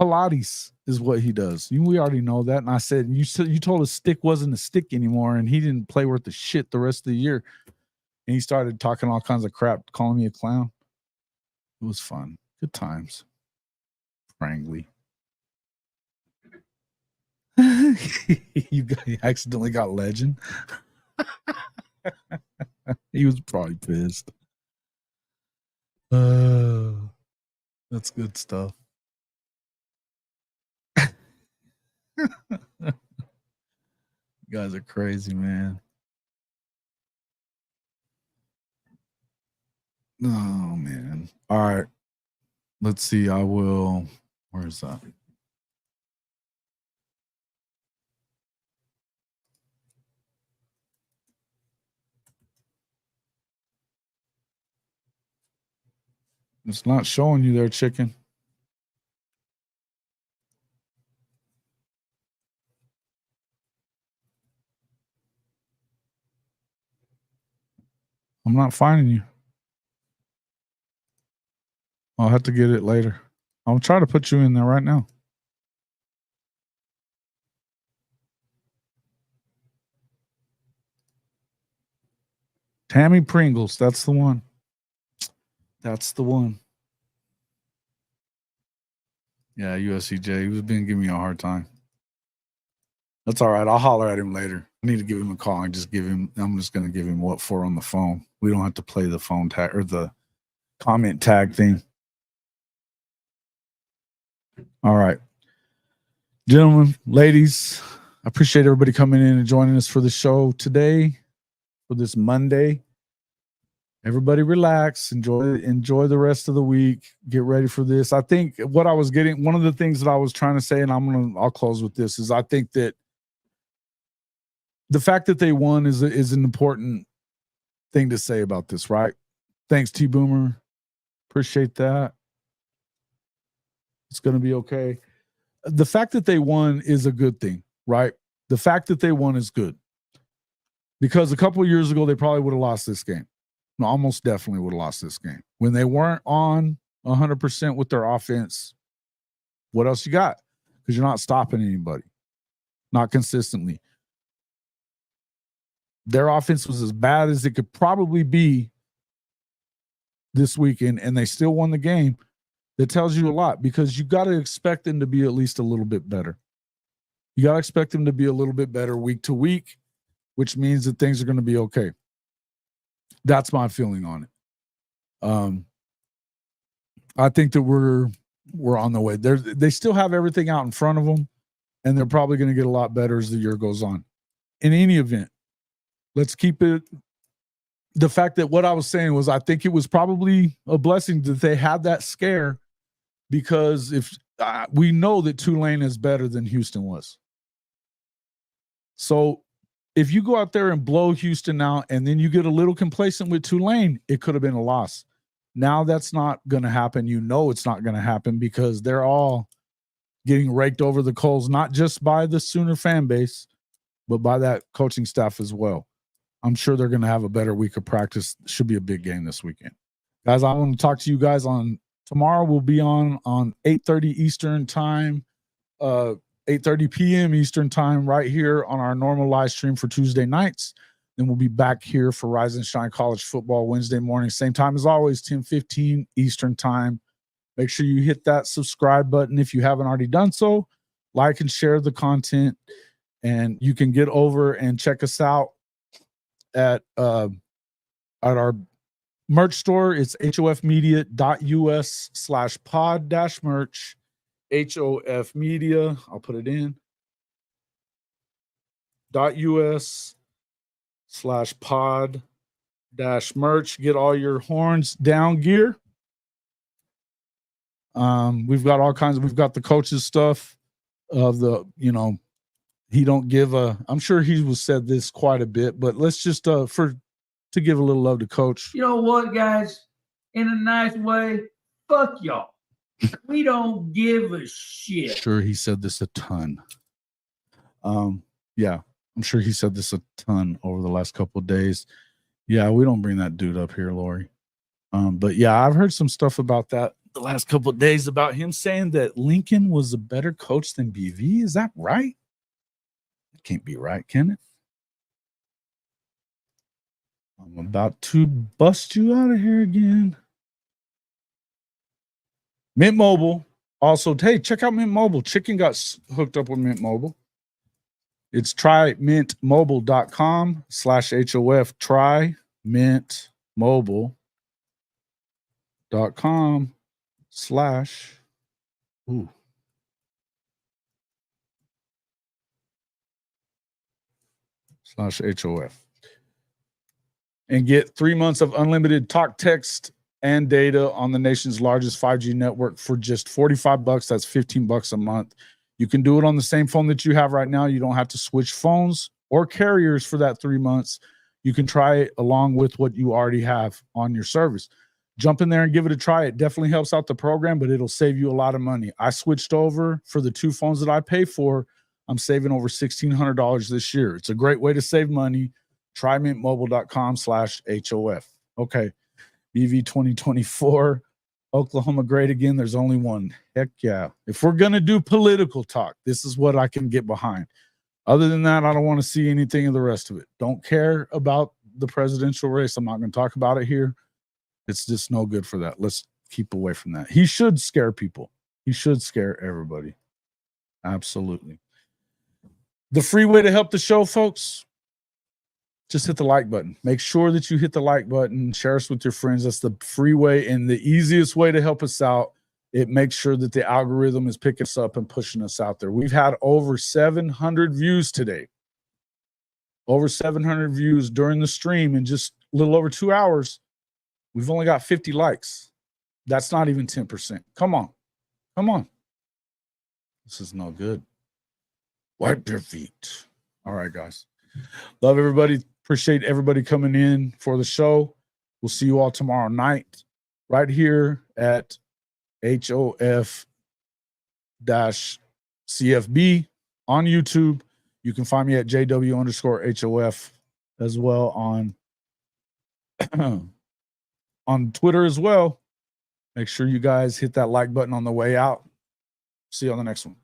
Pilates is what he does. We already know that." And I said, "You told us stick wasn't a stick anymore, and he didn't play worth the shit the rest of the year." And he started talking all kinds of crap, calling me a clown. It was fun, good times. Frankly, you accidentally got legend. He was probably pissed. That's good stuff. You guys are crazy, man. Oh, man. All right. Let's see. Where is that? It's not showing you there, chicken. I'm not finding you. I'll have to get it later. I'll try to put you in there right now. Tammy Pringles. That's the one. That's the one. Yeah, USCJ. He was been giving me a hard time. That's all right. I'll holler at him later. I need to give him a call and I'm just going to give him what for on the phone. We don't have to play the phone tag or the comment tag thing. All right. Gentlemen, ladies, I appreciate everybody coming in and joining us for the show today, for this Monday. Everybody relax, enjoy the rest of the week. Get ready for this. I think what I was getting, one of the things that I was trying to say, and I'll close with this, is I think that the fact that they won is an important thing to say about this, right? Thanks, T Boomer. Appreciate that. It's going to be okay. The fact that they won is a good thing, right? The fact that they won is good. Because a couple of years ago, they probably would have lost this game. No, almost definitely would have lost this game. When they weren't on 100% with their offense, what else you got? Because you're not stopping anybody. Not consistently. Their offense was as bad as it could probably be this weekend, and they still won the game. That tells you a lot, because you got to expect them to be at least a little bit better. You got to expect them to be a little bit better week to week, which means that things are going to be okay. That's my feeling on it. I think that we're on the way. They still have everything out in front of them, and they're probably going to get a lot better as the year goes on. In any event, let's keep it. The fact that what I was saying was, I think it was probably a blessing that they had that scare, because if we know that Tulane is better than Houston was. So if you go out there and blow Houston out and then you get a little complacent with Tulane, it could have been a loss. Now that's not going to happen. You know it's not going to happen because they're all getting raked over the coals, not just by the Sooner fan base, but by that coaching staff as well. I'm sure they're going to have a better week of practice. Should be a big game this weekend. Guys, I want to talk to you guys on tomorrow. We'll be on 8:30 Eastern time, 8:30 p.m. Eastern time right here on our normal live stream for Tuesday nights. Then we'll be back here for Rise and Shine College Football Wednesday morning, same time as always, 10:15 Eastern time. Make sure you hit that subscribe button if you haven't already done so. Like and share the content, and you can get over and check us out at our merch store. It's hofmedia.us/pod-merch. HOF Media, I'll put it in, .us/pod-merch. Get all your horns down gear. We've got all kinds. We've got the coaches stuff of the, he don't give a, I'm sure he was said this quite a bit, but let's just, to give a little love to Coach. You know what, guys? In a nice way, fuck y'all. We don't give a shit. Sure, he said this a ton. Yeah, I'm sure he said this a ton over the last couple of days. Yeah, we don't bring that dude up here, Lori. But yeah, I've heard some stuff about that the last couple of days about him saying that Lincoln was a better coach than BV. Is that right? It can't be right, can it? I'm about to bust you out of here again. Mint Mobile. Also, hey, check out Mint Mobile. Chicken got hooked up with Mint Mobile. It's trymintmobile.com/HOF. Trymintmobile.com/HOF. And get 3 months of unlimited talk, text, and data on the nation's largest 5G network for just $45. That's $15 a month. You can do it on the same phone that you have right now. You don't have to switch phones or carriers for that 3 months. You can try it along with what you already have on your service. Jump in there and give it a try. It definitely helps out the program, but it'll save you a lot of money. I switched over for the 2 phones that I pay for. I'm saving over $1,600 this year. It's a great way to save money. trymintmobile.com/HOF. Okay. BV 2024, Oklahoma great again. There's only one. Heck yeah. If we're going to do political talk, this is what I can get behind. Other than that, I don't want to see anything of the rest of it. Don't care about the presidential race. I'm not going to talk about it here. It's just no good for that. Let's keep away from that. He should scare people. He should scare everybody. Absolutely. The free way to help the show, folks, just hit the like button. Make sure that you hit the like button. Share us with your friends. That's the free way and the easiest way to help us out. It makes sure that the algorithm is picking us up and pushing us out there. We've had over 700 views today. Over 700 views during the stream in just a little over 2 hours. We've only got 50 likes. That's not even 10%. Come on. Come on. This is no good. Wipe your feet. All right, guys. Love everybody. Appreciate everybody coming in for the show. We'll see you all tomorrow night right here at HOF-CFB on YouTube. You can find me at JW_HOF as well on Twitter as well. Make sure you guys hit that like button on the way out. See you on the next one.